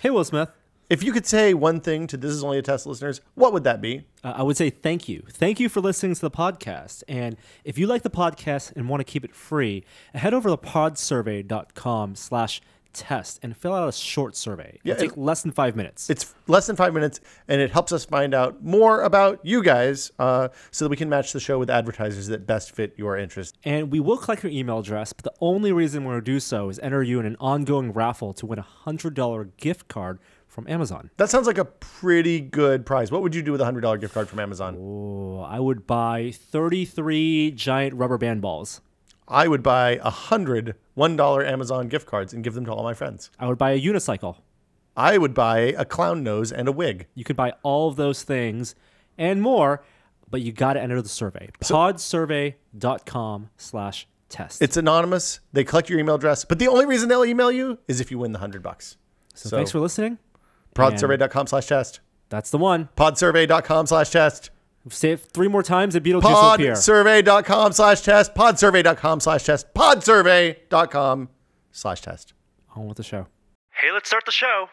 Hey, Will Smith. If you could say one thing to This Is Only a Test listeners, what would that be? I would say thank you. Thank you for listening to the podcast. And if you like the podcast and want to keep it free, head over to podsurvey.com/test and fill out a short survey. It'll take less than 5 minutes. It's less than 5 minutes, and it helps us find out more about you guys so that we can match the show with advertisers that best fit your interests. And we will collect your email address, but the only reason we're going to do so is enter you in an ongoing raffle to win a $100 gift card from Amazon. That sounds like a pretty good prize. What would you do with a $100 gift card from Amazon? Oh, I would buy 33 giant rubber band balls. I would buy 100 $1 Amazon gift cards and give them to all my friends. I would buy a unicycle. I would buy a clown nose and a wig. You could buy all of those things and more, but you got to enter the survey. podsurvey.com/test. It's anonymous. They collect your email address, but the only reason they'll email you is if you win the $100. So thanks for listening. Podsurvey.com/test. That's the one. Podsurvey.com/test. Say it 3 more times and Beetlejuice will appear. Podsurvey.com/test. Podsurvey.com/test. Podsurvey.com/test. On with the show. Hey, let's start the show.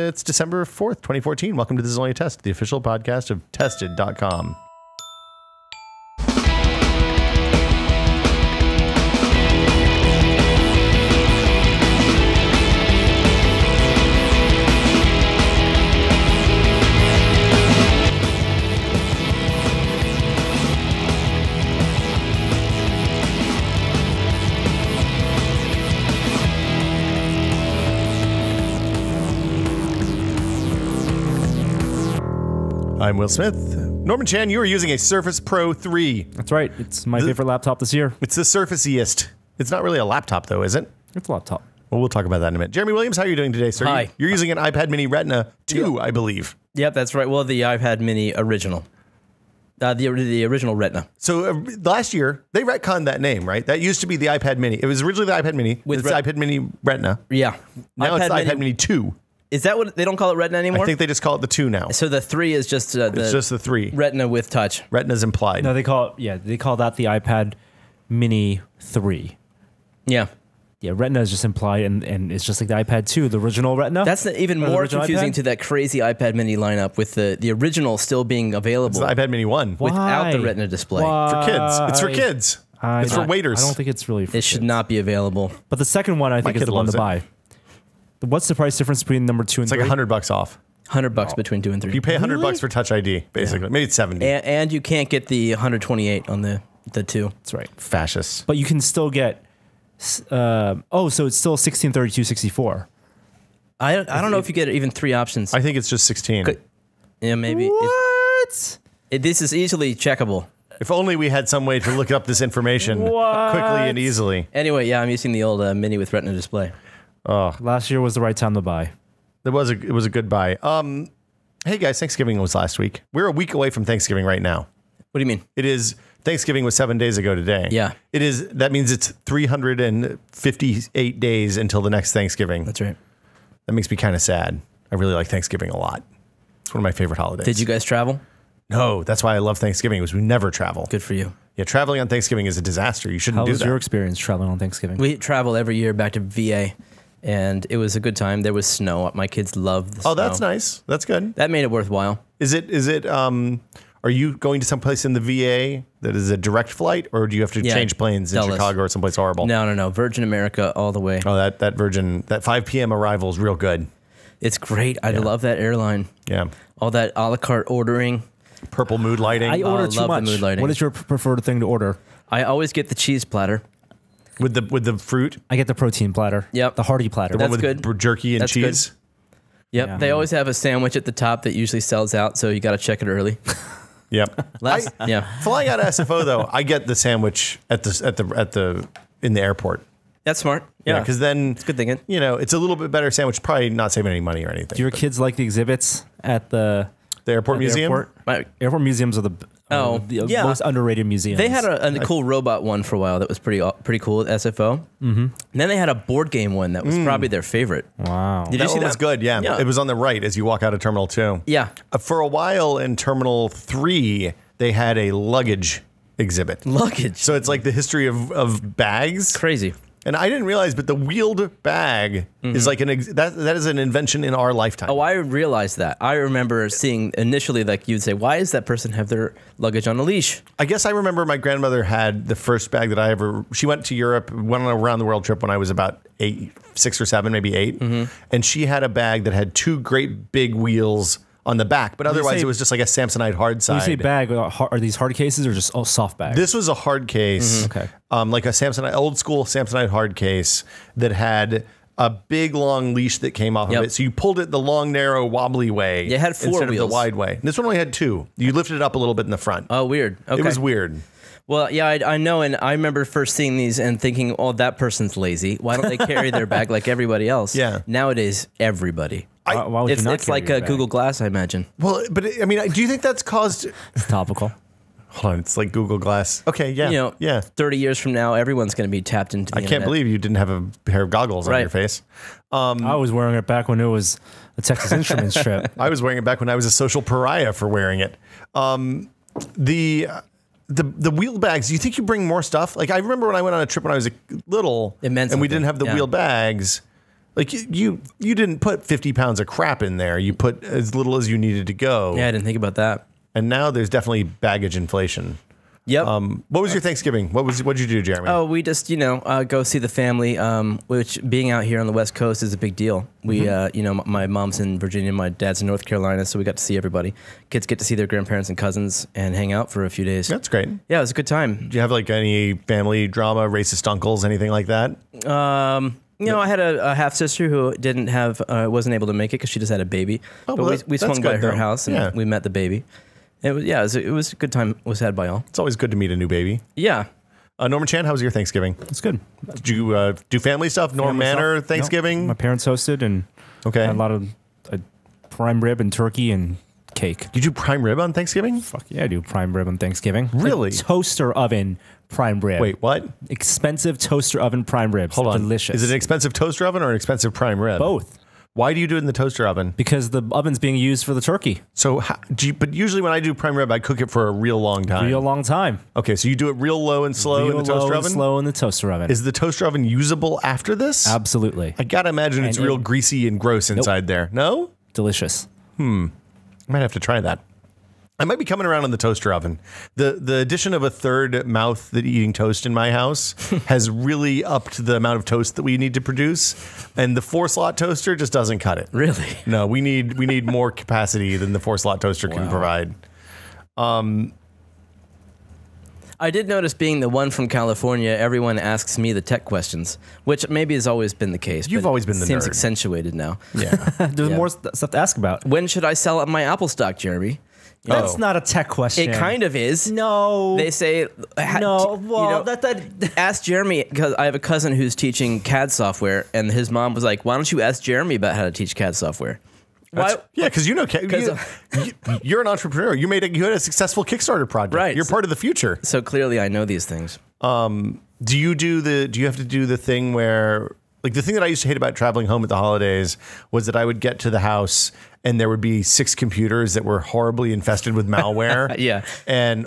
It's December 4th, 2014. Welcome to This Is Only a Test, the official podcast of Tested.com. I'm Will Smith. Norman Chan, you are using a Surface Pro 3. That's right. It's my favorite laptop this year. It's the Surfaciest. It's not really a laptop, though, is it? It's a laptop. Well, we'll talk about that in a minute. Jeremy Williams, how are you doing today, sir? Hi. You're using an iPad Mini Retina 2, I believe. Yep, that's right. Well, the iPad Mini original. The original Retina. So last year, they retconned that name, right? That used to be the iPad Mini. It was originally the iPad Mini. It's the iPad Mini Retina. Yeah. Now it's the iPad Mini 2. Is that what they don't call it Retina anymore? I think they just call it the 2 now. So the 3 is just it's just the 3. Retina with touch. Retina's implied. No, they call that the iPad Mini 3. Yeah. Yeah, Retina is just implied, and it's just like the iPad 2, the original Retina. That's even more confusing to that crazy iPad Mini lineup with the original still being available. It's the iPad Mini 1. Without the Retina display. For kids. It's for kids. It's for waiters. I don't think it's really for kids. It should not be available. But the second one, I think, is the one to buy. What's the price difference between number 2 and 3? It's like $100 off. $100 between 2 and 3. You pay $100 for Touch ID, basically. Yeah. Maybe it's 70. And you can't get the 128 on the 2. That's right. Fascists. But you can still get. So it's still 16, 32, 64. I don't know if you get even 3 options. I think it's just 16. Yeah, maybe. What? This is easily checkable. If only we had some way to look up this information quickly and easily. Anyway, yeah, I'm using the old Mini with Retina display. Oh, last year was the right time to buy. It was a good buy. Hey guys, Thanksgiving was last week. We're a week away from Thanksgiving right now. What do you mean? It is Thanksgiving was 7 days ago today. Yeah. It is. That means it's 358 days until the next Thanksgiving. That's right. That makes me kind of sad. I really like Thanksgiving a lot. It's one of my favorite holidays. Did you guys travel? No, that's why I love Thanksgiving, was we never travel. Good for you. Yeah, traveling on Thanksgiving is a disaster. You shouldn't do that. How was your experience traveling on Thanksgiving? We travel every year back to VA, and it was a good time. There was snow. My kids loved the snow. Oh, that's nice. That's good. That made it worthwhile. Is it, are you going to someplace in the VA that is a direct flight, or do you have to change planes in Chicago or someplace horrible? No. Virgin America all the way. Oh, that 5 p.m. arrival is real good. It's great. I love that airline. Yeah. All that a la carte ordering. Purple mood lighting. I order too much. The mood lighting. What is your preferred thing to order? I always get the cheese platter. With the fruit? I get the protein platter. Yep. The hearty platter. The one with good. Jerky and That's cheese? Good. Yep. Yeah. They always have a sandwich at the top that usually sells out, so you got to check it early. Yep. Flying out of SFO though, I get the sandwich in the airport. That's smart. Yeah, because then it's good thinking. It's a little bit better sandwich. Probably not saving any money or anything. Do your kids like the exhibits at the airport museum? Airport museums are the most underrated museums. They had a cool robot one for a while that was pretty cool at SFO. Mm-hmm. And then they had a board game one that was probably their favorite. Wow. Did you see that? Was good, yeah. It was on the right as you walk out of Terminal 2. Yeah. For a while in Terminal 3, they had a luggage exhibit. Luggage? So it's like the history of bags. Crazy. And I didn't realize, but the wheeled bag is like that is an invention in our lifetime. Oh, I realized that. I remember seeing initially, like you'd say, why does that person have their luggage on a leash? I guess I remember my grandmother had the first bag that I ever. She went to Europe, went on a round the world trip when I was about 6 or 7, maybe 8, and she had a bag that had 2 great big wheels on the back, but otherwise it was just like a Samsonite hard side. When you say bag, are these hard cases or just soft bags? This was a hard case, Okay. Like a Samsonite, old school Samsonite hard case that had a big long leash that came off of it. So you pulled it the long, narrow, wobbly way. It had 4 instead wheels. of the wide way. This one only had 2. You lifted it up a little bit in the front. Oh, weird. Okay. It was weird. Well, yeah, I know, and I remember first seeing these and thinking, oh, that person's lazy. Why don't they carry their bag like everybody else? Yeah. Nowadays, everybody. Why would you not It's carry like your a bag? Google Glass, I imagine. Well, but I mean, do you think that's caused? It's topical. Hold on, it's like Google Glass. Okay, yeah, You know, yeah. 30 years from now, everyone's going to be tapped into the I can't internet. believe you didn't have a pair of goggles on Right. your face. I was wearing it back when it was a Texas Instruments trip. I was wearing it back when I was a social pariah for wearing it. The wheel bags. Do you think you bring more stuff? Like I remember when I went on a trip when I was little, It meant and we something. didn't have the Yeah. wheel bags. Like you didn't put 50 pounds of crap in there. You put as little as you needed to go. Yeah, I didn't think about that. And now there's definitely baggage inflation. Yep. What was your Thanksgiving? What'd you do, Jeremy? Oh, we just, go see the family, which being out here on the West Coast is a big deal. We, my mom's in Virginia, my dad's in North Carolina, so we got to see everybody. Kids get to see their grandparents and cousins and hang out for a few days. That's great. Yeah, it was a good time. Do you have like any family drama, racist uncles, anything like that? I had a half sister who wasn't able to make it because she just had a baby. Oh, but well, we that's swung by good, her though. house and Yeah. we met the baby. It was a good time. It was had by all. It's always good to meet a new baby. Yeah. Norman Chan, how was your Thanksgiving? It's good. Did you do family stuff? Norm Family Manor stuff? Thanksgiving? No, my parents hosted and Okay. had a lot of prime rib and turkey and cake. You do prime rib on Thanksgiving? Fuck yeah, I do prime rib on Thanksgiving. Really? Like toaster oven prime rib. Wait, what? Expensive toaster oven prime ribs. Hold on. Delicious. Is it an expensive toaster oven or an expensive prime rib? Both? Why do you do it in the toaster oven? Because the oven's being used for the turkey. So, but usually when I do prime rib, I cook it for a real long time. Real long time. Okay, so you do it real low and slow Real in the toaster low oven? and slow in the toster oven. Is the toaster oven usable after this? Absolutely. I gotta imagine it's And real it- greasy and gross inside there. No? Delicious. I might have to try that. I might be coming around on the toaster oven. The addition of a third mouth that eating toast in my house has really upped the amount of toast that we need to produce, and the 4-slot toaster just doesn't cut it. Really? No, we need more capacity than the 4-slot toaster can provide. I did notice being the one from California, everyone asks me the tech questions, which maybe has always been the case. You've but always been the seems nerd. accentuated now. Yeah. There's Yeah. more stuff to ask about. When should I sell up my Apple stock, Jeremy? That's Oh. not a tech question. It kind of is. No. They say No. Well, that ask Jeremy, because I have a cousin who's teaching CAD software, and his mom was like, "Why don't you ask Jeremy about how to teach CAD software?" Why? Yeah, because you know, you're an entrepreneur. You had a successful Kickstarter project. Right. You're part of the future. So clearly, I know these things. Do you have to do the thing where, like, the thing that I used to hate about traveling home at the holidays was that I would get to the house and there would be 6 computers that were horribly infested with malware. Yeah.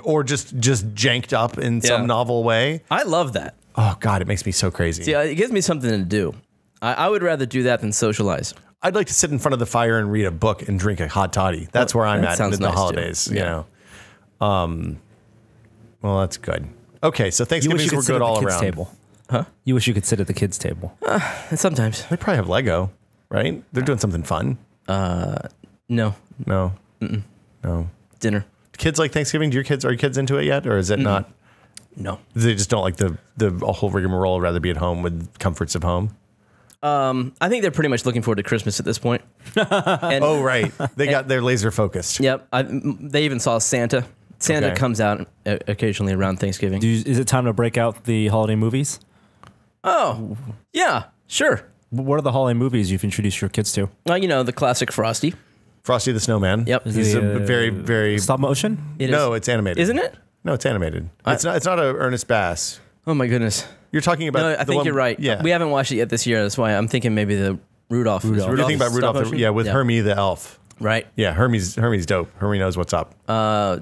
or just janked up in some Yeah. novel way. I love that. Oh God, it makes me so crazy. See, it gives me something to do. I would rather do that than socialize. I'd like to sit in front of the fire and read a book and drink a hot toddy. That's where I'm that at sounds with the nice, too. holidays. Yeah. You know. Well, that's good. Okay, so you wish Thanksgivings you could were sit good at all the kids' around. table. Huh? You wish you could sit at the kids' table. And sometimes, They probably have Lego, right? They're doing something fun. no No. No. dinner. Kids like Thanksgiving? Are your kids into it yet? Or is it not? No. They just don't like the whole rigmarole, rather be at home with comforts of home? I think they're pretty much looking forward to Christmas at this point. And, Oh, right. They're laser focused. Yep. They even saw Santa. Santa Okay. comes out occasionally around Thanksgiving. Is it time to break out the holiday movies? Oh, yeah, sure. What are the holiday movies you've introduced your kids to? Well, the classic Frosty. Frosty the Snowman. Yep. He's a The, very, very... Stop motion? No, it's animated. Isn't it? No, it's animated. It's not a Ernest Bass. Oh my goodness. You're talking about No, I the think one- you're right. Yeah. We haven't watched it yet this year. That's why I'm thinking maybe the Rudolph. Is You're thinking about stop Rudolph, motion? with Hermie the elf. Right. Yeah, Hermie's dope. Hermie knows what's up.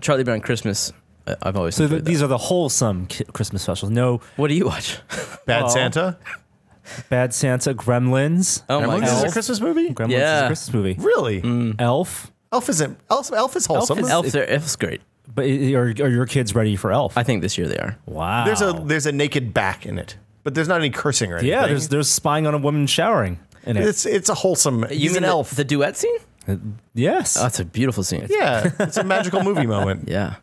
Charlie Brown Christmas. I've always So enjoyed that. these are the wholesome Christmas specials. No, What do you watch? Bad Oh. Santa? Bad Santa, Gremlins. Oh my Gremlins is god. a Christmas movie? Gremlins is Yeah. a Christmas movie. Really? Elf. Elf is wholesome. Elf's great. But are your kids ready for Elf? I think this year they are. Wow. There's a naked back in it, but there's not any cursing or anything. Yeah, there's spying on a woman showering in it. It's a wholesome. You He's mean an elf. the duet scene? Yes. Oh, that's a beautiful scene. Yeah, it's a magical movie moment. Yeah.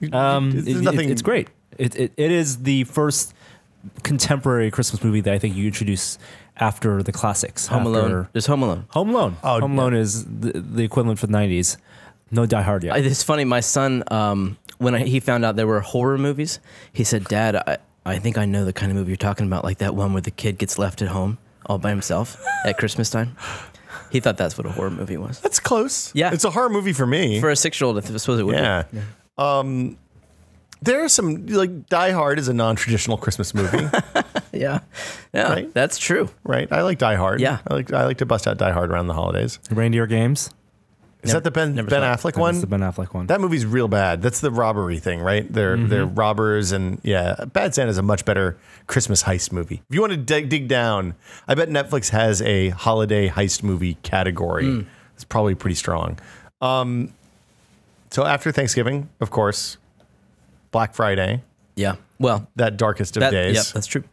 There's nothing. It's great. It is the first contemporary Christmas movie that I think you introduce after the classics. Home Alone. There's Home Alone. Home Alone. Oh, Home Alone is the equivalent for the 90s. No Die Hard yet. It's funny. My son, when he found out there were horror movies, he said, "Dad, I think I know the kind of movie you're talking about, like that one where the kid gets left at home all by himself at Christmas time." He thought that's what a horror movie was. That's close. Yeah. It's a horror movie for me. For a 6-year-old, I suppose it would yeah. be. There are some, like, Die Hard is a non-traditional Christmas movie, Yeah. Yeah. Right? That's true. right? I like Die Hard. Yeah. I like to bust out Die Hard around the holidays. Reindeer Games. Is that the Ben never saw it. Affleck That's one? the Ben Affleck one. That movie's real bad. That's the robbery thing, right? They're robbers, and yeah, Bad Santa is a much better Christmas heist movie. If you want to dig down, I bet Netflix has a holiday heist movie category. It's probably pretty strong. So after Thanksgiving, of course, Black Friday, Yeah. Well, that darkest of days. Yep, that's true.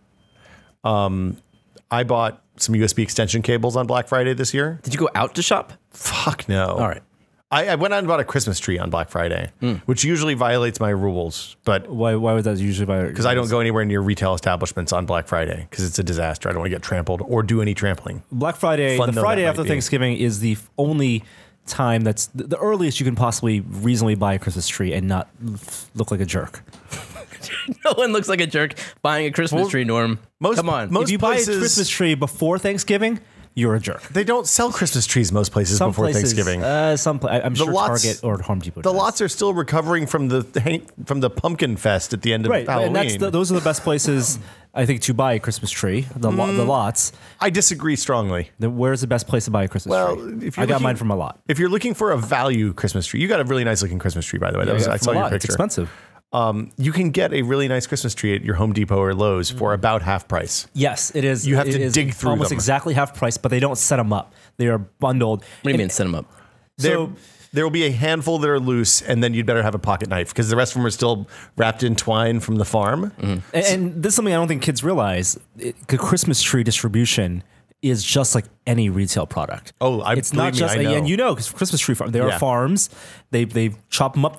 I bought some USB extension cables on Black Friday this year. Did you go out to shop? Fuck no. All right. I went out and bought a Christmas tree on Black Friday, which usually violates my rules, but Why would that usually by? because I don't go anywhere near retail establishments on Black Friday because it's a disaster. I don't want to get trampled or do any trampling. Black Friday, Fun the though Friday that after might be. Thanksgiving is the only time that's the earliest you can possibly reasonably buy a Christmas tree and not look like a jerk. No one looks like a jerk buying a Christmas tree, Norm. Come on. most If you buy a places- Christmas tree before Thanksgiving, you're a jerk. They don't sell Christmas trees most places before Thanksgiving. I'm sure lots- Target or Home Depot. The does. lots are still recovering from the pumpkin fest at the end of right, Halloween. and those are the best places I think to buy a Christmas tree. The lots. I disagree strongly. Where's the best place to buy a Christmas Well, tree? if you're I got looking- mine from a lot. If you're looking for a value Christmas tree, you got a really nice looking Christmas tree, by the way. I saw your It's picture. expensive. You can get a really nice Christmas tree at your Home Depot or Lowe's for about half price. Yes, it is. You have it to is dig through almost them. exactly half price, but they don't set them up. They are bundled. What do you mean, set them up? So There will be a handful that are loose, and then you'd better have a pocket knife because the rest of them are still wrapped in twine from the farm. and this is something I don't think kids realize. The Christmas tree distribution is just like any retail product. Oh, it's not believe me, just I know. and you know because Christmas tree farm. There Yeah. are farms. They chop them up.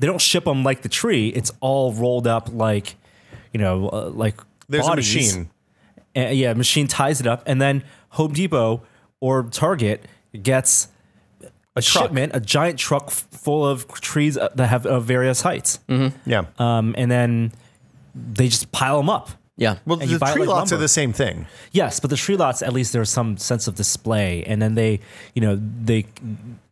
They don't ship them like the tree. It's all rolled up like like There's bodies. a machine. And, machine ties it up, and then Home Depot or Target gets a truck. shipment, a giant truck full of trees that have various heights, Yeah. and then they just pile them up. Yeah. Well, and you the buy it tree like lots are lumber. the same thing. Yes, but the tree lots, at least there's some sense of display, and then they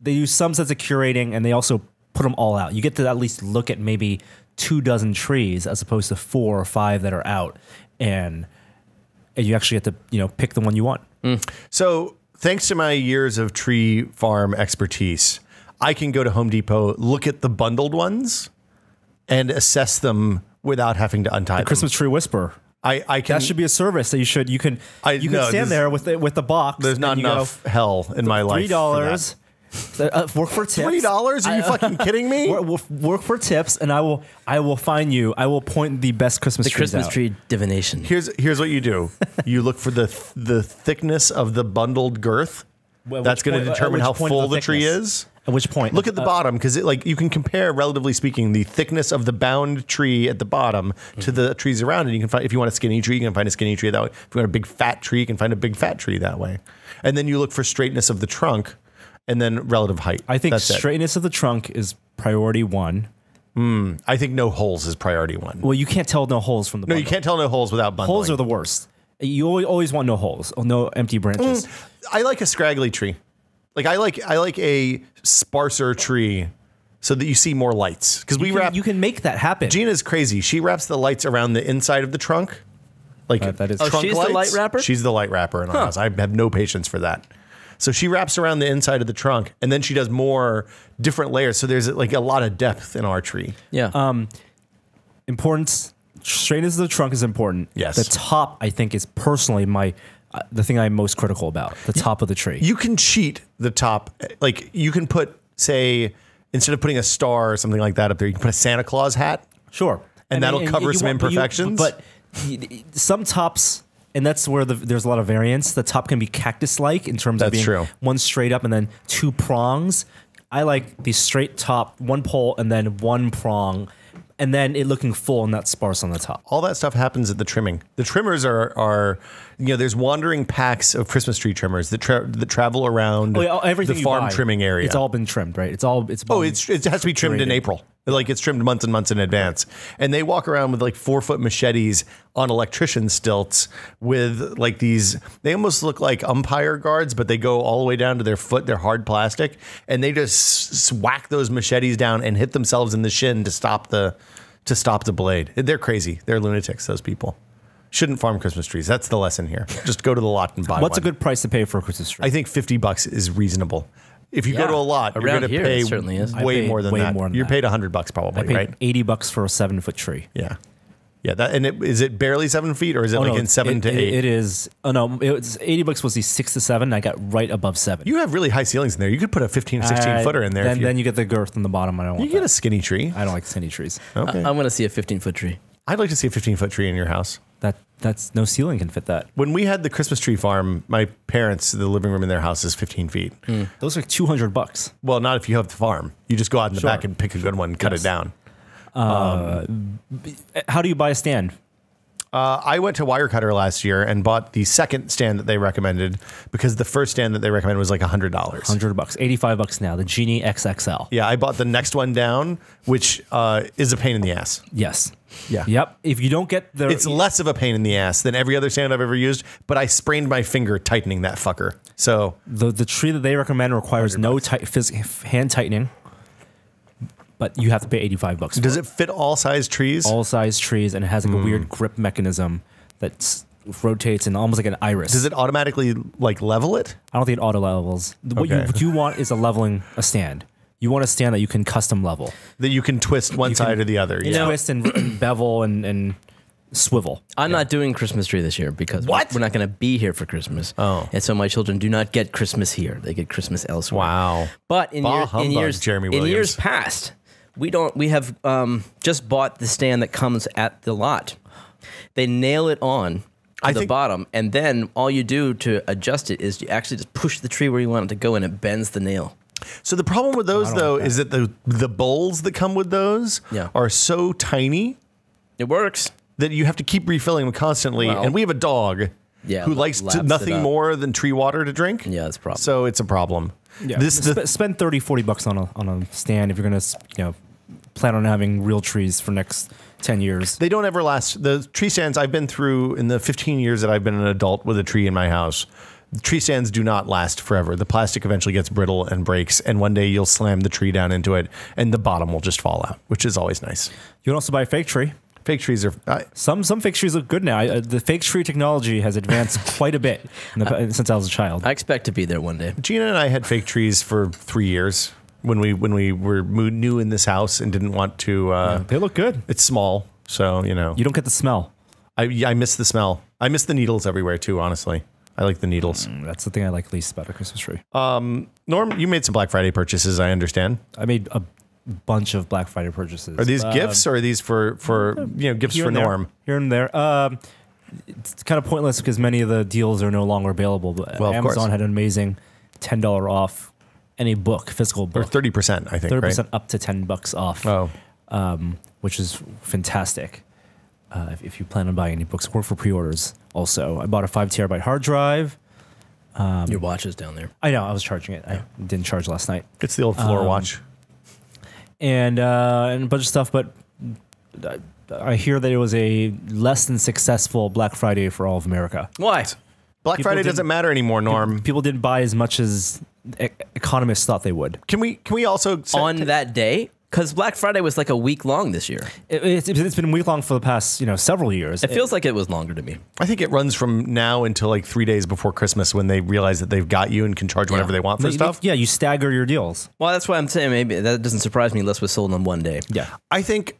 use some sense of curating, and they also put them all out. You get to at least look at maybe 24 trees as opposed to 4 or 5 that are out, and you actually get to pick the one you want. So, thanks to my years of tree farm expertise, I can go to Home Depot, look at the bundled ones, and assess them without having to untie them. Christmas tree whisperer. I can. That should be a service that you can no, stand this- there with the box. There's not and you enough hell in my go, life. $3. Work for tips. $3? Are you fucking kidding me? Work for tips, and I will find you. I will point the best Christmas The trees Christmas out. tree divination. Here's what you do. You look for the thickness of the bundled girth. Well, That's which going to point- determine which how point of full the the tree thickness? is. At which point? Look at the bottom because you can compare, relatively speaking, the thickness of the bound tree at the bottom to the trees around it. You can find, if you want a skinny tree, you can find a skinny tree that way. If you want a big fat tree, you can find a big fat tree that way. And then you look for straightness of the trunk, and then relative height. I think That's it. straightness of the trunk is priority 1. I think no holes is priority 1. Well, you can't tell no holes from the No, bundle. you can't tell no holes without bundling. Holes are the worst. You always want no holes, or no empty branches. I like a scraggly tree. Like I like a sparser tree so that you see more lights. Because You can make that happen. Gina's crazy. She wraps the lights around the inside of the trunk. Like That is- Oh, trunk she's the lights. light wrapper? She's the light wrapper in our house. I have no patience for that. So she wraps around the inside of the trunk, and then she does more different layers. So there's like a lot of depth in our tree. Yeah. Importance straightness of the trunk is important. Yes. The top, I think, is personally the thing I'm most critical about. The top of the tree. You can cheat the top. Like you can put, say, instead of putting a star or something like that up there, you can put a Santa Claus hat. Sure. And that'll cover some imperfections. But some tops, and that's where there's a lot of variance. The top can be cactus-like in terms of being one straight up and then two prongs. I like the straight top, one pole, and then one prong, and then it looking full and not sparse on the top. All that stuff happens at the trimming. The trimmers are there's wandering packs of Christmas tree trimmers that travel around the farm trimming area. It's all been trimmed, right? It has to be trimmed in April. Like it's trimmed months and months in advance. And they walk around with like 4-foot machetes on electrician stilts with like these, they almost look like umpire guards, but they go all the way down to their foot. They're hard plastic. And they just whack those machetes down and hit themselves in the shin to stop the blade. They're crazy. They're lunatics, those people. Shouldn't farm Christmas trees. That's the lesson here. Just go to the lot and buy What's a good price to pay for a Christmas tree? I think $50 is reasonable. If you go to a lot, you're going to pay way more than that. You're paid $100 probably, right? $80 for a 7-foot tree. Yeah. Yeah. Is it barely 7 feet or is it in 7 to 8? It is. Oh, no. It's $80 was the 6 to 7. I got right above 7. You have really high ceilings in there. You could put a 15 or 16 footer in there. Then you get the girth on the bottom. I don't want You get a skinny tree. I don't like skinny trees. Okay. I want to see a 15-foot tree. I'd like to see a 15-foot tree in your house. That's no ceiling can fit that. When we had the Christmas tree farm, my parents, the living room in their house is 15 feet. Those are $200. Well, not if you have the farm. You just go out in the back and pick a good one and cut it down. How do you buy a stand? I went to Wirecutter last year and bought the second stand that they recommended because the first stand that they recommended was like $100. $100, $85 now. The Genie XXL. Yeah, I bought the next one down, which is a pain in the ass. Yes. Yeah. Yep. If you don't get the, it's less of a pain in the ass than every other stand I've ever used. But I sprained my finger tightening that fucker. So the tree that they recommend requires no hand tightening. But you have to pay $85. Does it fit all size trees? All size trees, and it has like a weird grip mechanism that rotates and almost like an iris. Does it automatically like level it? I don't think it auto levels. What you want is a stand. You want a stand that you can custom level. That you can twist one side or the other. You twist and bevel and swivel. I'm not doing Christmas tree this year because we're not going to be here for Christmas. Oh. And so my children do not get Christmas here. They get Christmas elsewhere. Wow. But in years past, we have just bought the stand that comes at the lot. They nail it on to the bottom, and then all you do to adjust it is you actually just push the tree where you want it to go, and it bends the nail. So the problem with those, though, is that the bowls that come with those are so tiny. It works. That you have to keep refilling them constantly. And we have a dog who likes nothing more than tree water to drink. Yeah, that's a problem. So it's a problem. Yeah. Spend $30-$40 on a stand if you're going to plan on having real trees for next 10 years. They don't ever last. The tree stands I've been through in the 15 years that I've been an adult with a tree in my house, the tree stands do not last forever. The plastic eventually gets brittle and breaks, and one day you'll slam the tree down into it, and the bottom will just fall out, which is always nice. You can also buy a fake tree. Fake trees are... Some fake trees look good now. The fake tree technology has advanced quite a bit since I was a child. I expect to be there one day. Gina and I had fake trees for 3 years. When we were new in this house and didn't want to... they look good. It's small, so, You don't get the smell. I miss the smell. I miss the needles everywhere, too, honestly. I like the needles. That's the thing I like least about a Christmas tree. Norm, you made some Black Friday purchases, I understand. I made a bunch of Black Friday purchases. Are these gifts, or are these for gifts for Norm? Here and there. It's kind of pointless because many of the deals are no longer available. But Amazon had an amazing $10 off any book, physical book. Or 30%, I think, 30% up to $10 off. Oh. Which is fantastic. If you plan on buying any books, or for pre-orders also. I bought a 5 terabyte hard drive. Your watch is down there. I know, I was charging it. I didn't charge last night. It's the old floor watch. And a bunch of stuff, but I hear that it was a less than successful Black Friday for all of America. Why? Black Friday doesn't matter anymore, Norm. People didn't buy as much as economists thought they would. Can we also... On that day? Because Black Friday was like a week long this year. It's been a week long for the past several years. It feels like it was longer to me. I think it runs from now until like 3 days before Christmas when they realize that they've got you and can charge whatever they want for stuff. Yeah, you stagger your deals. Well, that's why I'm saying maybe that doesn't surprise me unless it was sold on one day. Yeah. I think,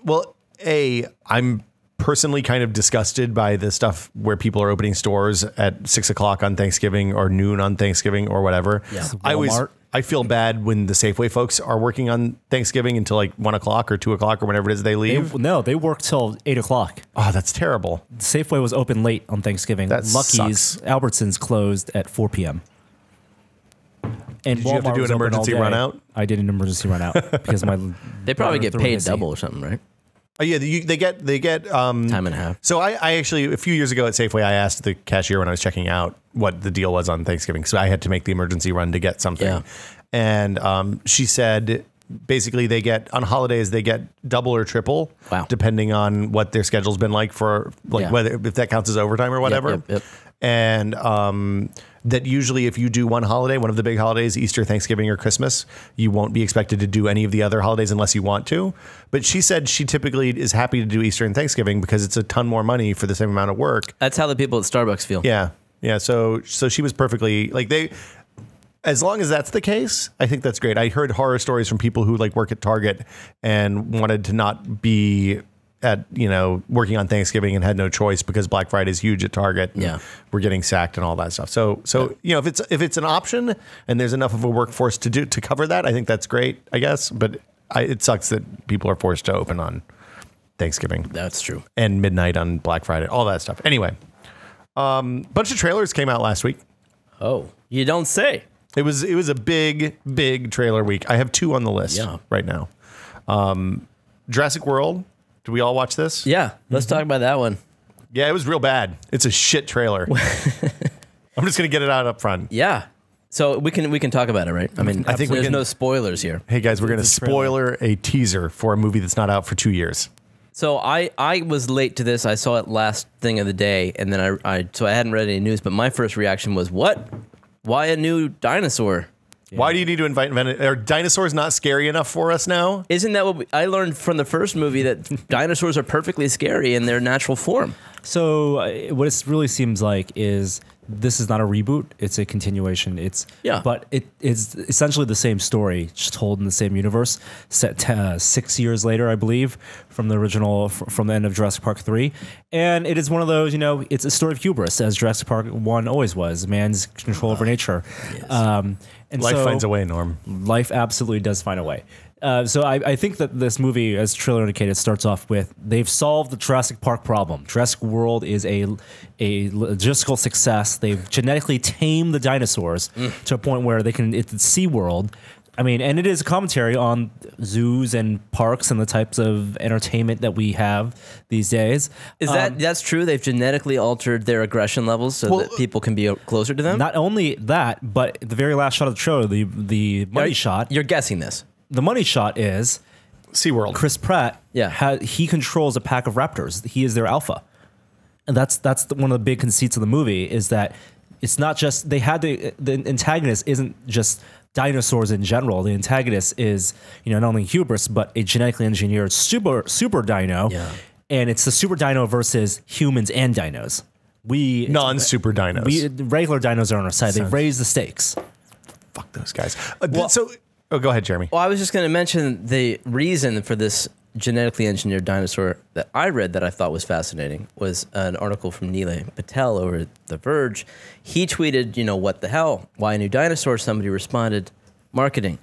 well, I'm personally kind of disgusted by the stuff where people are opening stores at 6 o'clock on Thanksgiving or noon on Thanksgiving or whatever. Yeah. I feel bad when the Safeway folks are working on Thanksgiving until like 1 o'clock or 2 o'clock or whenever it is they leave. They work till 8 o'clock. Oh, that's terrible. Safeway was open late on Thanksgiving. That Lucky's, sucks. Albertsons closed at 4 p.m. And Did you have to Walmart do was an open all emergency day. run out? I did an emergency run out because my They probably get threw me paid a seat. double or something, right? Oh yeah, they get Time and a half. So I actually a few years ago at Safeway I asked the cashier when I was checking out what the deal was on Thanksgiving, so I had to make the emergency run to get something. Yeah. And she said basically they get on holidays they get double or triple, Wow. depending on what their schedule's been like for Yeah. whether if that counts as overtime or whatever. Yep. And that usually if you do one holiday, one of the big holidays, Easter, Thanksgiving, or Christmas, you won't be expected to do any of the other holidays unless you want to. But she said she typically is happy to do Easter and Thanksgiving because it's a ton more money for the same amount of work. That's how the people at Starbucks feel. Yeah. Yeah. So she was perfectly like as long as that's the case, I think that's great. I heard horror stories from people who like work at Target and wanted to not be at, working on Thanksgiving and had no choice because Black Friday is huge at Target. Yeah. We're getting sacked and all that stuff. So, if it's an option and there's enough of a workforce to cover that, I think that's great, I guess. But it sucks that people are forced to open on Thanksgiving. That's true. And midnight on Black Friday, all that stuff. Anyway, bunch of trailers came out last week. Oh, you don't say. It was a big trailer week. I have 2 on the list right now. Jurassic World. Did we all watch this? Yeah, let's talk about that one. Yeah, it was real bad. It's a shit trailer. I'm just gonna get it out up front. Yeah. So we can talk about it, right? I mean, I think we there's can- no spoilers here. Hey guys, we're gonna It's a trailer. spoiler a teaser for a movie that's not out for 2 years. So I was late to this. I saw it last thing of the day, and then I hadn't read any news. But my first reaction was, "What? Why a new dinosaur? Why do you need to invent? Are dinosaurs not scary enough for us now? Isn't that what I learned from the first movie, that dinosaurs are perfectly scary in their natural form?" So what it really seems like is this is not a reboot; it's a continuation. But it is essentially the same story, just told in the same universe, set 6 years later, I believe, from the original, from the end of Jurassic Park 3. And it is one of those, it's a story of hubris, as Jurassic Park 1 always was, man's control over nature. Yes. And Life so, finds a way, Norm. Life absolutely does find a way. So I think that this movie, as the trailer indicated, starts off with they've solved the Jurassic Park problem. Jurassic World is a logistical success. They've genetically tamed the dinosaurs to a point where it's SeaWorld. I mean, and it is a commentary on zoos and parks and the types of entertainment that we have these days. Is that's true? They've genetically altered their aggression levels so that people can be closer to them. Not only that, but the very last shot of the trailer, the money shot. You're guessing this. The money shot is SeaWorld. Chris Pratt. Yeah. He controls a pack of raptors. He is their alpha, and that's one of the big conceits of the movie is that it's not just the antagonist isn't just dinosaurs in general. The antagonist is not only hubris but a genetically engineered super dino, and it's the super dino versus humans and dinos. We Non-super dinos. Regular dinos are on our side. They raise the stakes. Fuck those guys. Go ahead, Jeremy. Well, I was just going to mention the reason for this genetically engineered dinosaur that I read that I thought was fascinating was an article from Nilay Patel over at The Verge. He tweeted, what the hell? Why a new dinosaur? Somebody responded, marketing.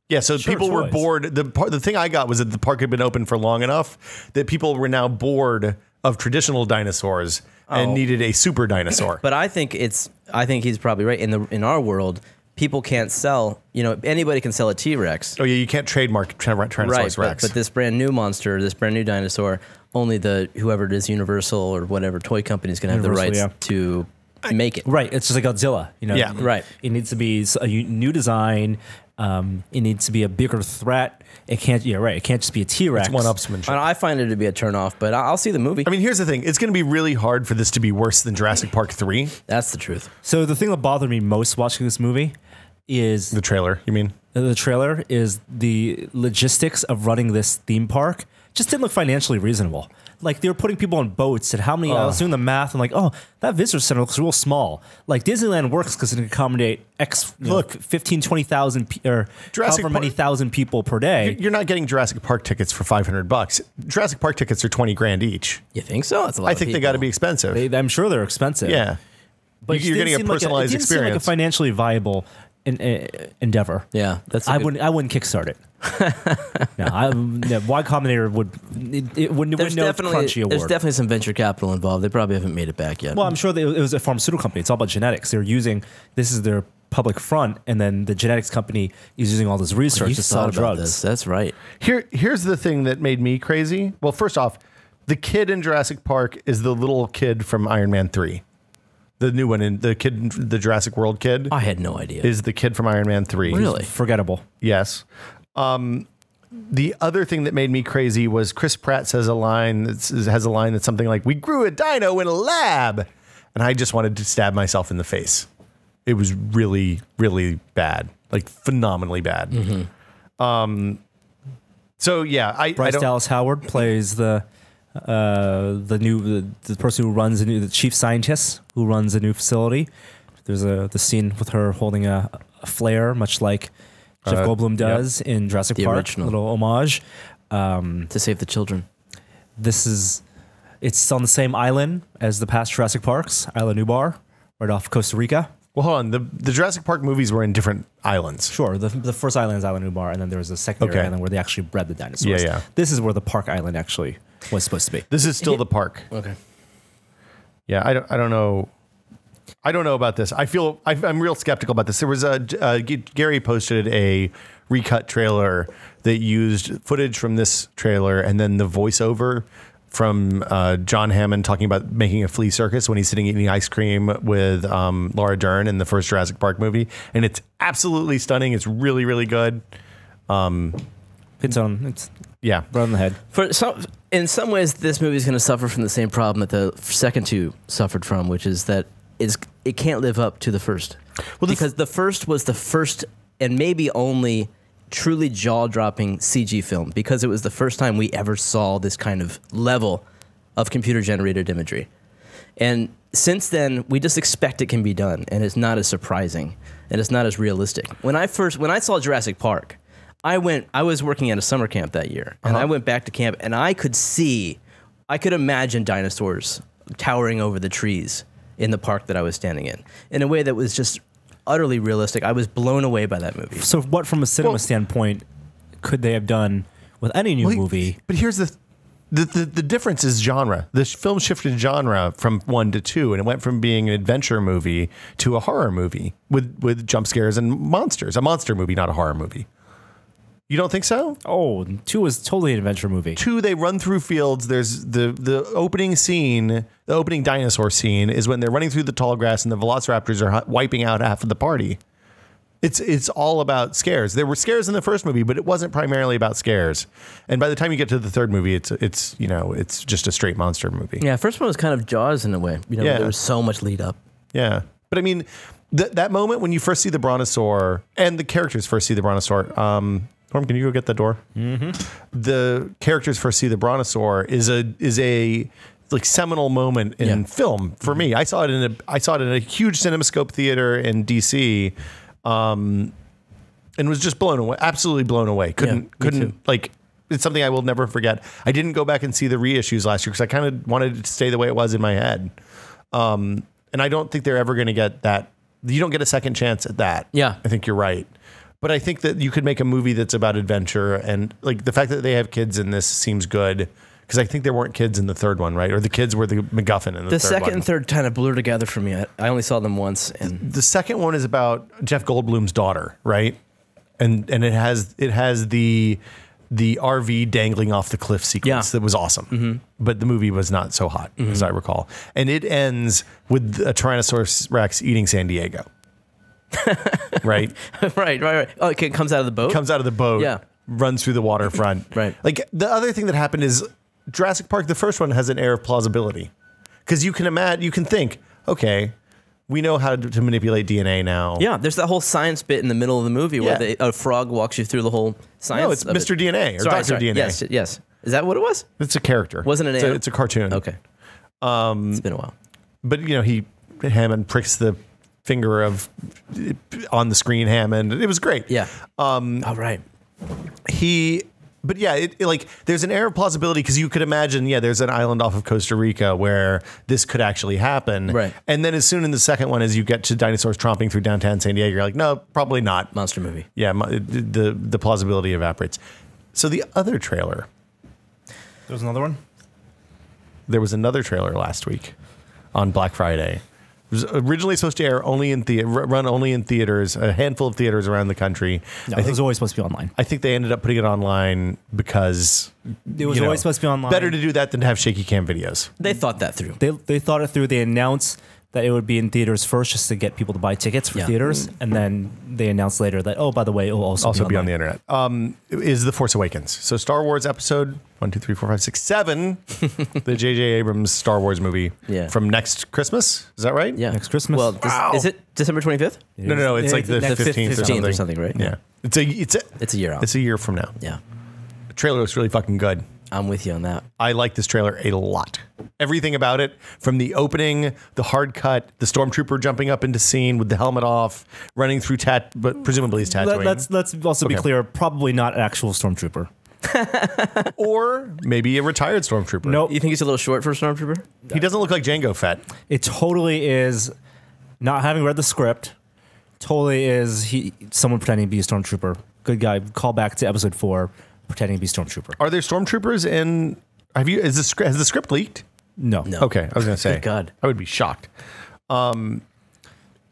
Yeah, so people were toys. bored. The thing I got was that the park had been open for long enough that people were now bored of traditional dinosaurs and needed a super dinosaur. But I think he's probably right. In our world, people can't sell, anybody can sell a T-Rex. Oh yeah, you can't trademark Tyrannosaurus Rex. But this brand new monster, this brand new dinosaur, only whoever it is, Universal or whatever toy company is going to have the rights to make it. Right, it's just like Godzilla. Yeah. Right. It needs to be a new design. It needs to be a bigger threat. It can't. Yeah, right. It can't just be a T-Rex. It's one-upsmanship. I find it to be a turnoff, but I'll see the movie. I mean, here's the thing. It's going to be really hard for this to be worse than Jurassic Park 3. That's the truth. So the thing that bothered me most watching this movie is The trailer, you mean? the trailer is the logistics of running this theme park just didn't look financially reasonable. Like they were putting people on boats, and how many? I was doing the math, and like, oh, that visitor center looks real small. Like Disneyland works because it can accommodate 15, 20,000 or however many thousand people per day. You're not getting Jurassic Park tickets for $500. Jurassic Park tickets are $20,000 each. You think so? That's a lot. I think they got to be expensive. I'm sure they're expensive. Yeah, but you're getting a personalized it didn't seem like a experience. financially viable endeavor. Yeah, that's. I wouldn't kickstart it. No, Y Combinator would There's no definitely crunchy award. there's definitely some venture capital involved. They probably haven't made it back yet. Well, I'm sure it was a pharmaceutical company. It's all about genetics. They're using this is their public front, and then the genetics company is using all this research you to sell thought about drugs. this. That's right. Here's the thing that made me crazy. Well, first off, the kid in Jurassic Park is the little kid from Iron Man 3. The new one, the Jurassic World kid. I had no idea. Is the kid from Iron Man 3. Really? Forgettable. Yes. The other thing that made me crazy was Chris Pratt has a line that's something like, "We grew a dino in a lab," and I just wanted to stab myself in the face. It was really, really bad, like phenomenally bad. Mm-hmm. So yeah, Bryce Dallas Howard plays the person who runs the chief scientist who runs a new facility. There's the scene with her holding a flare, much like Jeff Goldblum does in Jurassic Park. Original. Little homage to save the children. It's on the same island as the past Jurassic Parks, Isla Nublar, right off Costa Rica. Well, hold on. The Jurassic Park movies were in different islands. Sure, the first island is Isla Nublar, and then there was a secondary island where they actually bred the dinosaurs. Yeah. This is where the park island actually was supposed to be. This is still the park. Okay. Yeah, I don't know. I don't know about this. I'm real skeptical about this. There was Gary posted a recut trailer that used footage from this trailer and then the voiceover from John Hammond talking about making a flea circus when he's sitting eating ice cream with Laura Dern in the first Jurassic Park movie, and it's absolutely stunning. It's really, really good. It's Yeah, right on the head. In some ways, this movie is going to suffer from the same problem that the second two suffered from, which is that it can't live up to the first. Well, because the first was the first and maybe only truly jaw-dropping CG film, because it was the first time we ever saw this kind of level of computer-generated imagery. And since then, we just expect it can be done, and it's not as surprising, and it's not as realistic. When I saw Jurassic Park, I was working at a summer camp that year, and I went back to camp, and I could imagine dinosaurs towering over the trees in the park that I was standing in a way that was just utterly realistic. I was blown away by that movie. So what, from a cinema standpoint, could they have done with any new movie? But here's the difference is genre. The film shifted genre from 1 to 2, and it went from being an adventure movie to a horror movie with jump scares and monsters. A monster movie, not a horror movie. You don't think so? Oh, 2 was totally an adventure movie. 2, they run through fields. There's the opening scene, the opening dinosaur scene is when they're running through the tall grass and the velociraptors are wiping out half of the party. It's all about scares. There were scares in the first movie, but it wasn't primarily about scares. And by the time you get to the third movie, it's just a straight monster movie. Yeah, first one was kind of Jaws in a way. There was so much lead up. Yeah, but I mean, that moment when you first see the brontosaur and the characters first see the brontosaur. Norm, can you go get the door? Mm-hmm. The characters first see the brontosaur is a like seminal moment in film for me. I saw it in a huge CinemaScope theater in DC, and was just blown away, absolutely blown away. Couldn't like. It's something I will never forget. I didn't go back and see the reissues last year because I kind of wanted it to stay the way it was in my head. And I don't think they're ever going to get that. You don't get a second chance at that. Yeah, I think you're right. But I think that you could make a movie that's about adventure, and like the fact that they have kids in this seems good, because I think there weren't kids in the third one, right? Or the kids were the MacGuffin in the third one. The second and third kind of blur together for me. I only saw them once. And the second one is about Jeff Goldblum's daughter, right? And it has the RV dangling off the cliff sequence that was awesome. Mm-hmm. But the movie was not so hot, as I recall. And it ends with a Tyrannosaurus Rex eating San Diego. Right. Okay, it comes out of the boat. Yeah. Runs through the waterfront. Right. Like the other thing that happened is Jurassic Park, the first one, has an air of plausibility, because you can think, okay, We know how to manipulate DNA now. Yeah, there's that whole science bit in the middle of the movie where a frog walks you through the whole science. No, it's of Mr. It. DNA or Sorry, Dr. DNA. Yes. Is that what it was? It's a character. Wasn't it? It's a cartoon. Okay. It's been a while. But Hammond pricks the finger of on the screen Hammond. It was great. Yeah. All right. But yeah, there's an air of plausibility because you could imagine, there's an island off of Costa Rica where this could actually happen. Right. And then as soon in the second one, as you get to dinosaurs tromping through downtown San Diego, you're like, no, probably not. Monster movie. Yeah, the plausibility evaporates. So the other trailer. There's another one? There was another trailer last week on Black Friday. It was originally supposed to air run only in theaters, a handful of theaters around the country. No, it was always supposed to be online. I think they ended up putting it online because it was always supposed to be online. Better to do that than to have shaky cam videos. They thought that through. They thought it through. They announced that it would be in theaters first just to get people to buy tickets for theaters. And then they announced later that, oh, by the way, it will also be on the internet. Is The Force Awakens. So Star Wars episode 1, 2, 3, 4, 5, 6, 7, the J.J. Abrams Star Wars movie from next Christmas. Is that right? Yeah. Next Christmas. Well, is it December 25th? No. It's like the 15th or something, right? Yeah. It's a year out. It's a year from now. Yeah. The trailer looks really fucking good. I'm with you on that. I like this trailer a lot. Everything about it, from the opening, the hard cut, the stormtrooper jumping up into scene with the helmet off, running through but presumably he's Tatooine. Let's also be clear, probably not an actual stormtrooper. Or maybe a retired stormtrooper. Nope. You think he's a little short for a stormtrooper? He doesn't look like Jango Fett. It totally is, not having read the script, totally is someone pretending to be a stormtrooper. Good guy. Call back to episode 4. Pretending to be stormtrooper. Are there stormtroopers in? Has the script leaked? No. Okay, I was going to say. Thank God. I would be shocked.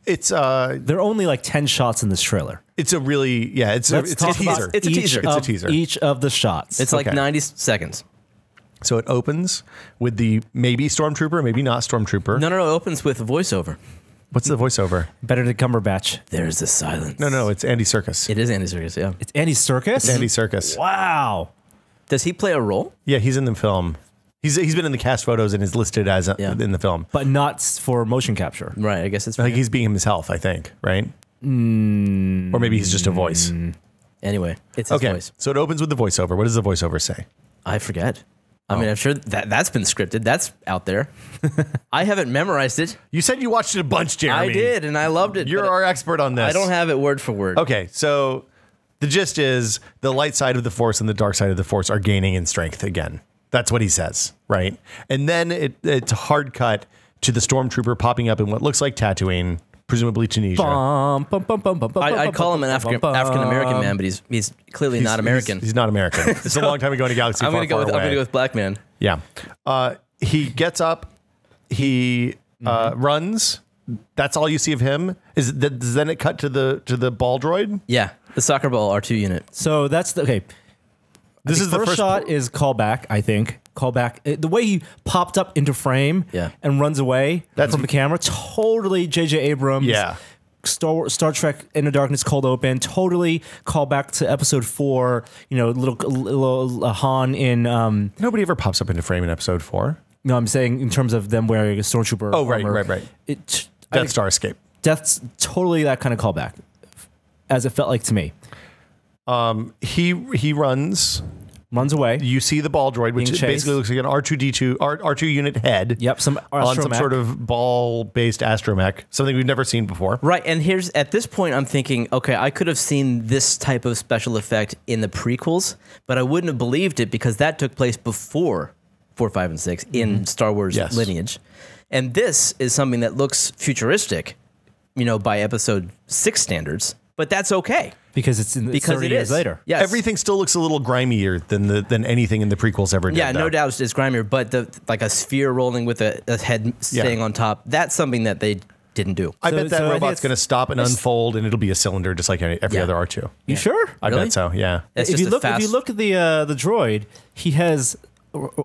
It's there are only like 10 shots in this trailer. It's a really it's a teaser. It's a teaser. It's a teaser. Each of the shots. It's like 90 seconds. So it opens with the maybe stormtrooper, maybe not stormtrooper. No. It opens with a voiceover. What's the voiceover? Benedict Cumberbatch. There's the silence. No, it's Andy Serkis. It is Andy Serkis, yeah. It's Andy Serkis? It's Andy Serkis. Wow. Does he play a role? Yeah, he's in the film. He's been in the cast photos and is listed as in the film. But not for motion capture. Right, I guess it's... Like he's being himself, I think, right? Or maybe he's just a voice. Anyway, it's his voice. So it opens with the voiceover. What does the voiceover say? I forget. I mean, I'm sure that's been scripted. That's out there. I haven't memorized it. You said you watched it a bunch, Jeremy. I did, and I loved it. You're our expert on this. I don't have it word for word. Okay, so the gist is the light side of the Force and the dark side of the Force are gaining in strength again. That's what he says, right? And then it's a hard cut to the stormtrooper popping up in what looks like Tatooine, presumably Tunisia. I'd call him an African-American man, but he's clearly not American. He's not American. It's a long time ago in a galaxy I'm far, going to go with black man. Yeah. He gets up. He runs. That's all you see of him. Does then it cut to the ball droid? Yeah, the soccer ball R2 unit. So that's okay. This is the first shot is callback, I think. Callback. The way he popped up into frame and runs away from the camera, totally J.J. Abrams. Yeah. Star Trek Into Darkness Cold Open, totally call back to episode 4, little Han in... Nobody ever pops up into frame in episode 4. No, I'm saying in terms of them wearing a stormtrooper Oh, right, armor. right. Death Star escape. Death's totally that kind of callback, as it felt like to me. He runs away. You see the ball droid, which basically looks like an R2 unit head. Yep, on some sort of ball-based astromech, something we've never seen before. Right, and at this point, I'm thinking, okay, I could have seen this type of special effect in the prequels, but I wouldn't have believed it because that took place before 4, 5, and 6 in Star Wars lineage. And this is something that looks futuristic, by episode 6 standards, but that's okay. Because it's 30 years later. Yes. Everything still looks a little grimier than anything in the prequels ever did. Yeah, no doubt it's grimier, but like a sphere rolling with a head staying on top, that's something that they didn't do. I bet that robot's going to stop and unfold, and it'll be a cylinder just like every other R2. You sure? I bet so, yeah. If you look at the droid, he has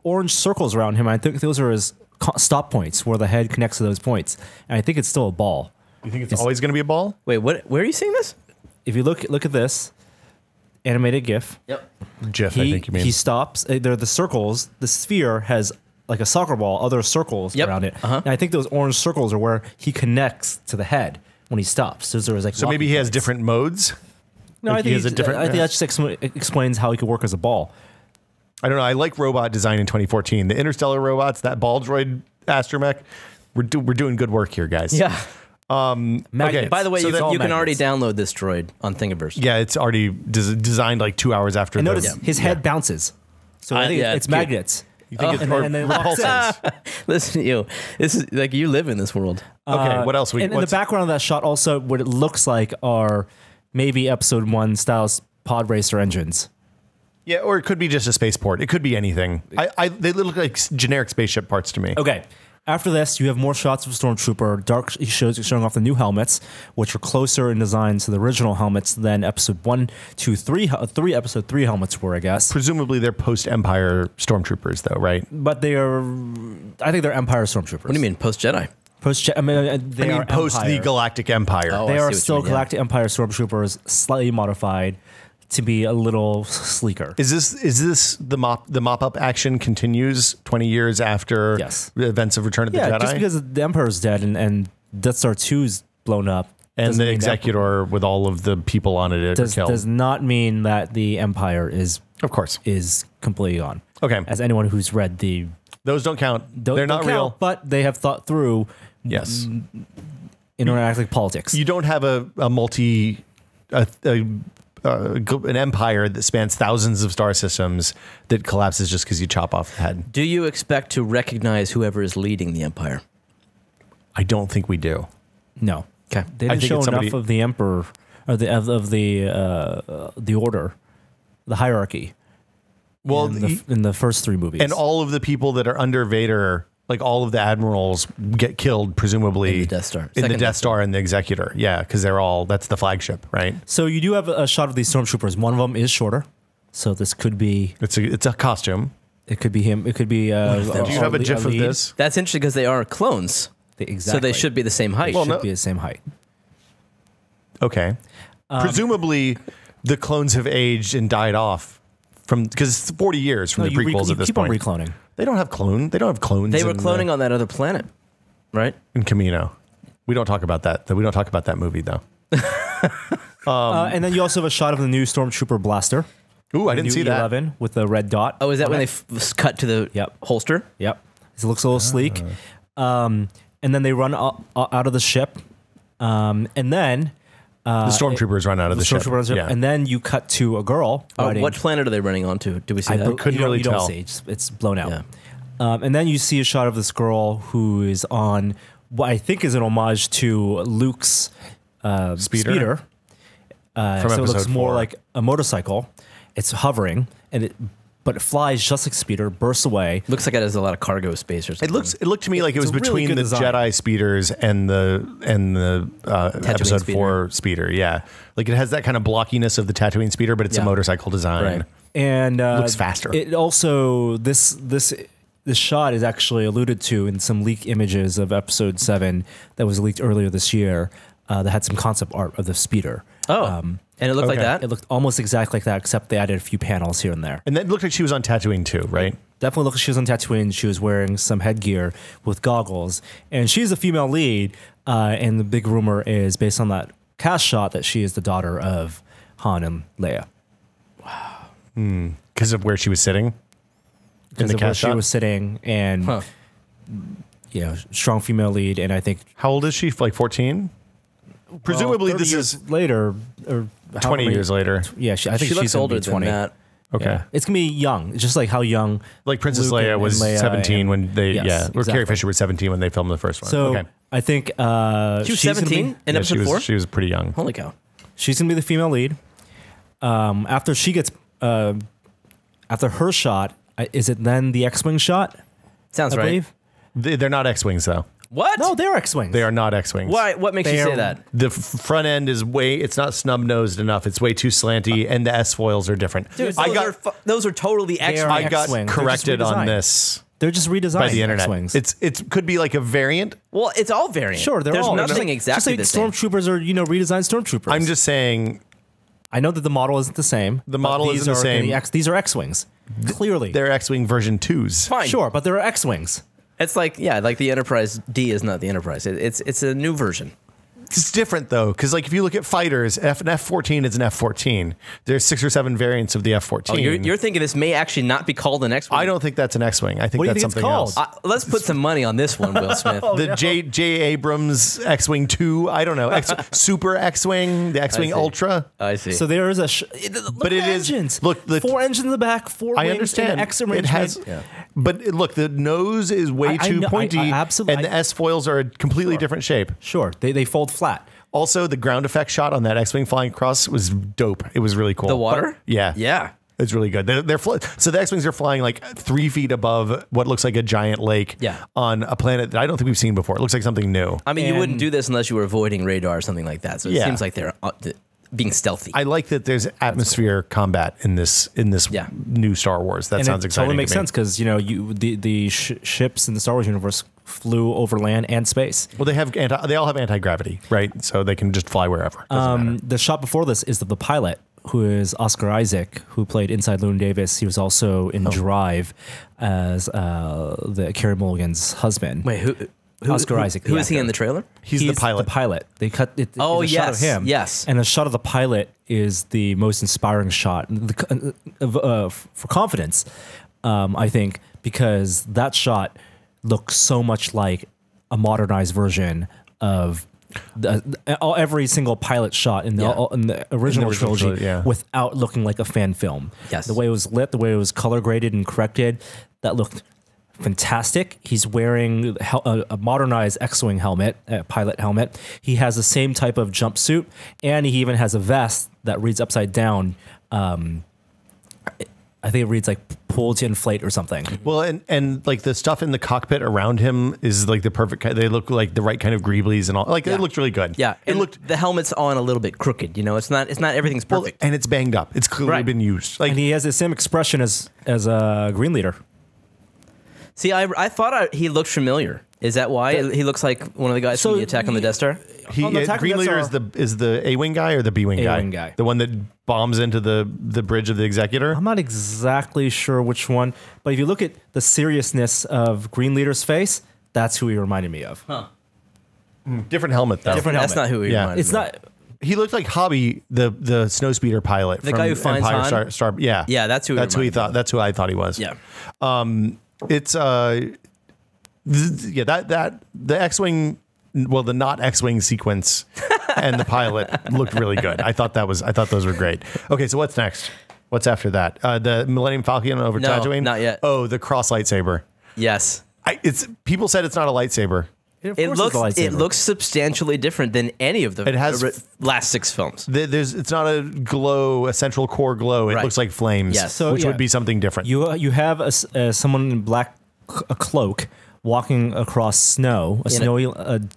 orange circles around him. I think those are his stop points where the head connects to those points. And I think it's still a ball. You think it's always going to be a ball? Wait, what? Where are you seeing this? If you look at this animated GIF. Yep. GIF, I think you mean. He stops. They're the circles. The sphere has like a soccer ball, other circles Yep. around it. Uh-huh. And I think those orange circles are where he connects to the head when he stops. So there's like So maybe he has different modes. No, like I think he has a different. I think that just explains how he could work as a ball. I don't know. I like robot design in 2014. The interstellar robots, that ball droid astromech, we're doing good work here, guys. Yeah. Magnets. By the way, So that's all you can already magnets. download this droid on Thingiverse. Yeah, it's already designed like 2 hours after. And the, notice his head bounces. So I think yeah, it's it's cute. magnets. You think it's and more then it locks in. repulsors? Listen to you. This is like you live in this world. Okay, what else? And in the what's- background of that shot, also what it looks like are maybe Episode 1 style pod racer engines. Yeah, or it could be just a spaceport. It could be anything. They look like generic spaceship parts to me. Okay. After this, you have more shots of Stormtrooper. Dark showing off the new helmets, which are closer in design to the original helmets than Episode 1, 2, 3, Episode 3 helmets were, I guess. Presumably they're post-Empire stormtroopers, though, right? But they are, I think they're Empire Stormtroopers. What do you mean post Jedi? I mean, they are Post Empire. the Galactic Empire. Oh. They I see are what you still mean, yeah. Galactic Empire Stormtroopers, slightly modified to be a little sleeker. Is this the mop up action continues 20 years after Yes. the events of Return of the Jedi? Just because the Emperor's dead and Death Star 2's blown up. and doesn't the mean Executor with all of the people on it killed. does not mean that the Empire is Of course. completely gone. Okay. As anyone who's read the Those don't count. They're don't not count, real. but they have thought through Yes. intergalactic politics. You don't have an empire that spans thousands of star systems that collapses just because you chop off the head. Do you expect to recognize whoever is leading the Empire? I don't think we do. No, Okay. they I didn't think show it's somebody- enough of the Emperor or the order, the hierarchy. Well, in the first 3 movies, and all of the people that are under Vader, like all of the admirals, get killed, presumably In the Death Star. In the Second Death Star and the Executor, yeah, because that's the flagship, right? So you do have a shot of these stormtroopers. One of them is shorter, so this could be. It's a costume. It could be him. It could be. Do you have a GIF of lead. this? That's interesting because they are clones. Exactly. So they should be the same height. They should no- be the same height. Okay. Presumably, the clones have aged and died off because it's 40 years from the you prequels at this keep point. on recloning. They don't have clones. They were cloning on that other planet, right? in Camino. We don't talk about that. We don't talk about that movie though. And then you also have a shot of the new Stormtrooper blaster. Ooh, I The didn't new see that. 11 with the red dot. Oh, is that on when it. they cut to the Yep. holster? Yep. It looks a little sleek. And then they run out of the ship. And then The stormtroopers run out of the ship. Stormtrooper runs up, Yeah. and then you cut to a girl. riding- What planet are they running onto? Do we see that? couldn't really you don't tell. see. It's blown out. Yeah. And then you see a shot of this girl who is on what I think is an homage to Luke's speeder. From So it looks episode more 4. like a motorcycle. It's hovering, but it flies just like speeder, bursts away. Looks like it has a lot of cargo space or something. It looked to me like it It's was a really between good the design. Jedi speeders and the episode speeder. 4 speeder. Yeah, like it has that kind of blockiness of the Tatooine speeder, but it's a Yeah. motorcycle design. Right. And Looks faster. It also this shot is actually alluded to in some leak images of Episode 7 that was leaked earlier this year. That had some concept art of the speeder. and it looked like okay. that? It looked almost exactly like that, except they added a few panels here and there. And that looked like she was on Tatooine too, right? Definitely looked like she was on Tatooine. She was wearing some headgear with goggles, and she's a female lead. And the big rumor is based on that cast shot that she is the daughter of Han and Leia. Because of where she was sitting in Because the of where cast she shot. was sitting, and Huh. strong female lead, and I think How old is she? Like 14? Presumably, 30 this years is later, or 20 years later. Yeah, I think She she's looks gonna older be 20. than that. Okay. Yeah. It's gonna be young. It's just like how young, Like Princess Luke Leia and was Leia 17 and- when they, Yes, or Carrie exactly. Fisher was 17 when they filmed the first one. So okay. I think She was she's gonna 17 be- in Yeah, episode 4? she was pretty young. Holy cow. She's gonna be the female lead. After she gets, after her shot, is it then the X-wing shot? Sounds I right. believe. They're not X-wings though. What? No, they're X-wings. They are not X-wings. Why? What makes you They say are- that? The front end is it's not snub-nosed enough. It's way too slanty, and the S-foils are different. Dude, those those are totally are X-Men. I got X-wings. They're just corrected on redesigned. this They're just redesigned by the internet. X-wings. It could be like a variant. Well, it's all variant. Sure, they're There's all nothing just exactly like the same. stormtroopers are redesigned stormtroopers. I'm just saying I know that the model isn't the same. The but model these isn't the are same. These are X-wings. Clearly. They're X-Wing version 2s. Fine. Sure, but they're X-Wings. It's like the Enterprise D is not the Enterprise. It's a new version. It's different though, because like if you look at fighters, an F-14 is an F-14. There's 6 or 7 variants of the F-14. Oh, you're thinking this may actually not be called an X-Wing? I don't think that's an X-Wing. I think What do you that's think it's something called? else. Let's put some money on this one, Will Smith. The J. Abrams X-Wing 2. I don't know. Super X-Wing. The X-Wing see. Ultra. I see. So there is a But it is- engines. look, the- 4 engines in the back, 4 I wings, understand. and X It arrangement. has, but look, the nose is way I too know- pointy, absolutely. and the S foils are a completely different shape. Sure, they fold flat. Also, the ground effect shot on that X-wing flying across was dope. It was really cool. The water? Yeah. Yeah. It's really good. So the X-wings are flying like 3 feet above what looks like a giant lake Yeah. on a planet that I don't think we've seen before. It looks like something new. I mean, you wouldn't And- do this unless you were avoiding radar or something like that. So it Yeah. seems like they're being stealthy. I like that there's atmosphere combat in this Yeah. new Star Wars. That And sounds it exciting. totally makes to me. sense because the ships in the Star Wars universe flew over land and space. Well, they all have anti-gravity, right? So they can just fly wherever. Doesn't matter. The shot before this is of the pilot, who is Oscar Isaac, who played inside Llewyn Davis. He was also in Drive as the Carey Mulligan's husband. Wait, who Oscar Isaac. Who the is he actor. in the trailer? He's the pilot. The pilot. They cut it. Oh, it's a shot yes, of him. yes. And the shot of the pilot is the most inspiring shot for confidence. I think because that shot looks so much like a modernized version of every single pilot shot in the original trilogy trilogy, yeah. without looking like a fan film. Yes. The way it was lit, the way it was color graded and corrected, that looked fantastic. He's wearing a modernized X-Wing helmet, a pilot helmet. He has the same type of jumpsuit, and he even has a vest that reads upside down. I think it reads like "pull to inflate" or something. Well, and like the stuff in the cockpit around him is like the perfect. They look like the right kind of greeblies and all. Like it looked really good. Yeah, it and looked. the helmet's on a little bit crooked. You know, it's not everything's Well, perfect. and it's banged up. It's clearly Right. been used. Like And he has the same expression as a Green Leader. See, I thought he looked familiar. Is that why he looks like one of the guys So from the Attack on the Death Star? On the Attack on Green the Death Leader Star- is the A-wing guy or the B-wing guy? A-wing guy. The one that bombs into the bridge of the Executor. I'm not exactly sure which one, but if you look at the seriousness of Green Leader's face, that's who he reminded me of. Different helmet though. Different That's helmet. not who he Yeah. reminded It's me of. not. He looked like Hobby, the snowspeeder pilot. The from guy who finds Empire Han? Star. Yeah, Yeah, that's who he That's who he reminded thought. That's who I thought he was. Yeah. It's that the X-wing, well, the not X-wing sequence and the pilot looked really good. I thought those were great. Okay, so what's next? What's after that? The Millennium Falcon over No, Tatooine? not yet. Oh, the cross lightsaber. Yes. People said it's not a lightsaber. Of It course it's a looks lightsaber. substantially different than any of the It has- last 6 films. It's not a glow, a central core glow. It Right. looks like flames, Yes. So, which yeah. would be something different. You have someone in a cloak walking across snow, a snowy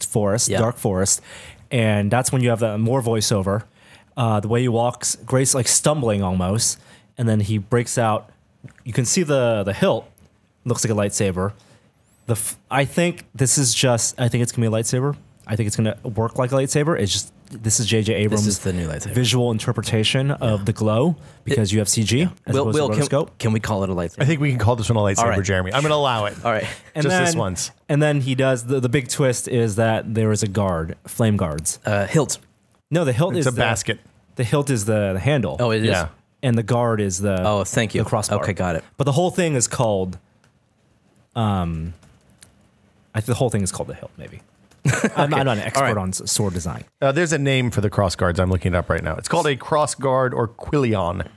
forest, Yeah. dark forest, and that's when you have more voiceover. The way he walks, Grace like stumbling almost, and then he breaks out. You can see the hilt looks like a lightsaber. I think this is just. I think it's gonna be a lightsaber. I think it's gonna work like a lightsaber. It's just this is J.J. Abrams' is the new lightsaber. visual interpretation of the glow because you have CG as opposed to rotoscope. can we call it a lightsaber? I think we can call this one a lightsaber, All right. Jeremy. I'm going to allow it. All right. And Just then, this once. And then he does the big twist is that there is a guard, flame guards. Hilt. No, the hilt It's is a basket. The hilt is the handle. Oh, it is? Yeah. And the guard is the Oh, thank you. the crossbar. Okay, got it. But the whole thing is called I think the whole thing is called the hilt, maybe. I'm not an expert right. on sword design. There's a name for the cross guards. I'm looking it up right now. It's called a cross guard or quillion.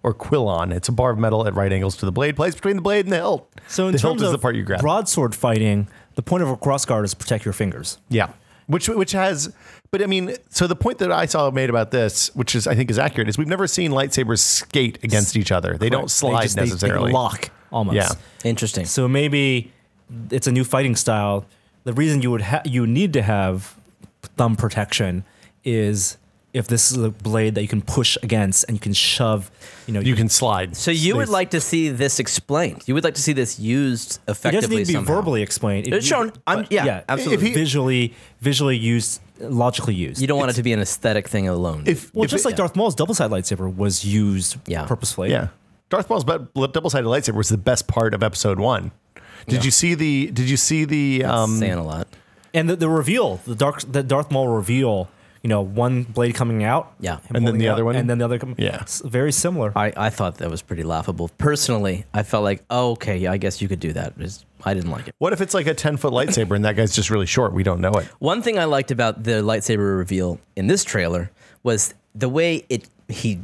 It's a bar of metal at right angles to the blade, placed between the blade and the hilt. So in the terms hilt is of the part you grab. broadsword fighting, the point of a cross guard is to protect your fingers. Yeah. Which has, but I mean, so the point that I saw made about this, which is I think is accurate, is we've never seen lightsabers skate against each other. They don't slide They necessarily. lock almost. Yeah. Interesting. So maybe it's a new fighting style. The reason you need to have thumb protection is if this is a blade that you can push against and you can shove, You can slide. So you would like to see this explained. You would like to see this used It effectively doesn't need to be somehow. verbally explained. It's shown. Absolutely. Visually used, logically used. You don't want it to be an aesthetic thing alone. Just like Darth Maul's double-sided lightsaber was used purposefully. Yeah. Darth Maul's double-sided lightsaber was the best part of episode 1. Did you see the That's saying a lot. And the reveal, the Darth Maul reveal, one blade coming out. Yeah. him And then holding the it other out, one? And then the other coming. Yeah. It's very similar. I thought that was pretty laughable. Personally, I felt like, okay, yeah, I guess you could do that. I didn't like it. What if it's like a 10-foot lightsaber and that guy's just really short? We don't know it. One thing I liked about the lightsaber reveal in this trailer was the way he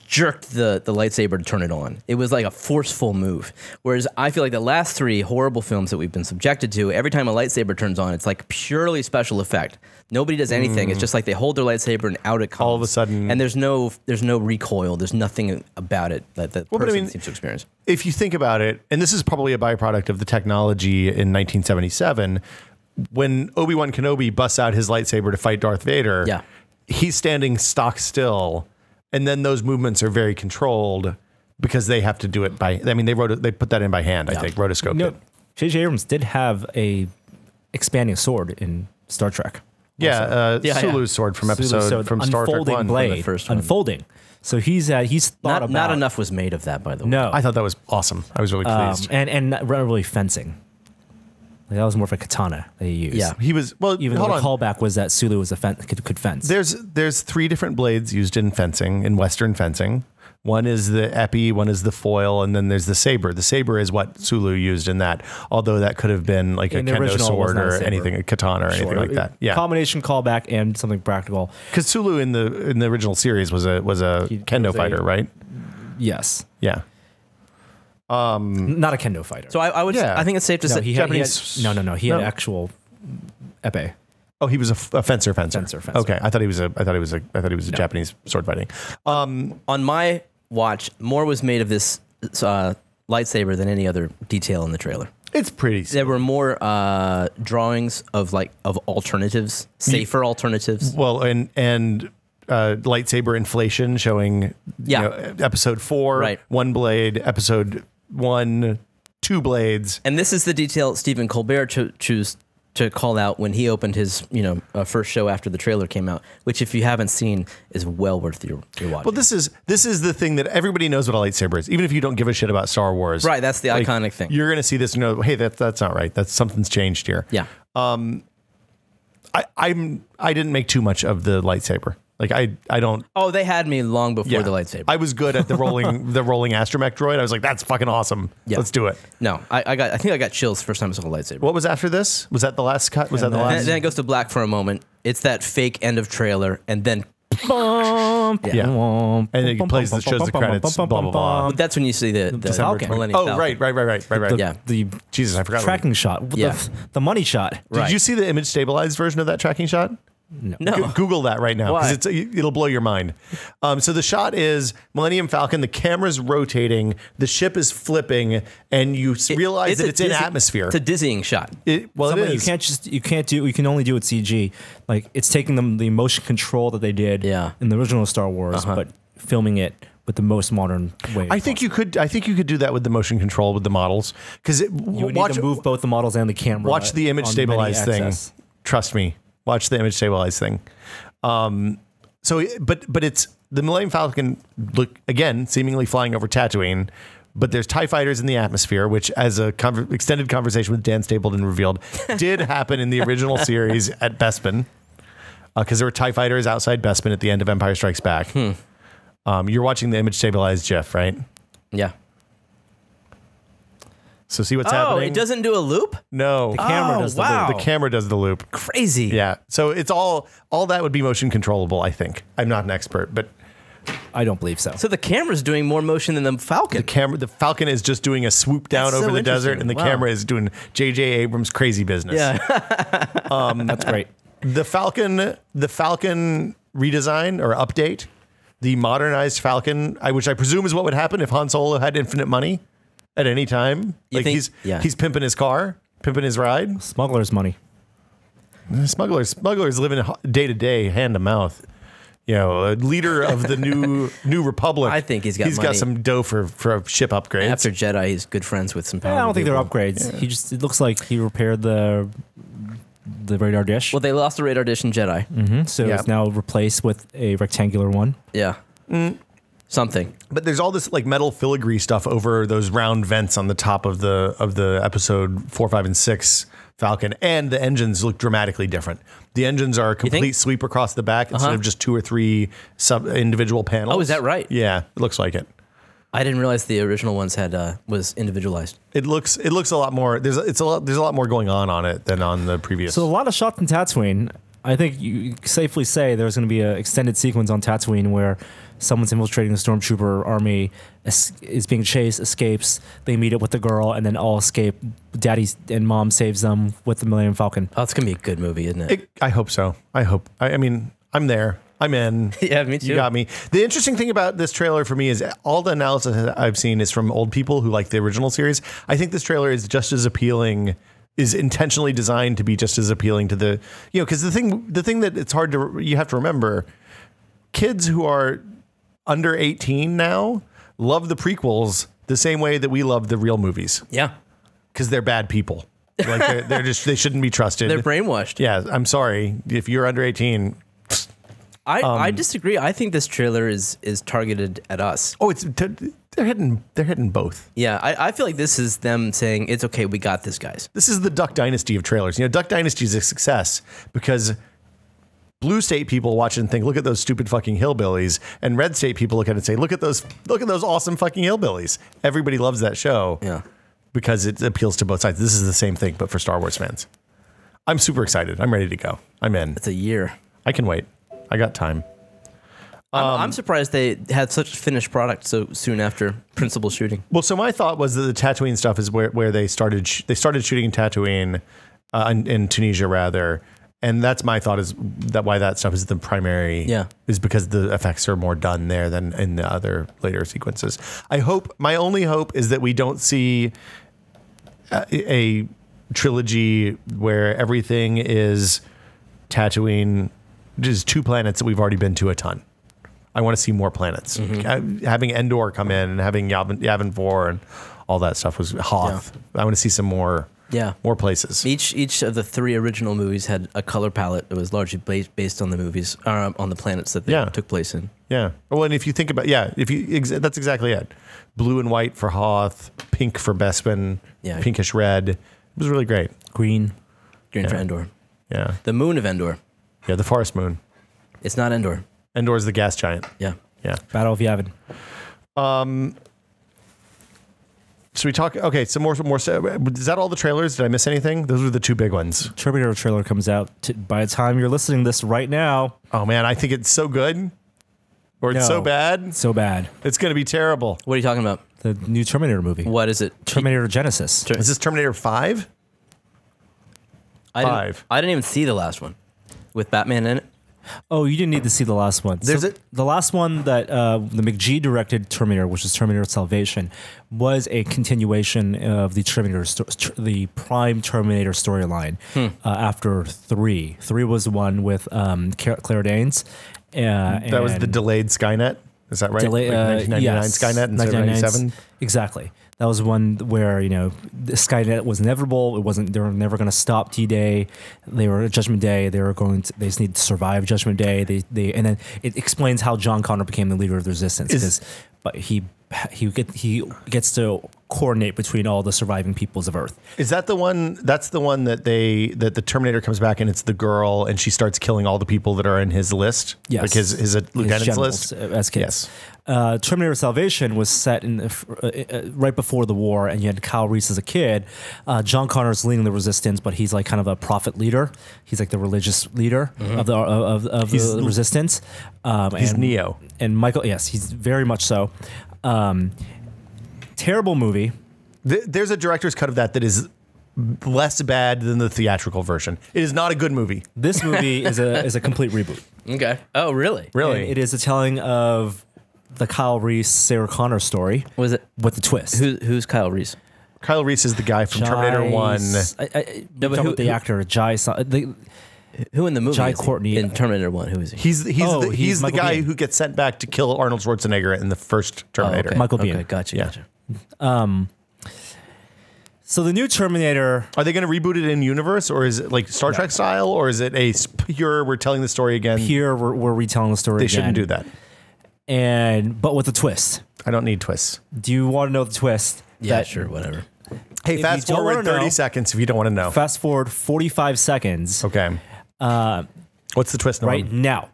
jerked the lightsaber to turn it on. It was like a forceful move. Whereas I feel like the last 3 horrible films that we've been subjected to, every time a lightsaber turns on, it's like purely special effect. Nobody does anything. It's just like they hold their lightsaber and out it comes. All of a sudden. And there's no recoil. There's nothing about it that the person seems to experience. If you think about it, and this is probably a byproduct of the technology in 1977, when Obi-Wan Kenobi busts out his lightsaber to fight Darth Vader, he's standing stock still. And then those movements are very controlled because they have to do it by. I mean, they put that in by hand. I think rotoscoped it. J.J. Abrams did have a expanding sword in Star Trek. Sulu's sword from episode from Star Trek 1, blade, from the first one. unfolding. So he's thought about. Not enough was made of that, by the way. No, I thought that was awesome. I was really pleased. And not really fencing. Like, that was more of a katana that he used. Yeah, he was. Well, even though the callback was that Sulu was could fence. There's 3 different blades used in fencing, in Western fencing. One is the épée, one is the foil, and then there's the saber. The saber is what Sulu used in that, although that could have been like In a the kendo original, sword was not a or saber. anything, a katana or anything like that. Yeah, combination callback and something practical. because Sulu in the original series was a kendo fighter, right? Yes, Yeah. not a kendo fighter. So I would. I think it's safe to say he had actual épée. Oh, he was a fencer. Fencer. Okay, I thought he was a Japanese sword fighting. On my watch, more was made of this lightsaber than any other detail in the trailer. It's pretty. There were more drawings of alternatives, safer alternatives. Well, and lightsaber inflation showing episode 4, Right. 1 blade, episode 1, 2 blades. And this is the detail Stephen Colbert chose to call out when he opened his first show after the trailer came out, which if you haven't seen is well worth your watch. Well, this is the thing that everybody knows what a lightsaber is, even if you don't give a shit about Star Wars. Right, that's the iconic thing. You're going to see this and know, hey, that's not right. That's something's changed here. Yeah. I didn't make too much of the lightsaber. Like I don't. Oh, they had me long before the lightsaber. I was good at the rolling astromech droid. I was like, that's fucking awesome. Yeah. Let's do it. No, I think I got chills the first time I saw a lightsaber. What was after this? Was that the last cut? Was that the last? Then it goes to black for a moment. It's that fake end of trailer, and then Yeah. And it plays the shows the credits. Blah blah blah. that's when you see the Falcon. Millennium Oh, Falcon. right. Yeah. The Jesus, I forgot. tracking shot. Yeah. The money shot. Did you see the image stabilized version of that tracking shot? No. Google that right now Why? because it'll blow your mind. So the shot is Millennium Falcon. The camera's rotating, the ship is flipping, and you realize that it's in atmosphere. It's a dizzying shot. It is. You can only do it CG. Like, it's taking the motion control that they did in the original Star Wars, but filming it with the most modern way. I think you could do that with the motion control with the models because you would need to move both the models and the camera. Watch the image on stabilized many thing. axes. Trust me. Watch the image stabilized thing. But it's the Millennium Falcon, look again, seemingly flying over Tatooine, but there's TIE fighters in the atmosphere, which, as a extended conversation with Dan Stapleton revealed, did happen in the original series at Bespin, because there were TIE fighters outside Bespin at the end of Empire Strikes Back. You're watching the image stabilized GIF, right? Yeah. So see what's Oh, happening? it doesn't do a loop? No. The camera does the wow. loop. The camera does the loop. Crazy. Yeah. So it's all that would be motion controllable, I think. I'm not an expert, but I don't believe so. So the camera's doing more motion than the Falcon. the Falcon is just doing a swoop down That's over so the desert, and the interesting. Wow. camera is doing J.J. Abrams crazy business. Yeah. That's great. The Falcon redesign or update, the modernized Falcon, which I presume is what would happen if Han Solo had infinite money at any time. You Like think- he's pimping his car, pimping his ride. Smuggler's money. Smugglers living day to day, hand to mouth. leader of the new republic. I think he's got got money. some dough for ship upgrades. After Jedi, he's good friends with some I powerful don't think they're people. upgrades. It looks like he repaired the radar dish. Well, they lost the radar dish in Jedi. So Yeah. it's now replaced with a rectangular one. Yeah. Something. But there's all this like metal filigree stuff over those round vents on the top of the episode 4, 5, and 6 Falcon, and the engines look dramatically different. The engines are a complete sweep across the back instead of just 2 or 3 individual panels. Oh, is that right? Yeah, it looks like it. I didn't realize the original ones had was individualized. It looks a lot more. There's a lot more going on it than on the previous. So a lot of shots in Tatooine. I think you can safely say there's going to be an extended sequence on Tatooine where someone's infiltrating the stormtrooper army, is being chased, escapes. They meet up with the girl, and then all escape. Daddy and mom saves them with the Millennium Falcon. Oh, it's gonna be a good movie, isn't it? I hope so. I mean, I'm there. I'm in. Yeah, me too. You got me. The interesting thing about this trailer for me is all the analysis I've seen is from old people who like the original series. I think this trailer is just as appealing, is intentionally designed to be just as appealing to the, because the thing that it's hard to, you have to remember, kids who are under 18 now love the prequels the same way that we love the real movies. Yeah. Because they're bad people. Like they're just, they shouldn't be trusted. They're brainwashed. Yeah, I'm sorry. If you're under 18, I disagree. I think this trailer is targeted at us. oh, they're hitting both. Yeah, I feel like this is them saying it's okay. We got this, guys. This is the Duck Dynasty of trailers. Duck Dynasty is a success because blue state people watch it and think, look at those stupid fucking hillbillies, and red state people look at it and say, look at those awesome fucking hillbillies. Everybody loves that show. Yeah. Because it appeals to both sides. This is the same thing, but for Star Wars fans. I'm super excited. I'm ready to go. I'm in. It's a year. I can wait. I got time. I'm surprised they had such a finished product so soon after principal shooting. Well, so my thought was that the Tatooine stuff is where they started shooting in Tatooine, in Tunisia rather, and that's my thought is that why that stuff is the primary. Yeah. Is because the effects are more done there than in the other later sequences. My only hope is that we don't see a trilogy where everything is Tatooine, just 2 planets that we've already been to a ton. I want to see more planets. Having Endor come in and having Yavin 4 and all that stuff was Hoth. Yeah. I want to see some more places. Each of the 3 original movies had a color palette that was largely based on the movies, on the planets that they took place in. Yeah. Well, and if you think about, that's exactly it. Blue and white for Hoth, pink for Bespin, pinkish red. It was really great. Green for Endor. Yeah. The moon of Endor. Yeah, the forest moon. It's not Endor. Endor is the gas giant. Yeah. Yeah. Battle of Yavin. Should we talk? Okay, some more. Is that all the trailers? Did I miss anything? Those were the 2 big ones. Terminator trailer comes out by the time you're listening to this right now. Oh man, I think it's so good, or it's so bad. So bad. It's going to be terrible. What are you talking about? The new Terminator movie. What is it? Terminator Genesis. Is this Terminator 5? I didn't even see the last one with Batman in it. Oh, you didn't need to see the last one. The last one that the McGee directed Terminator, which is Terminator Salvation, was a continuation of the the Prime Terminator storyline after 3. 3 was the one with Claire Danes. That was the delayed Skynet. Is that right? 1999 yes, Skynet instead of 97? Exactly. That was one where, the Skynet was inevitable. They were never going to stop D-Day. They were at Judgment Day. They just needed to survive Judgment Day. And then it explains how John Connor became the leader of the resistance. But he gets to coordinate between all the surviving peoples of Earth. Is that the one? That's the one that the Terminator comes back and it's the girl and she starts killing all the people that are in his list. Yes, like his lieutenant's list. As kids. Yes. Terminator Salvation was set in right before the war, and you had Kyle Reese as a kid. John Connor is leading the resistance, but he's like kind of a prophet leader. He's like the religious leader of the resistance. He's Neo. And Michael, yes, he's very much so. Terrible movie. There's a director's cut of that is less bad than the theatrical version. It is not a good movie. This movie is a complete reboot. Okay. Oh, really? Really? And it is a telling of the Kyle Reese, Sarah Connor story. Was it with the twist? Who's Kyle Reese? Kyle Reese is the guy from Terminator 1. The actor Jai. Who in the movie? Jai is he? Courtney. In Terminator 1. Who is he? He's the Michael guy Biehn. who gets sent back to kill Arnold Schwarzenegger in the first Terminator. okay. Michael Okay, Biehn. gotcha. So the new Terminator, Are they going to reboot it in universe, or is it like Star Trek style, or is it a pure we're telling the story again? here we're retelling the story They again. shouldn't do that. But with a twist. I don't need twists. Do you want to know the twist? Yeah, That- sure, whatever. Hey, If fast you don't forward wanna 30 know- seconds if you don't want to know. Fast forward 45 seconds. Okay. What's the twist, Norm? Right now.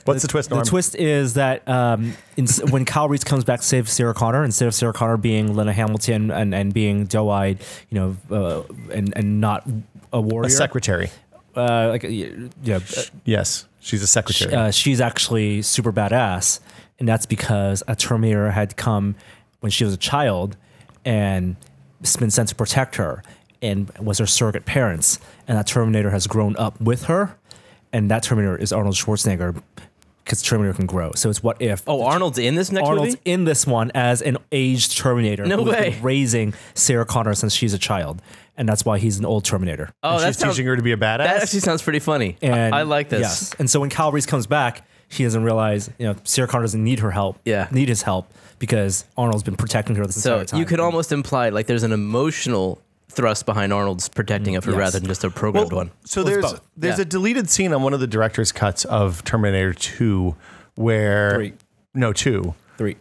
What's the twist, Norm? The twist is that when Kyle Reese comes back to save Sarah Connor, instead of Sarah Connor being Lena Hamilton and being doe-eyed, and not a warrior, A secretary. Yes, she's a secretary. she's actually super badass, and that's because a Terminator had come when she was a child and been sent to protect her and was her surrogate parents, and that Terminator has grown up with her, and that Terminator is Arnold Schwarzenegger because Terminator can grow. So it's what if Arnold's in this next Arnold's movie? in this one as an aged Terminator No who's way. been raising Sarah Connor since she's a child, and that's why he's an old Terminator. Oh, she's teaching her to be a badass. That actually sounds pretty funny. And I like this. Yes. And so when Kyle Reese comes back, he doesn't realize, Sarah Connor doesn't need her help. Yeah. Need his help because Arnold's been protecting her this So entire time. you could almost imply like there's an emotional thrust behind Arnold's protecting of her yes. rather than just a programmed one. So Well, it's there's both. there's Yeah. a deleted scene on one of the director's cuts of Terminator 2 where 3. No, 2. 3.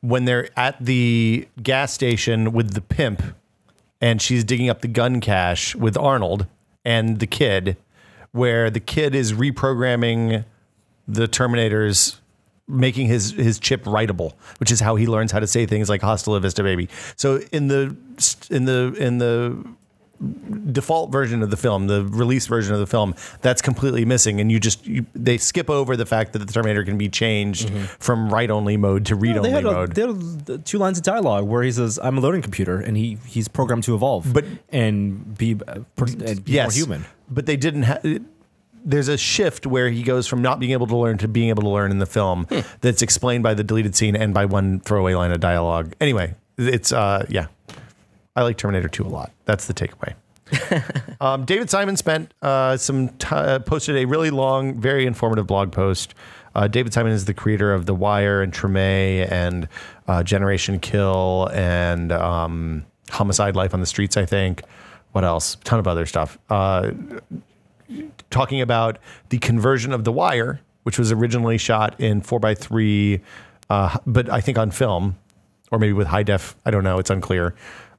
When they're at the gas station with the pimp and she's digging up the gun cache with Arnold and the kid, where the kid is reprogramming the Terminators, making his chip writable, which is how he learns how to say things like "Hasta la vista, baby." So in the default version of the film, the release version of the film, that's completely missing, and they skip over the fact that the Terminator can be changed from write-only mode to read-only mode. They had 2 lines of dialogue where he says, "I'm a learning computer," and he's programmed to evolve, and be more human. But they didn't have. There's a shift where he goes from not being able to learn to being able to learn in the film. That's explained by the deleted scene and by one throwaway line of dialogue. Anyway, it's I like Terminator 2 a lot. That's the takeaway. David Simon posted a really long, very informative blog post. David Simon is the creator of The Wire and Treme and Generation Kill and Homicide: Life on the Streets, I think. What else? A ton of other stuff. Talking about the conversion of The Wire, which was originally shot in 4:3, but I think on film, or maybe with high def. I don't know. It's unclear.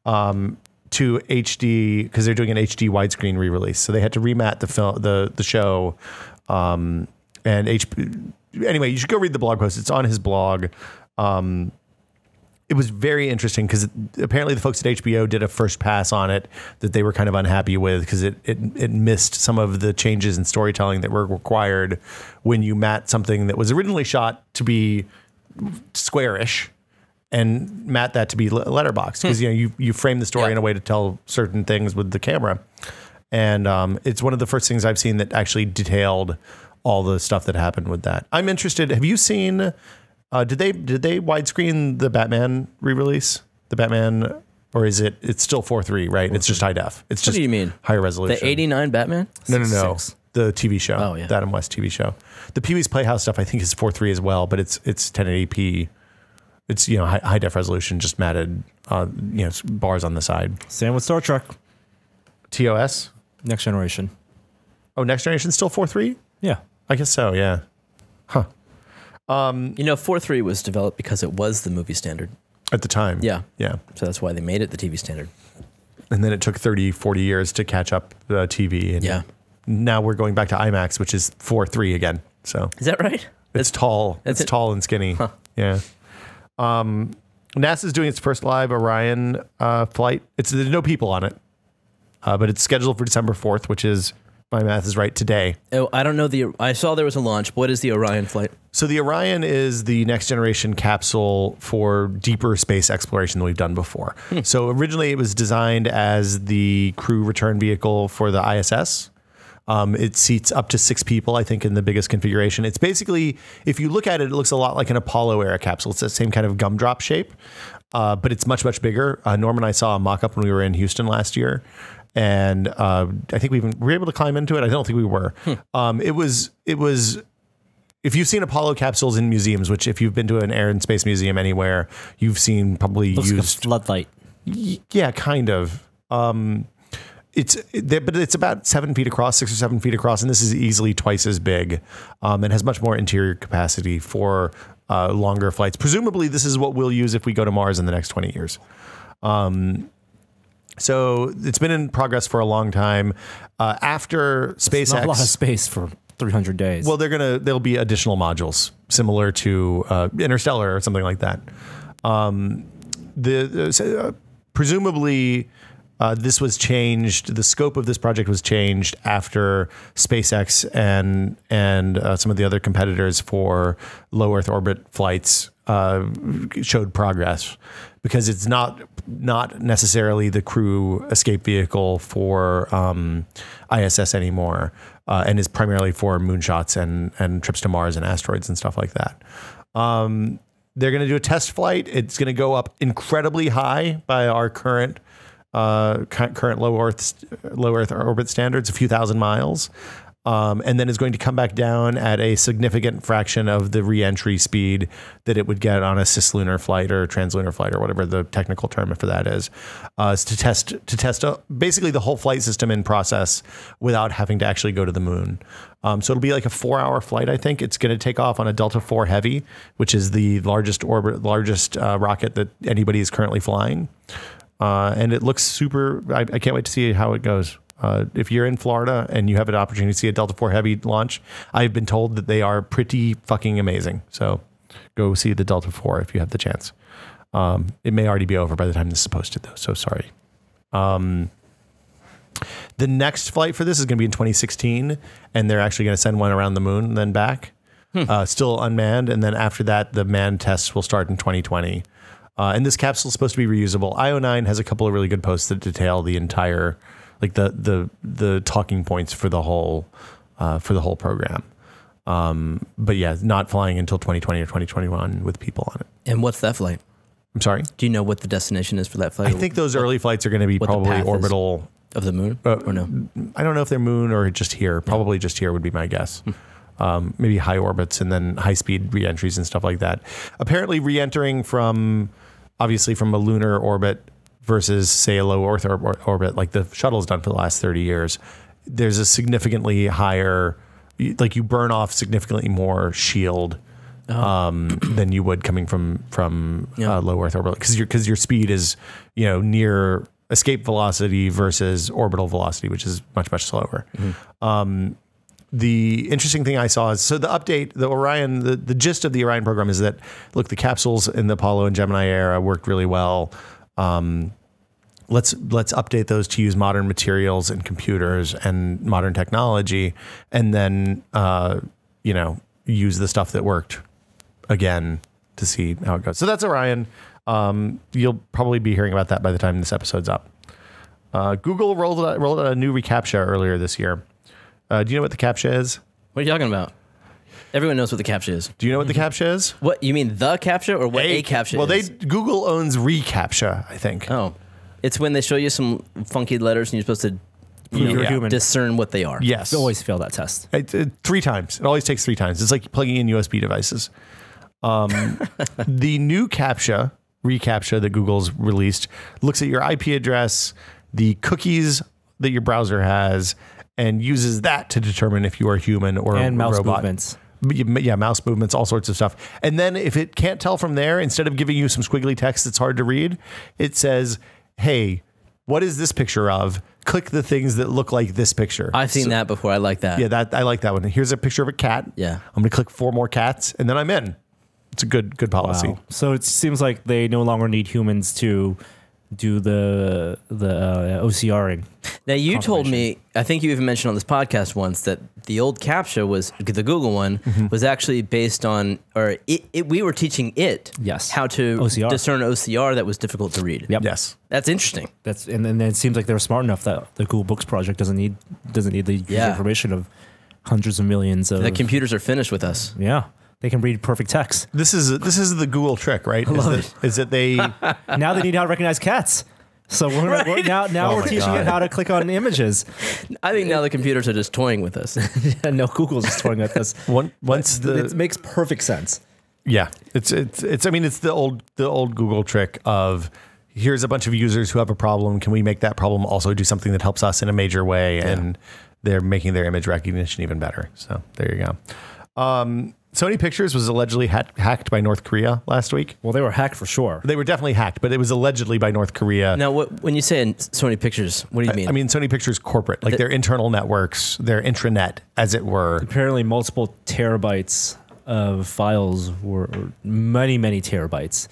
To HD because they're doing an HD widescreen re-release, so they had to remat the show. Anyway, you should go read the blog post. It's on his blog. It was very interesting because apparently the folks at HBO did a first pass on it that they were kind of unhappy with because it missed some of the changes in storytelling that were required when you mat something that was originally shot to be squarish and mat that to be letterbox because you frame the story in a way to tell certain things with the camera, and it's one of the first things I've seen that actually detailed all the stuff that happened with that. I'm interested. Have you seen? Did they widescreen the Batman re-release? The Batman, or is it's still 4:3, right? It's just high def. It's just do you mean? Higher resolution. The 89 Batman? No. 6. The TV show. Oh, yeah. The Adam West TV show. The Pee-wee's Playhouse stuff I think is 4:3 as well, but it's 1080p. It's high def resolution, just matted bars on the side. Same with Star Trek. TOS. Next Generation. Oh, Next Generation still 4:3? Yeah. I guess so. Yeah. 4:3 was developed because it was the movie standard. At the time. Yeah. Yeah. So that's why they made it the TV standard. And then it took 30, 40 years to catch up the TV. And Yeah. now we're going back to IMAX, which is 4:3 again. So Is that right? it's tall. It's tall and skinny. Yeah. NASA's doing its first live Orion flight. There's no people on it, but it's scheduled for December 4th, which is, my math is right, today. Oh, I don't know. I saw there was a launch. What is the Orion flight? So the Orion is the next generation capsule for deeper space exploration than we've done before. So originally it was designed as the crew return vehicle for the ISS. It seats up to 6 people, I think, in the biggest configuration. It's basically, if you look at it, it looks a lot like an Apollo era capsule. It's the same kind of gumdrop shape, but it's much, much bigger. Norm and I saw a mock-up when we were in Houston last year. and I think we were able to climb into it. I don't think we were. It was. If you've seen Apollo capsules in museums, which if you've been to an air and space museum anywhere, you've seen probably Looks used like a floodlight. Yeah, kind of. But it's about 7 feet across, 6 or 7 feet across, and this is easily twice as big, and has much more interior capacity for longer flights. Presumably, this is what we'll use if we go to Mars in the next 20 years. So it's been in progress for a long time. After SpaceX, Not a lot of space for 300 days. well, there'll be additional modules similar to Interstellar or something like that. Presumably, this was changed. The scope of this project was changed after SpaceX and some of the other competitors for low Earth orbit flights showed progress, because it's not necessarily the crew escape vehicle for ISS anymore, and is primarily for moonshots and trips to Mars and asteroids and stuff like that. They're going to do a test flight. It's going to go up incredibly high by our current low Earth orbit standards, a few thousand miles, and then is going to come back down at a significant fraction of the re-entry speed that it would get on a cislunar flight or translunar flight or whatever the technical term for that is to test basically the whole flight system in process without having to actually go to the moon. So it'll be like a 4-hour flight. I think it's going to take off on a Delta IV Heavy, which is the largest rocket that anybody is currently flying. And it looks super. I can't wait to see how it goes. If you're in Florida and you have an opportunity to see a Delta IV Heavy launch, I've been told that they are pretty fucking amazing. So go see the Delta IV if you have the chance. It may already be over by the time this is posted, though. So sorry. The next flight for this is going to be in 2016, and they're actually going to send one around the moon and then back. Still unmanned, and then after that, the manned tests will start in 2020. And this capsule is supposed to be reusable. IO9 has a couple of really good posts that detail the entire, like the talking points for the whole program. But yeah, not flying until 2020 or 2021 with people on it. And what's that flight? I'm sorry? Do you know what the destination is for that flight? I think those early flights are going to be probably orbital. Of the moon, or no? I don't know if they're moon or just here. Probably just here would be my guess. Maybe high orbits and then high speed re-entries and stuff like that. Apparently re-entering obviously from a lunar orbit versus say a low Earth orbit, like the shuttle's done for the last 30 years, there's a significantly higher, like you burn off significantly more shield than you would coming from low Earth orbit, because your speed is near escape velocity versus orbital velocity, which is much, much slower. The interesting thing I saw is, so the update, the Orion, the gist of the Orion program is that, look, the capsules in the Apollo and Gemini era worked really well. Let's update those to use modern materials and computers and modern technology, and then use the stuff that worked again to see how it goes. So that's Orion. You'll probably be hearing about that by the time this episode's up. Google rolled out a new reCAPTCHA earlier this year. Do you know what the CAPTCHA is? What are you talking about? Everyone knows what the CAPTCHA is. Do you know what the CAPTCHA is? What, you mean the CAPTCHA or what a CAPTCHA is? Google owns reCAPTCHA, I think. Oh. It's when they show you some funky letters and you're supposed to human. discern what they are. Yes. You always fail that test. 3 times. It always takes 3 times. It's like plugging in USB devices. The new CAPTCHA, reCAPTCHA that Google's released, looks at your IP address, the cookies that your browser has, and uses that to determine if you are human or and mouse robot. movements. Yeah, mouse movements, all sorts of stuff. And then if it can't tell from there, instead of giving you some squiggly text that's hard to read, it says, hey, what is this picture of? Click the things that look like this picture. I've seen that before. I like that. Yeah, I like that one. Here's a picture of a cat. Yeah. I'm going to click 4 more cats, and then I'm in. It's a good policy. Wow. So it seems like they no longer need humans to do the OCRing. Now, you told me, I think you even mentioned on this podcast once, that the old CAPTCHA was, the Google one, was actually based on, or we were teaching it how to discern OCR that was difficult to read. Yep. Yes. That's interesting. And then it seems like they were smart enough that the Google Books project doesn't need the user information of hundreds of millions of... The computers are finished with us. Yeah. They can read perfect text. This is the Google trick, right? I love it. Is that they... Now they need how to recognize cats. So now we're teaching it how to click on images. I think now the computers are just toying with us. No, Google's just toying with us. It makes perfect sense. Yeah, it's I mean, it's the old Google trick of here's a bunch of users who have a problem. Can we make that problem also do something that helps us in a major way? Yeah. And they're making their image recognition even better. So there you go. Sony Pictures was allegedly hacked by North Korea last week. Well, they were hacked for sure. They were definitely hacked, but it was allegedly by North Korea. Now, when you say Sony Pictures, what do you mean? I mean Sony Pictures corporate, like their internal networks, their intranet, as it were. Apparently, multiple terabytes of files were many terabytes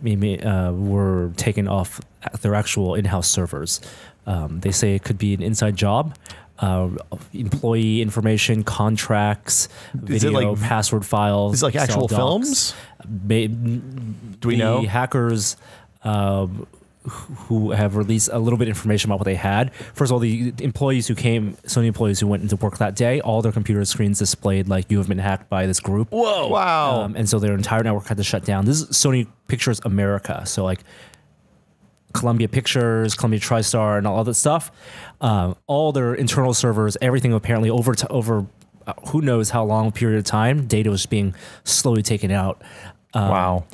were taken off their actual in-house servers. They say it could be an inside job. Employee information, contracts, video, password files. Is it like actual films? Do we know? Hackers who have released a little bit of information about what they had. First of all, the employees Sony employees who went into work that day, all their computer screens displayed like you have been hacked by this group. Whoa! Wow! And so their entire network had to shut down. This is Sony Pictures America. So like Columbia Pictures, Columbia TriStar, and all that stuff. All their internal servers, everything apparently over who knows how long a period of time, data was being slowly taken out. Wow.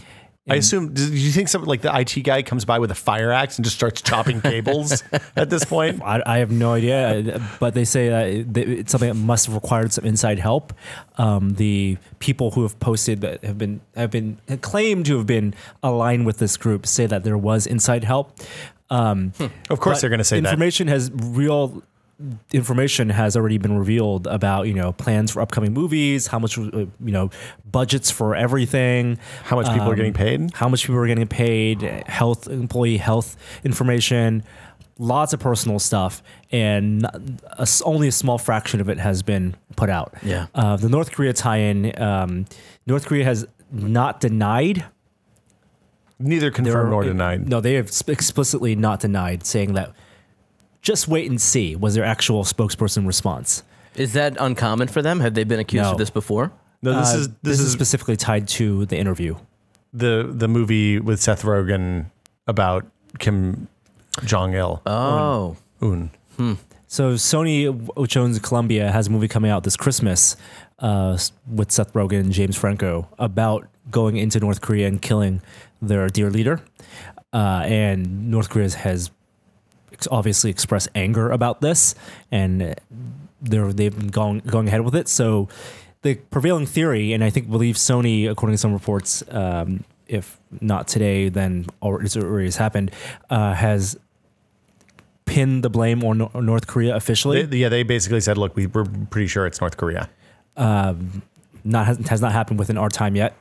I assume, do you think something like the IT guy comes by with a fire axe and just starts chopping cables at this point? I have no idea, but they say that it's something that must have required some inside help. The people who have posted that have been claimed to have been aligned with this group say that there was inside help. Of course, they're going to say information has already been revealed about, plans for upcoming movies, how much, budgets for everything, how much people are getting paid, employee health information, lots of personal stuff, and only a small fraction of it has been put out. Yeah. The North Korea tie-in, North Korea has not denied. Neither confirmed nor denied. No, they have explicitly not denied, saying that just wait and see was their actual spokesperson response. Is that uncommon for them? Have they been accused of this before? No, this is specifically tied to the interview. The movie with Seth Rogen about Kim Jong-il. Oh. So Sony, which owns Columbia, has a movie coming out this Christmas with Seth Rogen and James Franco about going into North Korea and killing their dear leader. And North Korea has obviously expressed anger about this, and they've been going ahead with it. So the prevailing theory, and I believe Sony, according to some reports, if not today, then already has happened, has pinned the blame on North Korea officially. They basically said, look, we're pretty sure it's North Korea. Has not happened within our time yet,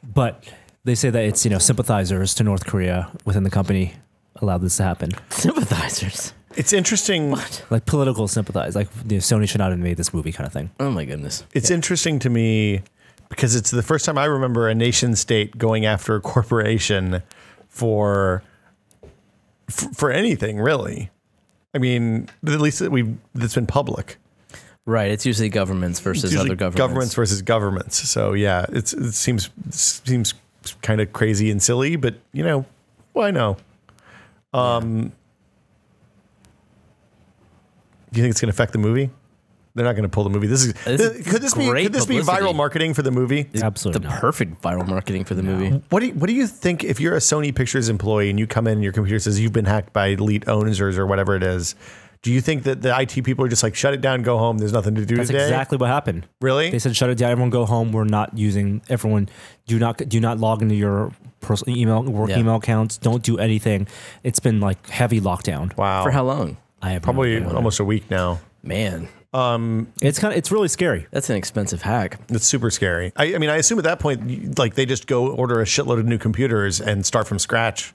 but they say that it's sympathizers to North Korea within the company allowed this to happen. Sympathizers. It's interesting. What? Like political sympathize. Like Sony should not have made this movie kind of thing. Oh my goodness. It's interesting to me because it's the first time I remember a nation state going after a corporation for anything, really. I mean, at least that's been public. Right. It's usually governments versus other governments. Governments versus governments. So yeah, it seems kind of crazy and silly, but why no? Do you think it's going to affect the movie? They're not going to pull the movie. Could this be viral marketing for the movie? Absolutely the not. perfect viral marketing for the movie. What do you think if you're a Sony Pictures employee and you come in and your computer says you've been hacked by elite owners or whatever it is? Do you think that the IT people are just like, shut it down, go home, there's nothing to do today? That's exactly what happened. Really? They said, shut it down, everyone go home. We're not using, everyone, do not log into your personal email accounts. Don't do anything. It's been like heavy lockdown. Wow. For how long? I have probably almost a week now. Man. It's really scary. That's an expensive hack. It's super scary. I mean, I assume at that point, like they just go order a shitload of new computers and start from scratch.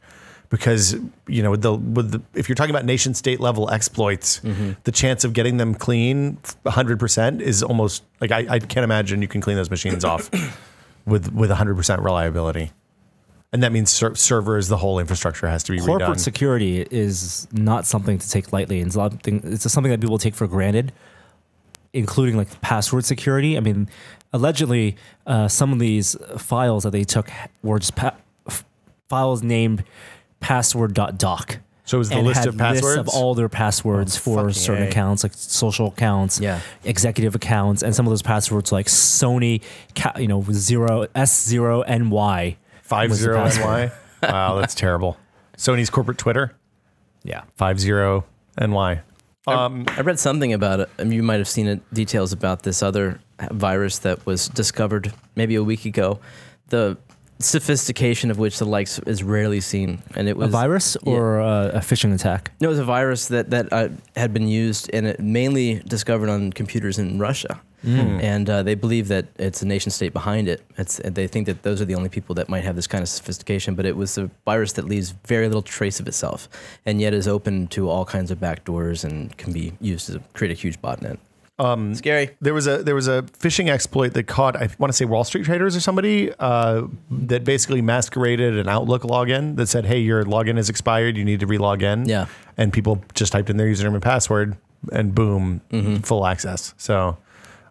Because if you're talking about nation state level exploits, the chance of getting them clean 100% is almost like I can't imagine you can clean those machines off with 100% reliability. And that means servers, the whole infrastructure has to be redone. Corporate security is not something to take lightly. It's something that people take for granted, including like password security. I mean, allegedly, some of these files that they took were just files named password.doc, So it was the and list had of passwords? lists of all their passwords for fucking certain A. accounts, like social accounts, Yeah. executive accounts, and some of those passwords like Sony, S0NY. 50NY. Wow, that's terrible. Sony's corporate Twitter, Yeah. 50NY. I read something about it. You might have seen it, details about this other virus that was discovered maybe a week ago. The sophistication of which the likes is rarely seen, and it was A virus or a phishing attack? No, it was a virus that had been used, and it mainly discovered on computers in Russia. And they believe that it's a nation state behind it. They think that those are the only people that might have this kind of sophistication, but it was a virus that leaves very little trace of itself, and yet is open to all kinds of backdoors and can be used to create a huge botnet. Scary. There was a phishing exploit that caught, I want to say, Wall Street traders or somebody that basically masqueraded an Outlook login that said, "Hey, your login is expired. You need to re-log in." Yeah. And people just typed in their username and password, and boom, full access. So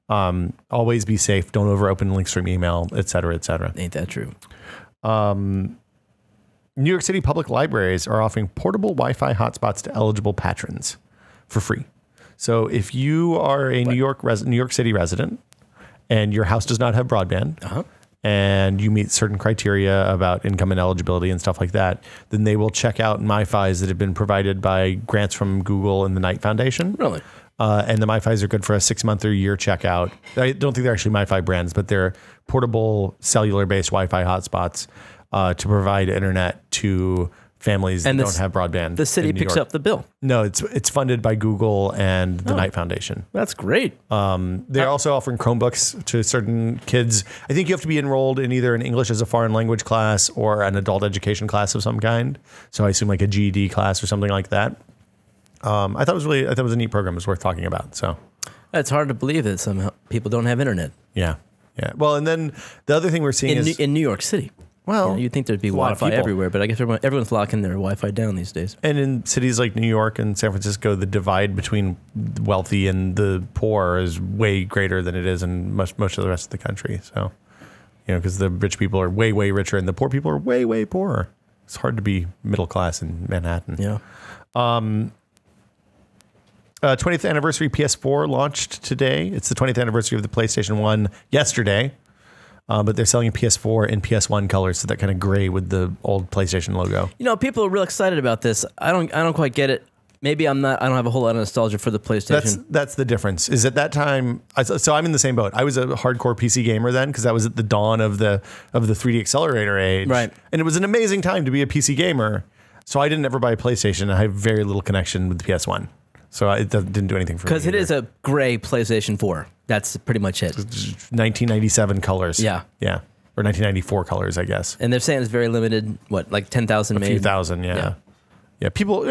always be safe. Don't over-open links from email, et cetera, et cetera. Ain't that true? New York City public libraries are offering portable Wi-Fi hotspots to eligible patrons for free. So if you are a New York City resident and your house does not have broadband, and you meet certain criteria about income and eligibility and stuff like that, then they will check out MiFis that have been provided by grants from Google and the Knight Foundation. Really? And the MiFis are good for a 6-month or year checkout. I don't think they're actually MiFi brands, but they're portable cellular-based Wi-Fi hotspots to provide internet to families that don't have broadband. The city picks up the bill. No, it's funded by Google and the Knight Foundation. That's great. They're also offering Chromebooks to certain kids. I think you have to be enrolled in either an English as a foreign language class or an adult education class of some kind. So I assume like a GED class or something like that. I thought it was a neat program. It was worth talking about. So It's hard to believe that some people don't have internet yeah. Well, and then the other thing we're seeing is in New York City. well, You'd think there'd be a lot of Wi-Fi people. everywhere, but I guess everyone's locking their Wi-Fi down these days. And in cities like New York and San Francisco, the divide between the wealthy and the poor is way greater than it is in most of the rest of the country. So, because the rich people are way, way richer and the poor people are way, way poorer. It's hard to be middle class in Manhattan. Yeah. 20th anniversary PS4 launched today. It's the 20th anniversary of the PlayStation 1 yesterday. But they're selling a PS4 in PS1 colors, so that kind of gray with the old PlayStation logo. People are real excited about this. I don't quite get it. Maybe I don't have a whole lot of nostalgia for the PlayStation. That's the difference. Is at that time, so I'm in the same boat. I was a hardcore PC gamer then because that was at the dawn of the 3D accelerator age, Right? And it was an amazing time to be a PC gamer. So I didn't ever buy a PlayStation. I have very little connection with the PS1, so it didn't do anything for me. Because it is a gray PlayStation 4. That's pretty much it. 1997 colors. Yeah. Or 1994 colors, I guess. And they're saying it's very limited. What, like 10,000 made? A few thousand, yeah. People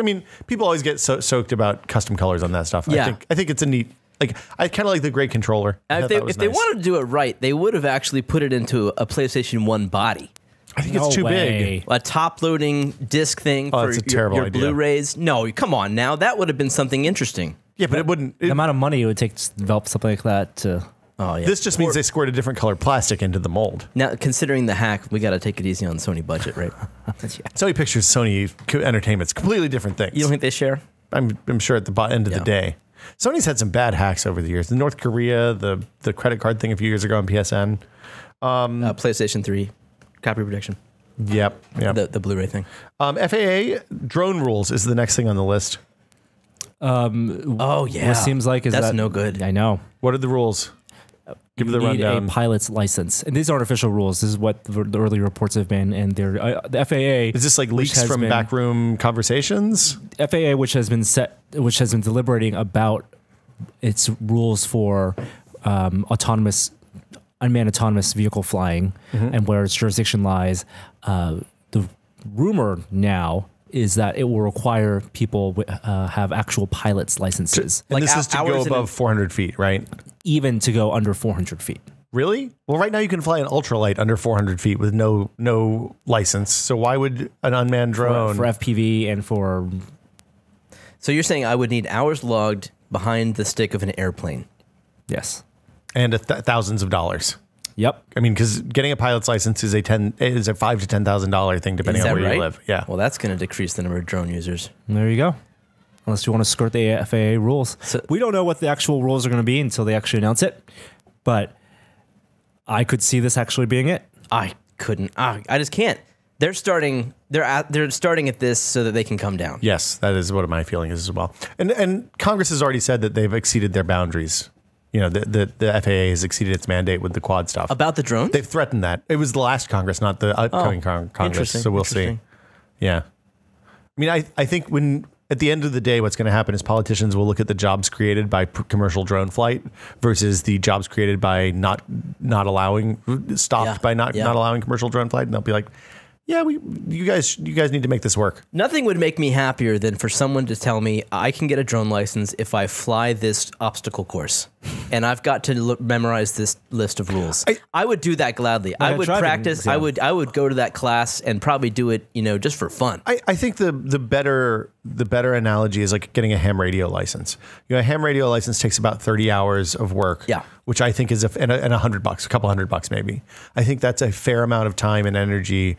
always get soaked about custom colors on that stuff. Yeah. I think it's a neat, I kind of like the gray controller. If they wanted to do it right, they would have actually put it into a PlayStation 1 body. I think it's too big. A top-loading disc thing for that's a terrible your idea. Blu-rays. No, come on now. That would have been something interesting. Yeah, but it wouldn't. The amount of money it would take to develop something like that to... Oh, yeah. This just means they squirt a different color plastic into the mold. Now, considering the hack, we got to take it easy on Sony budget, right? Sony Pictures, Sony Entertainment's completely different things. You don't think they share? I'm sure at the end of the day. Sony's had some bad hacks over the years. The North Korea, the credit card thing a few years ago on PSN. PlayStation 3, copy protection. Yep. The Blu-ray thing. FAA drone rules is the next thing on the list. Oh, yeah. What seems like is that's no good. I know. What are the rules? Give you the need rundown. a pilot's license, and these aren't official rules. This is what the early reports have been, and they're the FAA. Is this like leaks from backroom conversations? FAA, which has been deliberating about its rules for unmanned autonomous vehicle flying, and where its jurisdiction lies. The rumor now is that it will require people have actual pilot's licenses. And this is to go above 400 feet, right? Even to go under 400 feet. Really? Well, right now you can fly an ultralight under 400 feet with no license. So why would an unmanned drone... For FPV and for... So you're saying I would need hours logged behind the stick of an airplane? Yes. And thousands of dollars. Yep. I mean, because getting a pilot's license is a $5,000 to $10,000 thing, depending Is on that where right? you live. Yeah. Well, that's going to decrease the number of drone users. There you go. Unless you want to skirt the FAA rules. So- We don't know what the actual rules are going to be until they actually announce it. But I could see this actually being it. I couldn't. I just can't. They're starting. They're starting at this so that they can come down. Yes, that is what my feeling is as well. And Congress has already said that they've exceeded their boundaries. You know, the FAA has exceeded its mandate with the quad stuff. About the drones? They've threatened that. It was the last Congress, not the upcoming Congress. interesting, So we'll see. interesting. Yeah. I mean, I think when at the end of the day, what's going to happen is politicians will look at the jobs created by commercial drone flight versus the jobs created by not allowing not allowing commercial drone flight, and they'll be like, yeah, you guys need to make this work. Nothing would make me happier than for someone to tell me I can get a drone license if I fly this obstacle course, and I've got to memorize this list of rules. I would do that gladly. I a would driving practice. exam. I would go to that class and probably do it, just for fun. I think the better analogy is like getting a ham radio license. A ham radio license takes about 30 hours of work. Yeah. Which I think is and $100, a couple $100 maybe. I think that's a fair amount of time and energy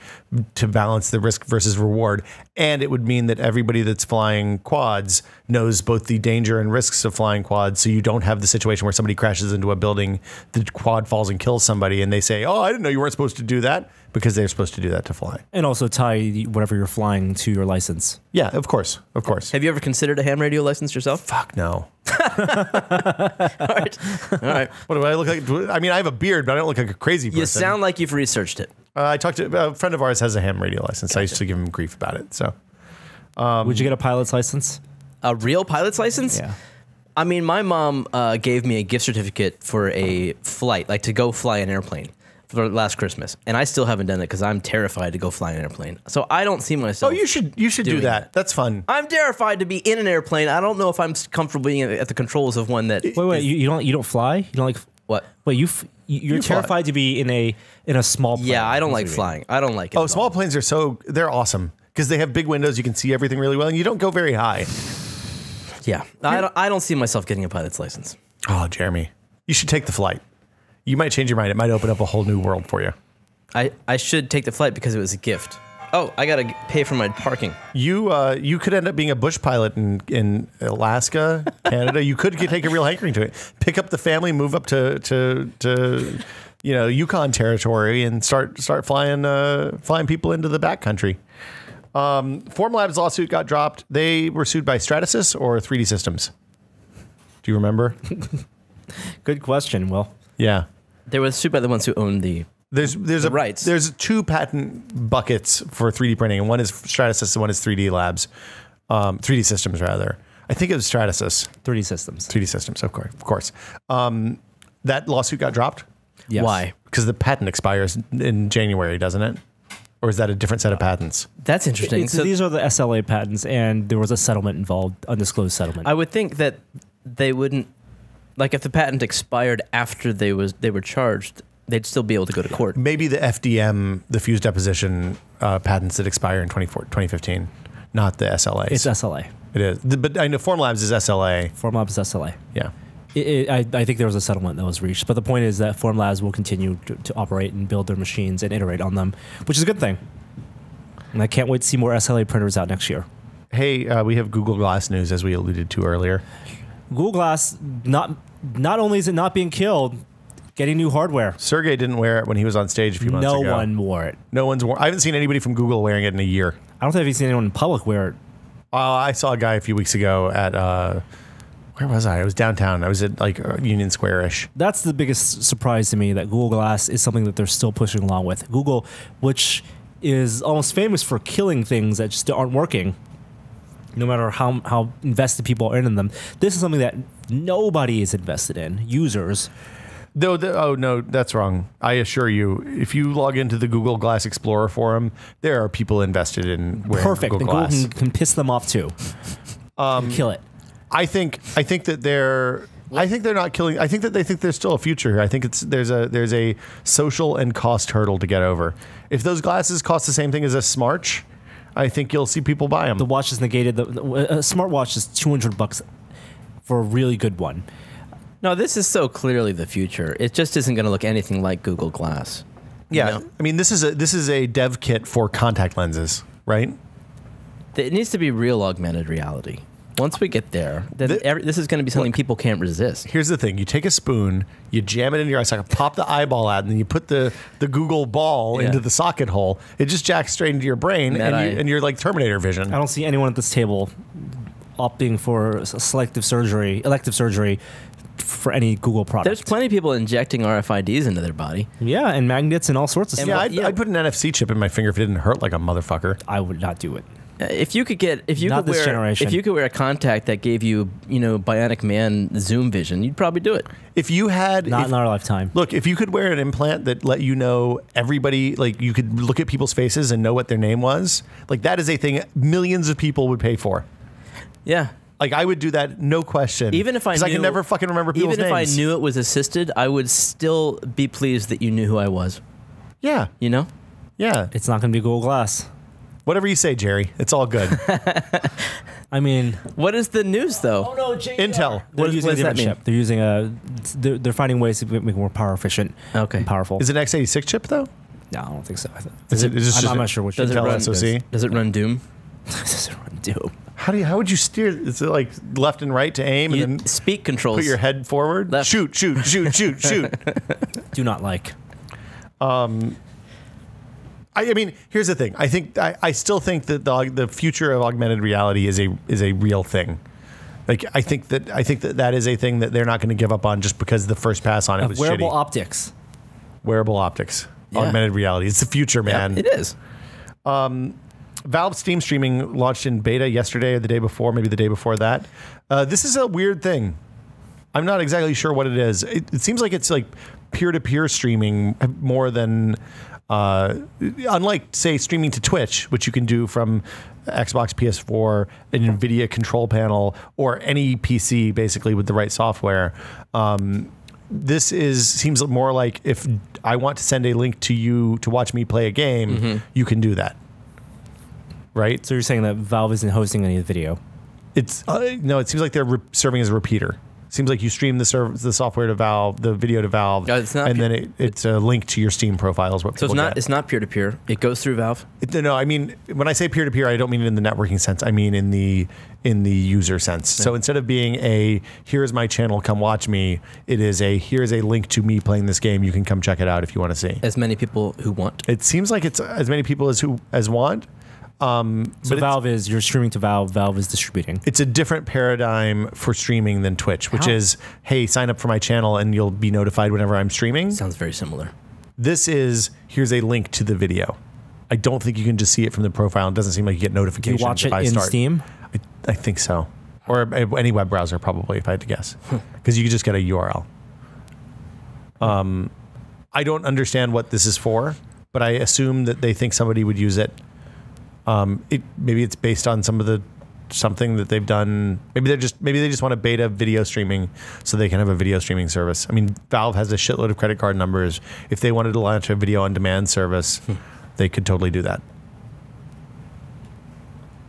to balance the risk versus reward. And it would mean that everybody that's flying quads knows both the danger and risks of flying quads. So you don't have the situation where somebody crashes into a building, the quad falls and kills somebody, and they say, "Oh, I didn't know you weren't supposed to do that," because they're supposed to do that to fly. And also tie whatever you're flying to your license. Yeah, of course. Of course. Have you ever considered a ham radio license yourself? Fuck no. All right. What do I look like? I mean, I have a beard, but I don't look like a crazy person. You sound like you've researched it. I talked to a friend of ours has a ham radio license. Gotcha. I used to give him grief about it. So, Would you get a pilot's license? A real pilot's license? Yeah. I mean, my mom gave me a gift certificate for a flight, like to go fly an airplane for last Christmas. And I still haven't done it because I'm terrified to go fly an airplane. So I don't see myself. Oh, you should do doing that. That's fun. I'm terrified to be in an airplane. I don't know if I'm comfortable being at the controls of one that. Wait, you don't fly? You don't like What? Wait, you're terrified to be in a small plane. Yeah, I don't like flying. I don't like it. Oh, at small all. planes they're awesome because they have big windows. You can see everything really well, and you don't go very high. Yeah, I don't see myself getting a pilot's license. Oh, Jeremy, you should take the flight. You might change your mind. It might open up a whole new world for you. I should take the flight because it was a gift. Oh, I gotta pay for my parking. You could end up being a bush pilot in Alaska, Canada. You could take a real hankering to it. Pick up the family, move up to Yukon territory, and start flying people into the backcountry. Formlabs lawsuit got dropped. They were sued by Stratasys or 3D Systems. Do you remember? Good question. Well, Yeah. They were sued by the ones who owned the. There's rights. There's two patent buckets for 3D printing, and one is Stratasys and one is 3D Labs, 3D Systems rather. I think it was Stratasys. 3D Systems. 3D Systems, of course. That lawsuit got dropped Yes. Why? because the patent expires in January, doesn't it? Or is that a different set of patents? That's interesting. So these are the SLA patents, and there was a settlement involved, undisclosed settlement. I would think that they wouldn't, like, if the patent expired after they were charged, they'd still be able to go to court. Maybe the FDM, the fused deposition patents that expire in 2015, not the SLAs. It's SLA. It is. But I know Formlabs is SLA. Formlabs is SLA. Yeah. I think there was a settlement that was reached, but the point is that Formlabs will continue to operate and build their machines and iterate on them, which is a good thing. And I can't wait to see more SLA printers out next year. Hey, we have Google Glass news, as we alluded to earlier. Google Glass, not only is it not being killed, getting new hardware. Sergey didn't wear it when he was on stage a few months ago. No one wore it. No one's worn. I haven't seen anybody from Google wearing it in a year. I don't think I've seen anyone in public wear it. I saw a guy a few weeks ago at where was I? I was downtown. I was at like Union Square-ish. That's the biggest surprise to me, that Google Glass is something that they're still pushing along with. Google, which is almost famous for killing things that just aren't working, no matter how invested people are in them. This is something that nobody is invested in. Users. Oh, no, that's wrong. I assure you, if you log into the Google Glass Explorer forum, there are people invested in wearing Perfect. Google And Glass. Google can piss them off too. Kill it. I think that they're not killing. I think that they think there's still a future here. I think there's a social and cost hurdle to get over. If those glasses cost the same thing as a Smarch, I think you'll see people buy them. The watch is negated. A smartwatch is $200 for a really good one. No, this is so clearly the future. It just isn't going to look anything like Google Glass. Yeah, You know? I mean, this is a dev kit for contact lenses, right? It needs to be real augmented reality. Once we get there, then this is going to be something people can't resist. Here's the thing: you take a spoon, you jam it into your eye socket, pop the eyeball out, and then you put the Google ball into the socket hole. It just jacks straight into your brain, and you're like Terminator vision. I don't see anyone at this table opting for elective surgery for any Google product. There's plenty of people injecting RFIDs into their body. Yeah, and magnets and all sorts of stuff. Yeah, I'd put an NFC chip in my finger if it didn't hurt like a motherfucker. I would not do it. If you could Not this generation. if you could wear a contact that gave you, Bionic Man zoom vision, you'd probably do it. If you had Not in our lifetime. Look, if you could wear an implant that let you know everybody, like you could look at people's faces and know what their name was, like that is a thing millions of people would pay for. Yeah. Like I would do that, no question. Even if I can never fucking remember people's names. Even if names. I knew it was assisted, I would still be pleased that you knew who I was. Yeah. You know? Yeah. It's not going to be Google Glass. Whatever you say, Jerry. It's all good. I mean, what is the news though? oh no, Intel. They're using a does that different mean? chip. They're using they're finding ways to make it more power efficient. Okay. And powerful. Is it an x86 chip though? No, I don't think so. I'm not sure which Does it Intel run SoC? Does it run Doom? does it run Doom? How would you steer? Is it like left and right to aim and then Speak controls. put your head forward? Left. Shoot. Do not like. I mean, here's the thing. I still think that the future of augmented reality is a real thing. Like I think that is a thing that they're not going to give up on just because the first pass on it was Wearable shitty. optics. Wearable optics, Yeah. augmented reality. It's the future, man. It is. Valve Steam streaming launched in beta yesterday or the day before, maybe the day before that. This is a weird thing. I'm not exactly sure what it is. It seems like it's like peer-to-peer streaming more than, unlike, say, streaming to Twitch, which you can do from Xbox, PS4, an NVIDIA control panel, or any PC, basically, with the right software. This seems more like if I want to send a link to you to watch me play a game, you can do that. Right? So you're saying that Valve isn't hosting any of the video? It's no. It seems like they're serving as a repeater. Seems like you stream the software to Valve, the video to Valve, it's not and then it's a link to your Steam profile. Is what So people get. it's not peer to peer. It goes through Valve. No, I mean when I say peer to peer, I don't mean it in the networking sense. I mean in the user sense. Yeah. So instead of being here's my channel, come watch me, it is here's a link to me playing this game. You can come check it out if you want to see. As many people who want. It seems like it's as many people as want. So Valve you're streaming to Valve. Valve is distributing. It's a different paradigm for streaming than Twitch, which is, hey, sign up for my channel and you'll be notified whenever I'm streaming. Sounds very similar. This is, here's a link to the video. I don't think you can just see it from the profile. It doesn't seem like you get notifications. Do you watch it in Steam? I think so. Or any web browser, probably, if I had to guess. Because you can just get a URL. I don't understand what this is for, but I assume that they think somebody would use it. Maybe it's based on something that they've done. Maybe they just want to beta video streaming so they can have a video streaming service. I mean, Valve has a shitload of credit card numbers. If they wanted to launch a video on demand service, they could totally do that.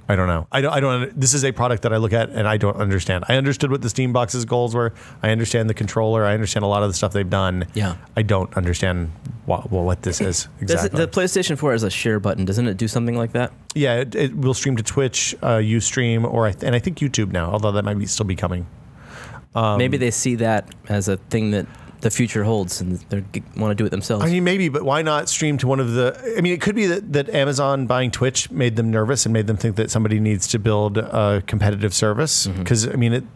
I don't know. I don't. This is a product that I look at and I don't understand. I understood what the Steam Box's goals were. I understand the controller. I understand a lot of the stuff they've done. Yeah. I don't understand what this is exactly. The PlayStation 4 has a share button. Doesn't it do something like that? Yeah, it will stream to Twitch, Ustream, and I think YouTube now. Although that might still be coming. Maybe they see that as a thing that the future holds, and they want to do it themselves. I mean, maybe, but why not stream to one of the... I mean, it could be that Amazon buying Twitch made them nervous and made them think that somebody needs to build a competitive service. Because, I mean,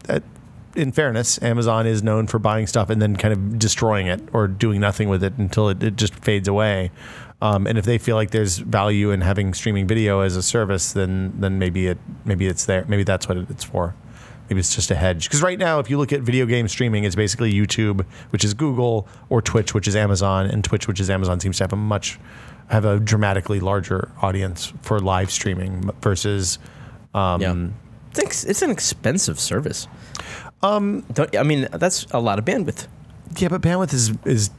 in fairness, Amazon is known for buying stuff and then kind of destroying it or doing nothing with it until it just fades away. And if they feel like there's value in having streaming video as a service, then maybe it's there. Maybe that's what it's for. Maybe it's just a hedge. Because right now, if you look at video game streaming, it's basically YouTube, which is Google, or Twitch, which is Amazon. And Twitch, which is Amazon, seems to have a dramatically larger audience for live streaming versus... It's an expensive service. That's a lot of bandwidth. Yeah, but bandwidth is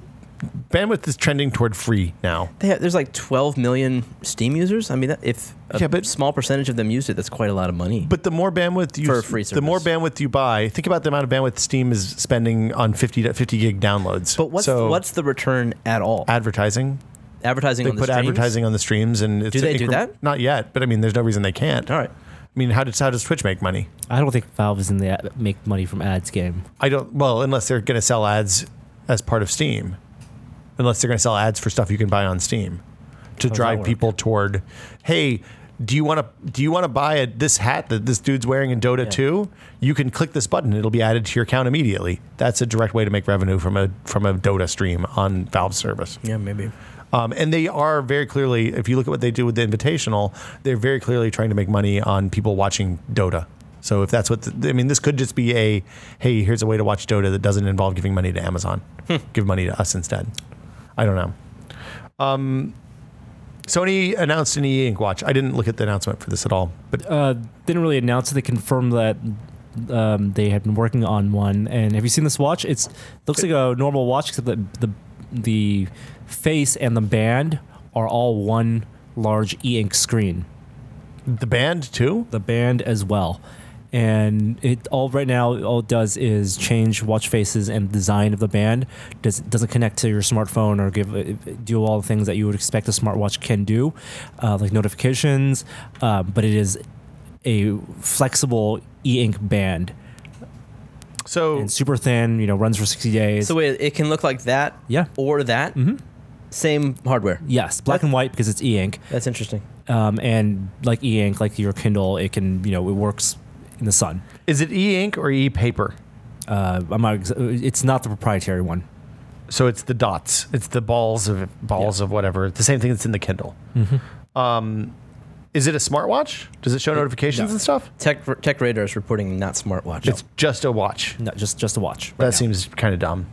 bandwidth is trending toward free now. There's like 12 million Steam users. I mean, if a small percentage of them used it, that's quite a lot of money. But the more bandwidth you for a free service. The more bandwidth you buy, think about the amount of bandwidth Steam is spending on 50 gig downloads. But what's the return at all? Advertising. Advertising on the streams? They put advertising on the streams, and do they do that? Not yet, but I mean, there's no reason they can't. All right. I mean, how does Twitch make money? I don't think Valve is in the make money from ads game. Well, unless they're going to sell ads as part of Steam. Unless they're going to sell ads for stuff you can buy on Steam to drive people toward, hey, do you want to buy this hat that this dude's wearing in Dota 2? You can click this button; it'll be added to your account immediately. That's a direct way to make revenue from a Dota stream on Valve's service. Yeah, maybe. And they are very clearly, if you look at what they do with the Invitational, they're very clearly trying to make money on people watching Dota. So if that's what, this could just be hey, here's a way to watch Dota that doesn't involve giving money to Amazon. Give money to us instead. I don't know. Sony announced an e-ink watch. I didn't look at the announcement for this at all. But didn't really announce it. They confirmed that they had been working on one. And have you seen this watch? It looks like a normal watch, except that the face and the band are all one large e-ink screen. The band too? The band as well. And right now all it does is change watch faces and design of the band. Doesn't connect to your smartphone or do all the things that you would expect a smartwatch can do, like notifications. But it is a flexible e-ink band. And super thin, runs for 60 days. So wait, it can look like that? Yeah. Or that? Mm-hmm. Same hardware? Yes, black and white because it's e-ink. That's interesting. And like e-ink, like your Kindle, it can, it works in the sun. Is it e-ink or e-paper? It's not the proprietary one. So it's the dots. It's the balls of whatever. The same thing that's in the Kindle. Mm-hmm. Is it a smartwatch? Does it show notifications and stuff? Tech Radar is reporting not smartwatch. It's just a watch. No, just a watch. That seems kind of dumb.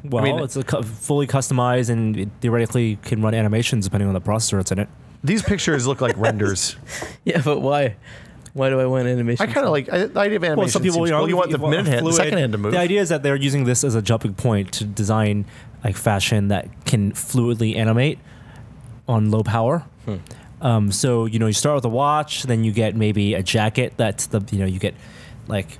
Well, it's fully customized and it theoretically can run animations depending on the processor that's in it. These pictures look like renders. Yeah, but why? Why do I want animation? I kind of like the idea of animation. Well, some people, you want the second hand to move. The idea is that they're using this as a jumping point to design like fashion that can fluidly animate on low power. So you start with a watch, then you get maybe a jacket. That's you get like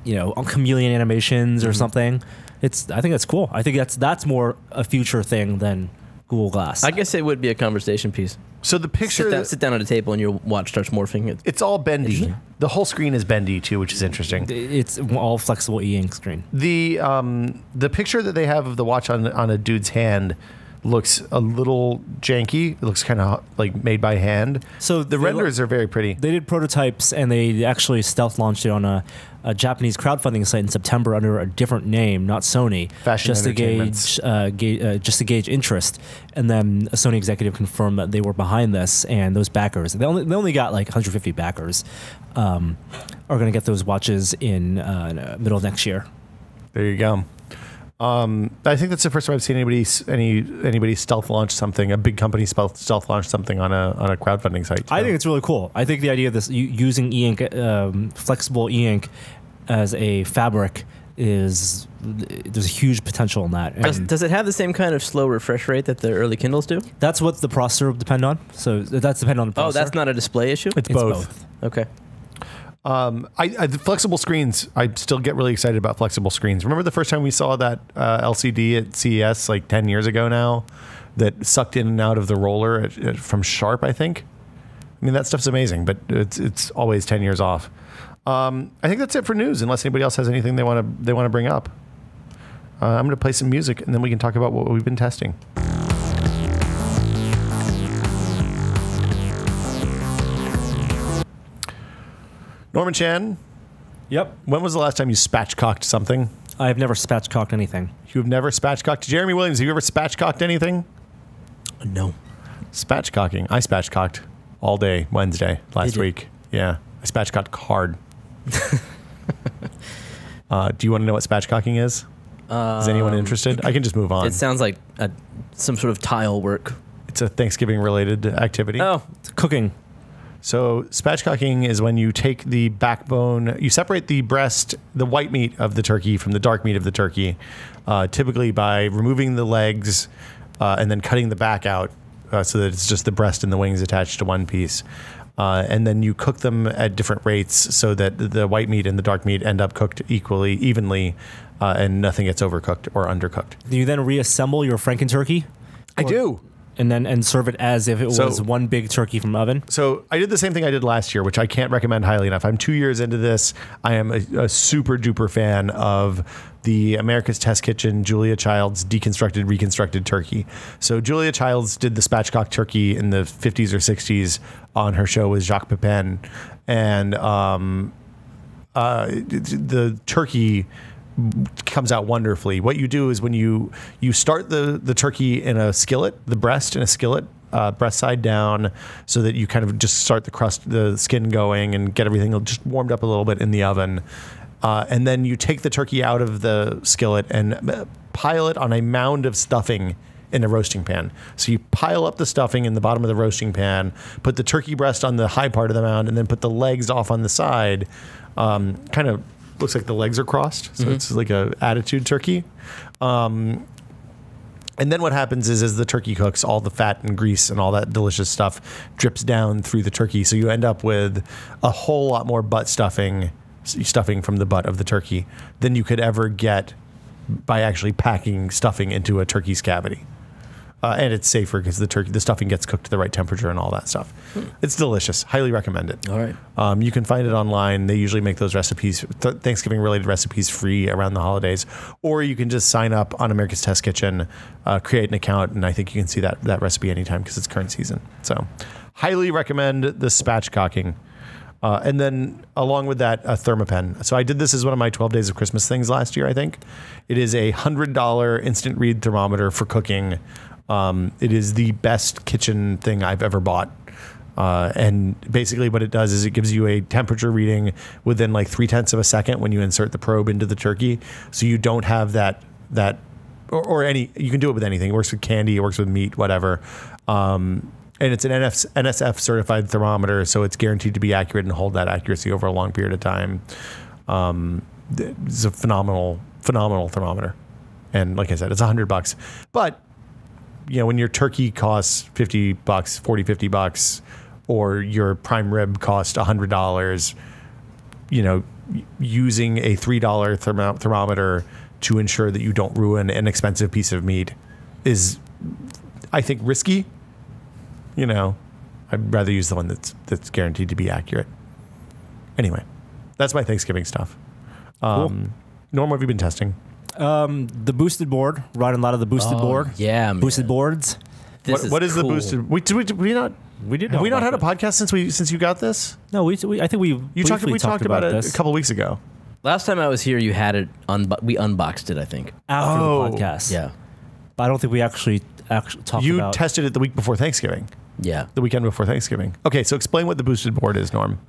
chameleon animations or something. I think that's cool. I think that's more a future thing than Google Glass. I guess it would be a conversation piece. So the picture... Sit down at a table and your watch starts morphing. It's all bendy. The whole screen is bendy too, which is interesting. It's all flexible e-ink screen. The picture that they have of the watch on a dude's hand looks a little janky. It looks kind of like made by hand. So the renders are very pretty. They did prototypes and they actually stealth launched it on a Japanese crowdfunding site in September under a different name, not Sony, Fashion just to gauge interest. And then a Sony executive confirmed that they were behind this, and those backers, they only got like 150 backers, are going to get those watches in middle of next year. There you go. I think that's the first time I've seen anybody stealth launch something, a big company stealth launch something on a crowdfunding site. I think it's really cool. I think the idea of this using e-ink, flexible e-ink as a fabric there's a huge potential in that. Does it have the same kind of slow refresh rate that the early Kindles do? That's what the processor will depend on. So that's dependent on the processor. Oh, that's not a display issue? It's both. Okay. The flexible screens, I still get really excited about flexible screens. Remember the first time we saw that LCD at CES like 10 years ago now that sucked in and out of the roller from Sharp, I think? I mean, that stuff's amazing, but it's always 10 years off. I think that's it for news, unless anybody else has anything they want to bring up. I'm going to play some music, and then we can talk about what we've been testing. Norman Chan. Yep. When was the last time you spatchcocked something? I've never spatchcocked anything. You've never spatchcocked? Jeremy Williams, have you ever spatchcocked anything? No. Spatchcocking. I spatchcocked all day Wednesday last week. Yeah. I spatchcocked hard. Do you want to know what spatchcocking is? Is anyone interested? I can just move on. It sounds like some sort of tile work. It's a Thanksgiving-related activity. Oh. It's cooking. So spatchcocking is when you take the backbone, you separate the breast, the white meat of the turkey from the dark meat of the turkey, typically by removing the legs and then cutting the back out so that it's just the breast and the wings attached to one piece. And then you cook them at different rates so that the white meat and the dark meat end up cooked evenly, and nothing gets overcooked or undercooked. Do you then reassemble your Franken turkey? I do. And serve it as if it was one big turkey from oven? So I did the same thing I did last year, which I can't recommend highly enough. I'm 2 years into this. I am a super duper fan of the America's Test Kitchen Julia Childs deconstructed, reconstructed turkey. So Julia Childs did the spatchcock turkey in the 50s or 60s on her show with Jacques Pepin. And the turkey comes out wonderfully. What you do is when you start the turkey in a skillet, the breast in a skillet, breast side down, so that you kind of just start the skin going and get everything just warmed up a little bit in the oven. And then you take the turkey out of the skillet and pile it on a mound of stuffing in a roasting pan. So you pile up the stuffing in the bottom of the roasting pan, put the turkey breast on the high part of the mound, and then put the legs off on the side, kind of looks like the legs are crossed, so it's like a attitude turkey. And then what happens is as the turkey cooks, all the fat and grease and all that delicious stuff drips down through the turkey. So you end up with a whole lot more butt stuffing from the butt of the turkey than you could ever get by actually packing stuffing into a turkey's cavity. And it's safer because the stuffing gets cooked to the right temperature and all that stuff. It's delicious. Highly recommend it. All right. You can find it online. They usually make those recipes, Thanksgiving-related recipes, free around the holidays. Or you can just sign up on America's Test Kitchen, create an account, and I think you can see that recipe anytime because it's current season. So highly recommend the spatchcocking. And then along with that, a Thermopen. So I did this as one of my 12 Days of Christmas things last year, I think. It is a $100 instant read thermometer for cooking. It is the best kitchen thing I've ever bought. And basically what it does is it gives you a temperature reading within like 0.3 of a second when you insert the probe into the turkey. So you don't have that or any, you can do it with anything. It works with candy, it works with meat, whatever. And it's an NSF certified thermometer, so it's guaranteed to be accurate and hold that accuracy over a long period of time. It's a phenomenal thermometer. And like I said, it's $100. But you know, when your turkey costs $50, $40, $50, or your prime rib costs $100, you know, using a $3 thermometer to ensure that you don't ruin an expensive piece of meat is, I think, risky. You know, I'd rather use the one that's guaranteed to be accurate. Anyway, that's my Thanksgiving stuff. Cool. Norm, what have you been testing? The boosted board, running a lot of the boosted board. Yeah, man. Boosted boards. What is the cool. boosted? We not. We did. Have we not had a podcast since you got this? No, I think we talked about it this a couple weeks ago. Last time I was here, you had it. We unboxed it, I think. after the podcast. Yeah. But I don't think we actually talked about. You tested it the week before Thanksgiving. Yeah. The weekend before Thanksgiving. Okay, so explain what the boosted board is, Norm.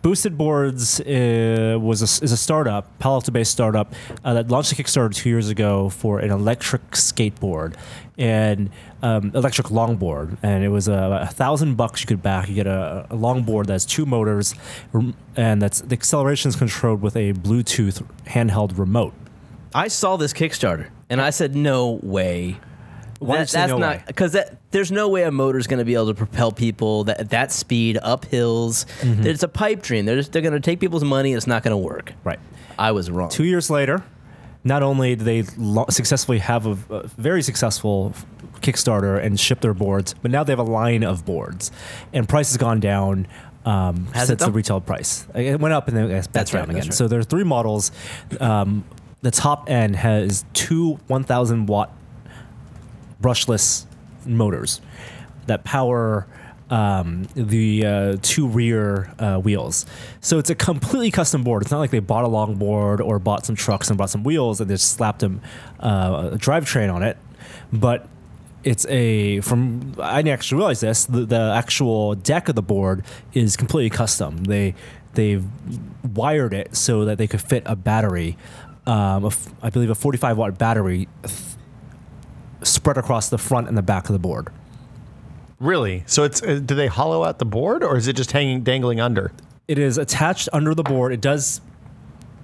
Boosted Boards is a startup, Palo Alto-based startup that launched a Kickstarter 2 years ago for an electric skateboard and electric longboard, and it was $1,000 you could back. You get a longboard that's 2 motors, and the acceleration is controlled with a Bluetooth handheld remote. I saw this Kickstarter, and I said, no way. That's not because there's no way a motor is going to be able to propel people at that speed up hills. It's a pipe dream. They're going to take people's money. It's not going to work. Right. I was wrong. 2 years later, not only did they successfully have a very successful Kickstarter and ship their boards, but now they have a line of boards, and price has gone down. Since the retail price, it went up and then it's back down again. Right. So there are 3 models. The top end has 2 1,000-watt brushless motors that power the 2 rear wheels. So it's a completely custom board. It's not like they bought a longboard or bought some trucks and bought some wheels and just slapped a drivetrain on it. But it's I didn't actually realize this. The actual deck of the board is completely custom. They've wired it so that they could fit a battery, I believe a 45-watt battery spread across the front and the back of the board. Really? So it's do they hollow out the board, or is it just dangling under? It is attached under the board. It does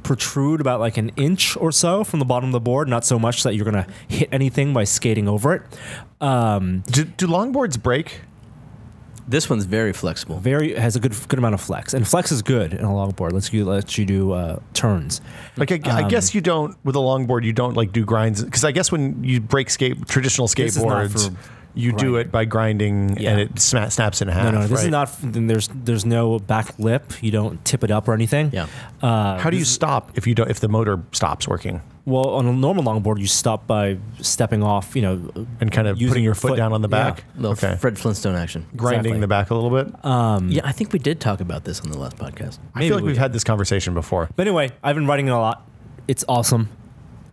protrude about like an inch or so from the bottom of the board, not so much that you're going to hit anything by skating over it. Do longboards break? This one's very flexible. Has a good amount of flex, and flex is good in a longboard. Lets you do turns. Like I guess you don't with a longboard. You don't like do grinds, because I guess when you break traditional skateboards, you do it by grinding, and it snaps in half. No, this right? is not. There's no back lip. You don't tip it up or anything. Yeah. How do you stop if the motor stops working? Well, on a normal longboard, you stop by stepping off, And kind of using putting your foot down on the back. Little Fred Flintstone action. Grinding Exactly. the back a little bit. Yeah, I think we did talk about this on the last podcast. I feel like we've had this conversation before. But anyway, I've been riding it a lot. It's awesome.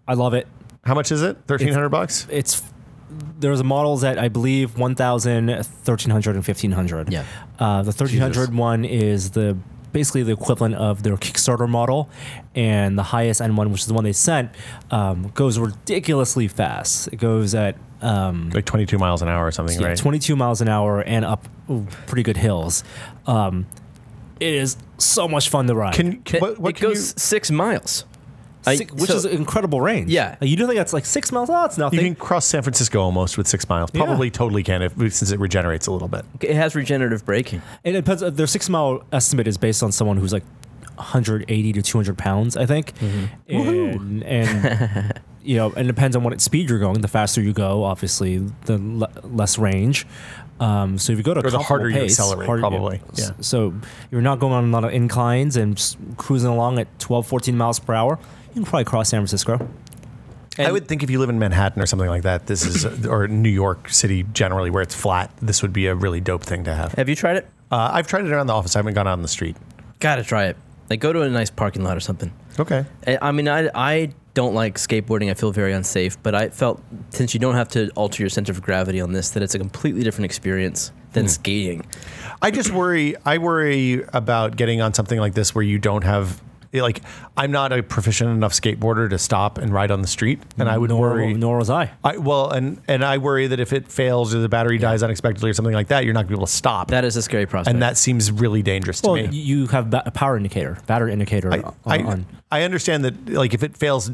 I love it. How much is it? $1,300? There's models at, I believe, 1,000, 1,300, and 1,500. Yeah. The 1,300 one is basically the equivalent of their Kickstarter model, and the highest end one, which is the one they sent, goes ridiculously fast. It goes at Like 22 miles an hour or something, right? 22 miles an hour and up pretty good hills. It is so much fun to ride. It goes 6 miles. Which is incredible range. Yeah. You do think that's like 6 miles? Oh, it's nothing. You can cross San Francisco almost with 6 miles. Probably totally can since it regenerates a little bit. It has regenerative braking. And it depends. Their 6 mile estimate is based on someone who's like 180 to 200 pounds, I think. Mm-hmm. And and it depends on what speed you're going. The faster you go, obviously, the less range. So if you go to a the harder pace, you accelerate, probably. Yeah. So you're not going on a lot of inclines and just cruising along at 12, 14 miles per hour. You can probably cross San Francisco. I would think if you live in Manhattan or something like that, this is or New York City generally, where it's flat, this would be a really dope thing to have. Have you tried it? I've tried it around the office. I haven't gone out on the street. Gotta try it. Like, go to a nice parking lot or something. Okay. I mean, I don't like skateboarding. I feel very unsafe, but I felt, since you don't have to alter your center of gravity on this, that it's a completely different experience than skating. I worry about getting on something like this where you don't have, like, I'm not a proficient enough skateboarder to stop and ride on the street, and I would worry. Nor was I. And I worry that if it fails or the battery dies unexpectedly or something like that, you're not going to be able to stop. That is a scary prospect. And that seems really dangerous to me. You have a battery indicator on. I understand that, like, if it fails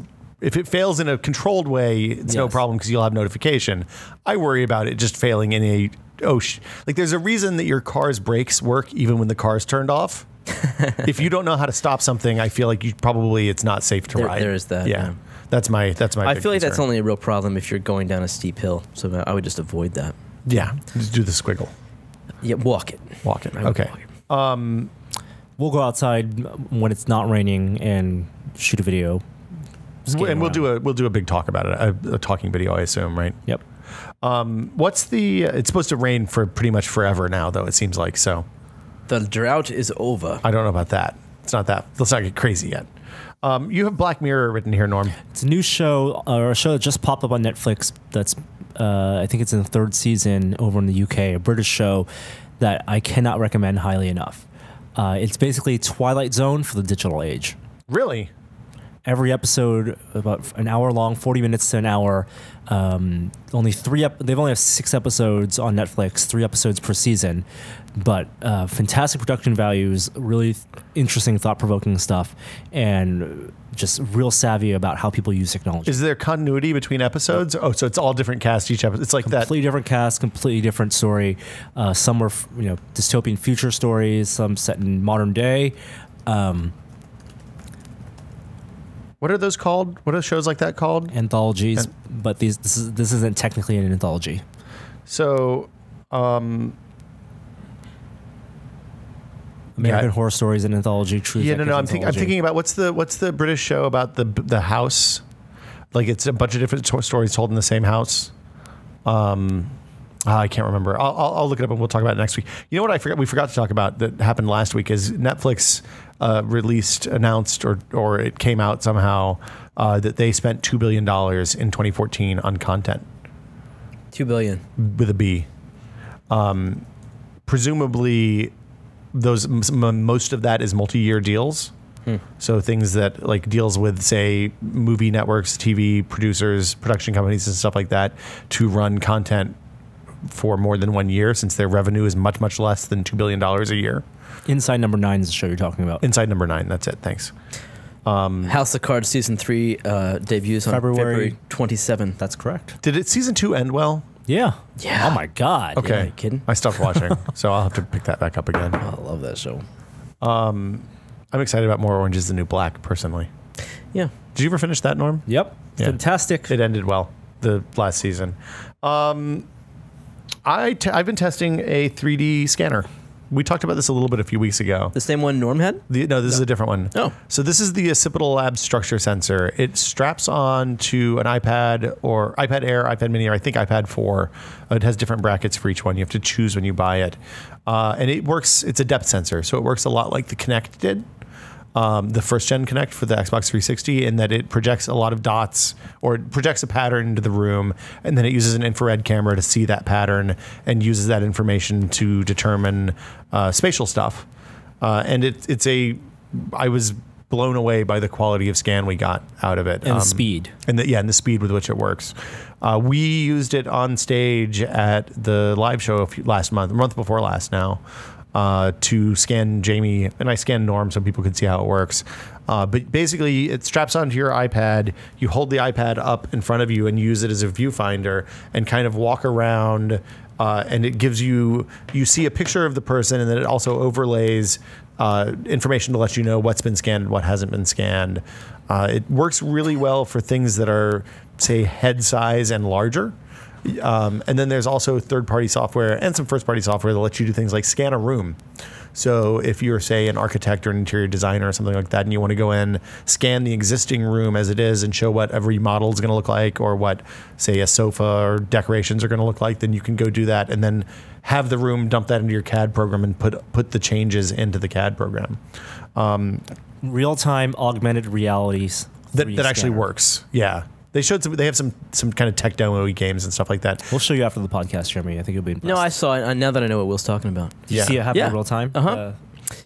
in a controlled way, it's no problem because you'll have notification. I worry about it just failing in a like, there's a reason that your car's brakes work even when the car's turned off. If you don't know how to stop something, I feel like it's not safe to ride. There is that. Yeah. That's my. I big feel like concern. that's only a real problem if you're going down a steep hill. So I would just avoid that. Yeah. Just do the squiggle. Yeah, walk it. Walk it. Okay. Walk it. We'll go outside when it's not raining and shoot a video. And we'll do a big talk about it. A talking video, I assume, right? Yep. It's supposed to rain for pretty much forever now, though, it seems like. So The drought is over. I don't know about that. It's not that. Let's not get crazy yet. You have Black Mirror written here, Norm. It's a new show, or a show that just popped up on Netflix. That's I think it's in the 3rd season over in the UK. A British show that I cannot recommend highly enough. It's basically Twilight Zone for the digital age. Really? Every episode about an hour long, 40 minutes to an hour. They've only have 6 episodes on Netflix, 3 episodes per season, but fantastic production values, really interesting, thought-provoking stuff, and just real savvy about how people use technology. Is there continuity between episodes? Oh, so it's all different casts each episode. It's like completely different cast, completely different story. Some were dystopian future stories, some set in modern day. What are those called? What are shows like that called? Anthologies, but this isn't technically an anthology. So, American Horror Story is an anthology. True. Yeah, no. I'm thinking about what's the British show about the house? Like, it's a bunch of different stories told in the same house. I can't remember. I'll look it up and we'll talk about it next week. You know what we forgot to talk about that happened last week is Netflix announced or it came out somehow that they spent $2 billion in 2014 on content. $2 billion with a B. Presumably, most of that is multi-year deals. So things that like deals with, say, movie networks, TV producers, production companies, and stuff like that to run content for more than 1 year, since their revenue is much, much less than $2 billion a year. Inside Number 9 is the show you're talking about. Inside Number 9. That's it. Thanks. House of Cards season 3 debuts on February 27th. That's correct. Did season 2 end well? Yeah. Yeah. Oh my God. Okay. Yeah, are you kidding? I stopped watching, so I'll have to pick that back up again. I love that show. I'm excited about More Orange is the New Black, personally. Yeah. Did you ever finish that, Norm? Yep. Yeah. Fantastic. It ended well, the last season. I've been testing a 3D scanner. We talked about this a little bit a few weeks ago. The same one Norm had? No, this is a different one. Oh. So this is the Occipital Labs structure sensor. It straps on to an iPad or iPad Air, iPad Mini, or I think iPad 4. It has different brackets for each one. You have to choose when you buy it. And it works, it's a depth sensor. So it works a lot like the Kinect did. The first gen Kinect for the Xbox 360, in that it projects a lot of dots, or it projects a pattern into the room, and then it uses an infrared camera to see that pattern and uses that information to determine spatial stuff. And I was blown away by the quality of scan we got out of it. And the speed. And the speed with which it works. We used it on stage at the live show last month, a month before last now. To scan Jamie, and I scanned Norm so people could see how it works. But basically, it straps onto your iPad. You hold the iPad up in front of you and use it as a viewfinder and kind of walk around. And it gives you see a picture of the person, and then it also overlays information to let you know what's been scanned and what hasn't been scanned. It works really well for things that are, say, head size and larger. And then there's also third-party software and some first-party software that lets you do things like scan a room. So if you're, say, an architect or an interior designer or something like that, and you want to go in, scan the existing room as it is and show what every model is going to look like, or what, say, a sofa or decorations are going to look like, then you can go do that and then have the room dump that into your CAD program and put the changes into the CAD program. Real-time augmented realities. That actually works. Yeah. They have some kind of tech demo games and stuff like that. We'll show you after the podcast, Jeremy. I think you'll be impressed. No, I saw it. Now that I know what Will's talking about. Did you see it happen in real time? Uh-huh.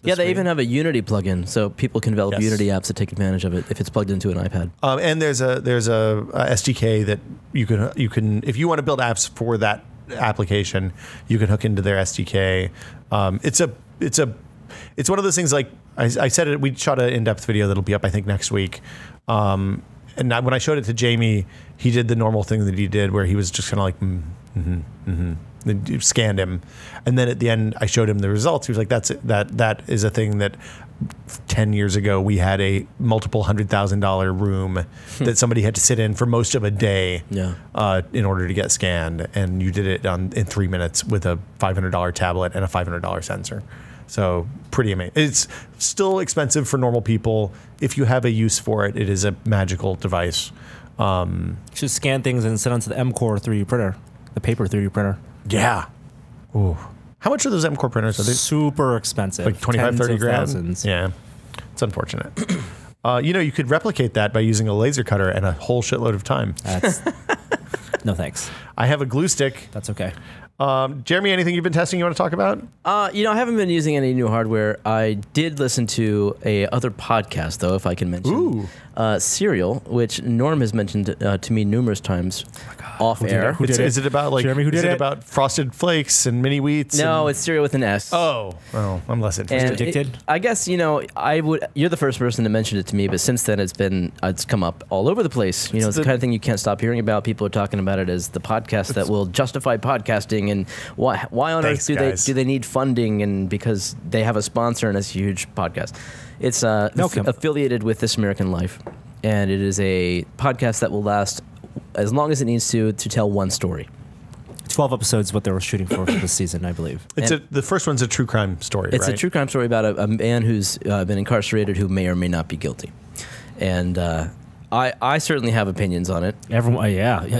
Yeah, they even have a Unity plugin, so people can develop Unity apps to take advantage of it if it's plugged into an iPad. And there's a SDK that you can if you want to build apps for that application, you can hook into their SDK. It's one of those things, like I said it. We shot an in-depth video that'll be up, I think, next week. And when I showed it to Jamie, he did the normal thing that he did, where he was just kind of like, Then scanned him, and then at the end, I showed him the results. He was like, that is a thing that 10 years ago we had a multiple $100,000 room that somebody had to sit in for most of a day in order to get scanned, and you did it in 3 minutes with a $500 tablet and a $500 sensor. So pretty amazing. It's still expensive for normal people. If you have a use for it, it is a magical device. Just scan things and send onto the M-Core 3D printer, the paper 3D printer. Yeah. Ooh. How much are those M-Core printers? Are they super expensive? Like 25, 30 grand? Thousands. Yeah. It's unfortunate. You could replicate that by using a laser cutter and a whole shitload of time. No thanks. I have a glue stick. That's okay. Jeremy, anything you've been testing you want to talk about? I haven't been using any new hardware. I did listen to a other podcast, though, if I can mention. Serial, which Norm has mentioned to me numerous times off air. Is it about Jeremy, is it about Frosted Flakes and mini wheats? No, it's Serial with an S. Oh, I'm less interested. Addicted? I guess I would. You're the first person to mention it to me, but since then it's come up all over the place. It's the kind of thing you can't stop hearing about. People are talking about it as the podcast that will justify podcasting, and why on earth do they need funding? And because they have a sponsor and it's a huge podcast. It's affiliated with This American Life, and it is a podcast that will last as long as it needs to tell one story. 12 episodes, what they were shooting for this season, I believe. The first one's a true crime story, It's a true crime story about a man who's been incarcerated who may or may not be guilty. And I certainly have opinions on it. Everyone,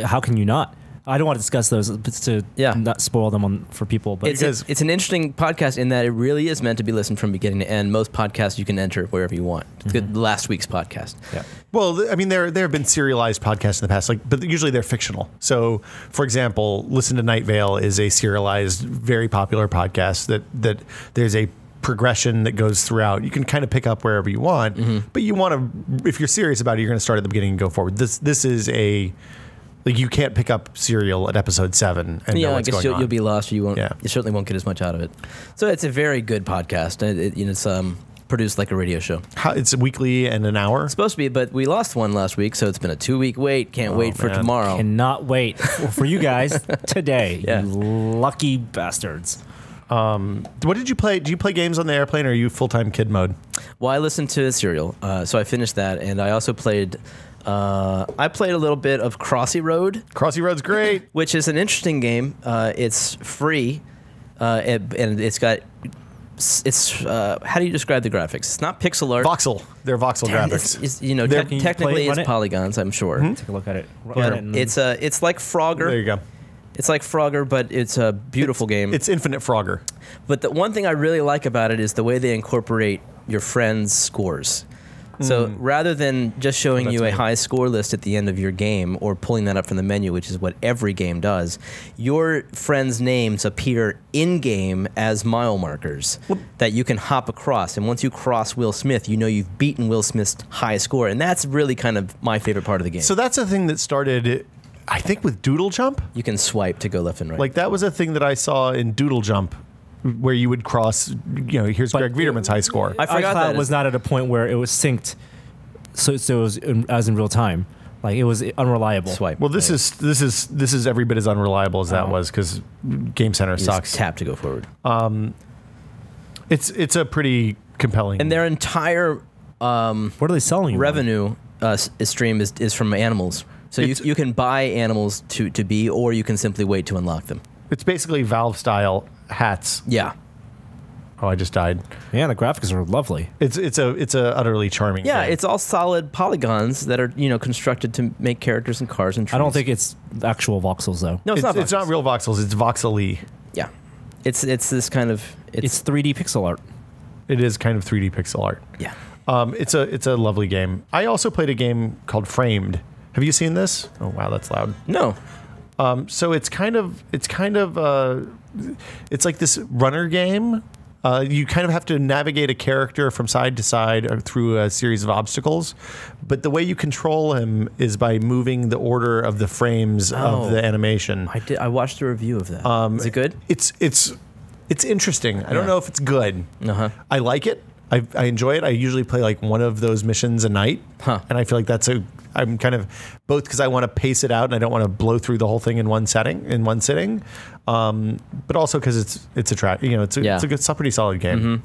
how can you not? I don't want to discuss those to not spoil them for people. But it's an interesting podcast in that it really is meant to be listened from beginning to end. Most podcasts you can enter wherever you want. Last week's podcast. Yeah. Well, I mean, there have been serialized podcasts in the past, but usually they're fictional. So, for example, Listen to Night Vale is a serialized, very popular podcast that there's a progression that goes throughout. You can kind of pick up wherever you want, but you want to, if you're serious about it, you're going to start at the beginning and go forward. This is Like you can't pick up Serial at episode 7 and know I what's guess going on. you'll be lost. Or you won't. Yeah. You certainly won't get as much out of it. So it's a very good podcast. It's produced like a radio show. It's weekly and an hour. It's supposed to be, but we lost one last week, so it's been a 2-week wait. Can't wait for man. tomorrow. Cannot wait for you guys today. Yeah. You lucky bastards. What did you play? Do you play games on the airplane, or are you full-time kid mode? Well, I listened to Serial, so I finished that, and I also played. I played a little bit of Crossy Road. Crossy Road's great. Which is an interesting game. It's free, and it's got. How do you describe the graphics? It's not pixel art. Voxel. They're voxel graphics. Can you Technically play it, it's run it? polygons, I'm sure. Take a look at it. But it's like Frogger. There you go. It's like Frogger, but it's a beautiful game. It's Infinite Frogger. But the one thing I really like about it is the way they incorporate your friends' scores. So rather than just showing you a high score list at the end of your game or pulling that up from the menu, which is what every game does, your friends' names appear in-game as mile markers that you can hop across. And once you cross Will Smith, you know you've beaten Will Smith's high score. And that's really kind of my favorite part of the game. So that's a thing that started, I think, with Doodle Jump. You can swipe to go left and right. Like that was a thing that I saw in Doodle Jump, where you would cross. Here's Greg Viederman's high score. I forgot iCloud that was not at a point where it was synced, so it was as in real time. Like it was unreliable. Swipe. Well, this is every bit as unreliable as that was, because Game Center You sucks. just tap to go forward. It's a pretty compelling. And their entire What are they selling you? revenue stream is from animals. So you can buy animals to be, or you can simply wait to unlock them. It's basically Valve style hats. Yeah. Oh, I just died. Yeah, the graphics are lovely. It's a utterly charming. Yeah, game. it's all solid polygons that are constructed to make characters and cars and trees. I don't think it's actual voxels though. No, it's not. It's not real voxels. It's voxel-y. Yeah, it's this kind of It's 3D pixel art. It is kind of 3D pixel art. yeah. It's a lovely game. I also played a game called Framed. Have you seen this? Oh wow, that's loud. No. So it's like this runner game. You kind of have to navigate a character from side to side through a series of obstacles, but the way you control him is by moving the order of the frames of the animation. I watched a review of that. Is it good? It's interesting. I don't know if it's good. Uh-huh. I like it. I enjoy it. I usually play like one of those missions a night, and I feel like I'm kind of both because I want to pace it out and I don't want to blow through the whole thing in one sitting, but also because it's a pretty solid game.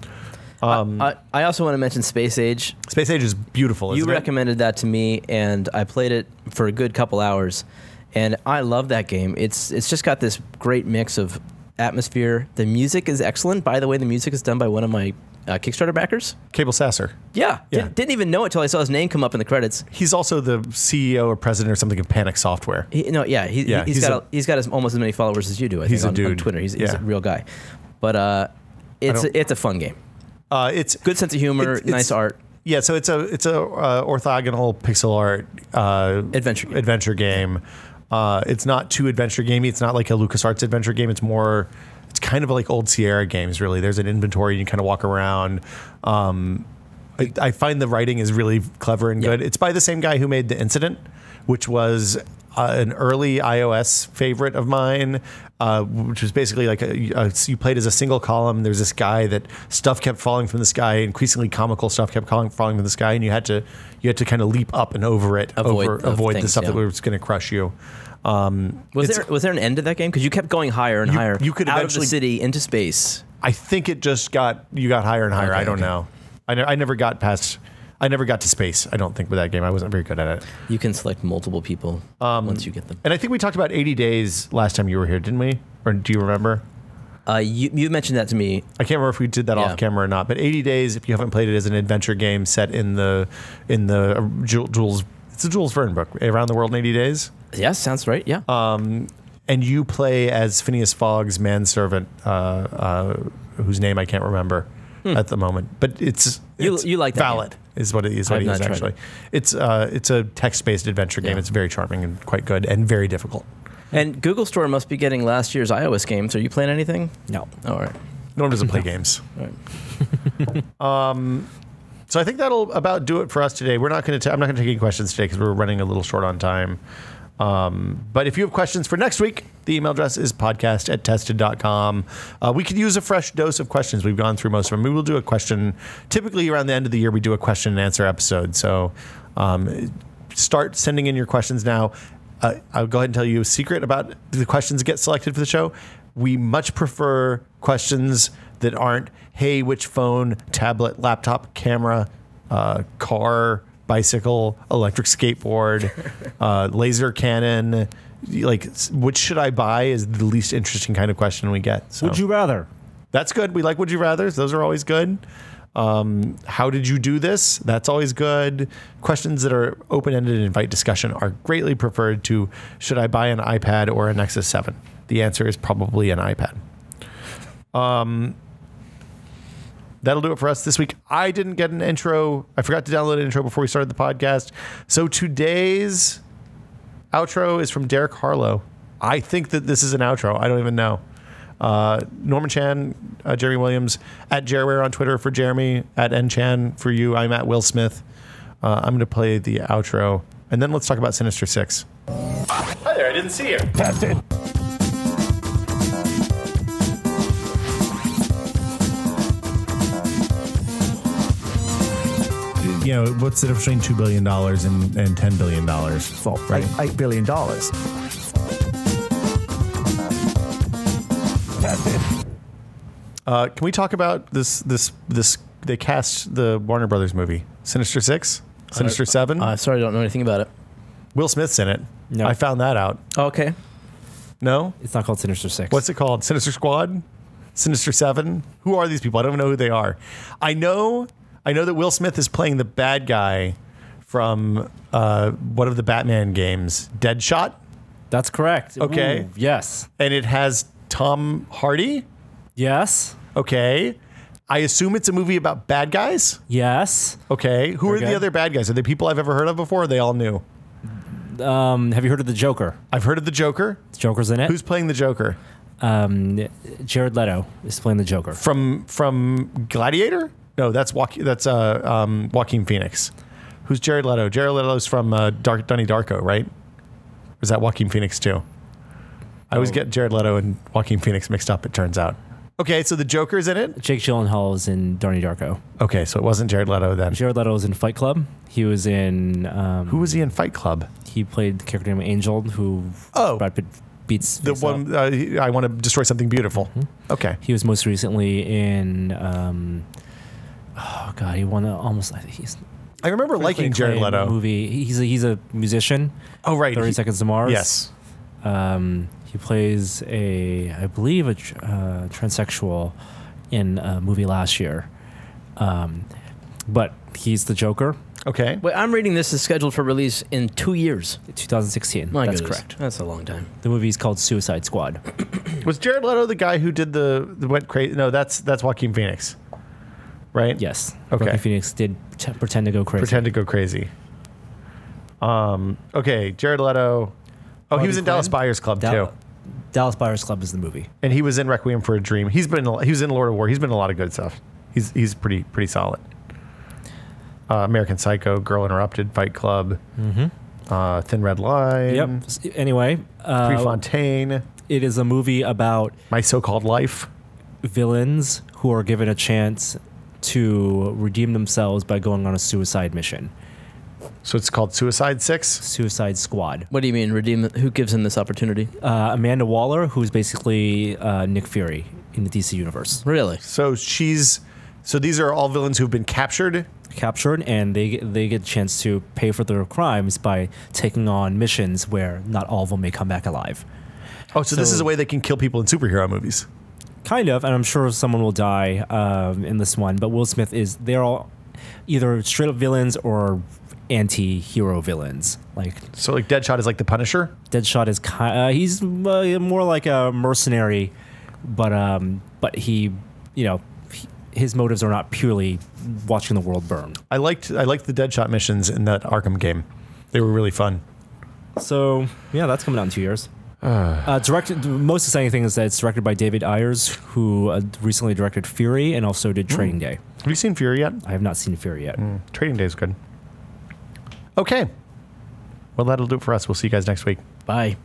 I also want to mention Space Age. Space Age is beautiful. You Isn't it? recommended that to me, and I played it for a good couple hours, and I love that game. It's just got this great mix of atmosphere. The music is excellent. By the way, the music is done by one of my Kickstarter backers. Cable Sasser. Yeah. Yeah. Didn't even know it till I saw his name come up in the credits. He's also the CEO or president or something of Panic Software. He's got almost as many followers as you do. I He's think a on dude. Twitter. He's Yeah. a real guy. But it's a fun game. It's Good sense of humor, nice art. Yeah, so it's a orthogonal pixel art adventure game. It's not too adventure gamey. It's not like a LucasArts adventure game. It's kind of like old Sierra games, really. There's an inventory. You kind of walk around. I find the writing is really clever and good. It's by the same guy who made The Incident, which was an early iOS favorite of mine, which was basically like you played as a single column. There's this guy that stuff kept falling from the sky, increasingly comical stuff kept falling from the sky, and you had to kind of leap up and over it, avoid the stuff that was going to crush you. Was there an end to that game? Because you kept going higher and higher. You could out eventually of the city into space. I think it just got higher and higher. Okay, I don't know. I never got to space. I don't think with that game. I wasn't very good at it. You can select multiple people once you get them. And I think we talked about 80 Days last time you were here, didn't we? Or do you remember? You mentioned that to me. I can't remember if we did that off camera or not. But 80 Days, if you haven't played it, is an adventure game set in the Jules. It's a Jules Verne book, Around the World in 80 Days. Yes, sounds right. Yeah. And you play as Phineas Fogg's manservant, whose name I can't remember at the moment. But it's you like that valid game. is what it is. What it is actually. It's a text-based adventure game. Yeah. It's very charming and quite good and very difficult. And Google Store must be getting last year's iOS games. Are you playing anything? No. All right. Norm doesn't play games. All right. So I think that'll about do it for us today. I'm not going to take any questions today because we're running a little short on time. But if you have questions for next week, the email address is podcast@tested.com. We could use a fresh dose of questions. We've gone through most of them. We will do a question. Typically around the end of the year, we do a question and answer episode. So start sending in your questions now. I'll go ahead and tell you a secret about the questions that get selected for the show. We much prefer questions that aren't, hey, which phone, tablet, laptop, camera, car, bicycle, electric skateboard, laser cannon, like which should I buy is the least interesting kind of question we get. So Would you rather? that's good. We like would you rathers. Those are always good. How did you do this? That's always good. Questions that are open-ended and invite discussion are greatly preferred to should I buy an iPad or a Nexus 7? The answer is probably an iPad. That'll do it for us this week. I didn't get an intro. I forgot to download an intro before we started the podcast. So today's outro is from Derek Harlow. I think that this is an outro. I don't even know. Norman Chan, Jeremy Williams, at Jerware on Twitter for Jeremy, at NChan for you. I'm at Will Smith. I'm going to play the outro, and then let's talk about Sinister Six. Hi there, I didn't see you. Tested. You know, what's the difference between $2 billion and $10 billion? Well, right? $8 billion. Can we talk about this? They cast the Warner Brothers movie, Sinister Six, Sinister Seven. Sorry, I don't know anything about it. Will Smith's in it. No. I found that out. Okay. No? It's not called Sinister Six. What's it called? Sinister Squad? Sinister Seven? Who are these people? I don't even know who they are. I know that Will Smith is playing the bad guy from one of the Batman games, Deadshot. That's correct. Okay. Ooh, yes. And it has Tom Hardy. Yes. Okay. I assume it's a movie about bad guys. Yes. Okay. Who are Okay. the other bad guys? Are they people I've ever heard of before? Or are they all new? Have you heard of the Joker? I've heard of the Joker. The Joker's in it. Who's playing the Joker? Jared Leto is playing the Joker. From Gladiator? No, that's Joaquin Phoenix. Who's Jared Leto? Jared Leto's from Donnie Darko, right? Or is that Joaquin Phoenix too? I always get Jared Leto and Joaquin Phoenix mixed up, it turns out. Okay, so the Joker's in it? Jake Gyllenhaal is in Donnie Darko. Okay, so it wasn't Jared Leto then. Jared Leto was in Fight Club. He was in... Who was he in Fight Club? He played the character named Angel, who Brad Pitt beats The face one, up. I want to destroy something beautiful. Mm-hmm. Okay. He was most recently in... oh, God, he won almost... I remember liking Jared Leto. Movie. He's a musician. Oh, right. 30 Seconds to Mars. Yes. He plays I believe a transsexual in a movie last year. But he's the Joker. Okay. Wait, I'm reading this is scheduled for release in 2 years. 2016. My That's goodness. correct. That's a long time. The movie is called Suicide Squad. Was Jared Leto the guy who did the went crazy? No, that's Joaquin Phoenix. Right? Yes. Okay. Joaquin Phoenix did pretend to go crazy. Pretend to go crazy. Okay, Jared Leto. Oh, he was in Quinn? Dallas Buyers Club too. Dallas Buyers Club is the movie. And he was in Requiem for a Dream. He was in Lord of War. He's been in a lot of good stuff. He's pretty solid. American Psycho, Girl Interrupted, Fight Club, Thin Red Line. Yep. Anyway, Prefontaine. it is a movie about My So-Called Life. villains who are given a chance to redeem themselves by going on a suicide mission. So it's called Suicide 6. Suicide Squad. What do you mean, redeem? Who gives him this opportunity? Amanda Waller, who's basically Nick Fury in the DC universe. Really? So these are all villains who've been captured. And they get a chance to pay for their crimes by taking on missions where not all of them may come back alive. Oh, so this is a way they can kill people in superhero movies. Kind of, and I'm sure someone will die in this one, but Will Smith they're all either straight up villains or anti-hero villains. So Deadshot is like the Punisher? Deadshot is he's more like a mercenary, but he, his motives are not purely watching the world burn. I liked the Deadshot missions in that Arkham game. They were really fun. So yeah, that's coming out in 2 years. The most exciting thing is that it's directed by David Ayers, who recently directed Fury and also did Training Day. Have you seen Fury yet? I have not seen Fury yet. Trading Day is good. Okay. Well, that'll do it for us. We'll see you guys next week. Bye.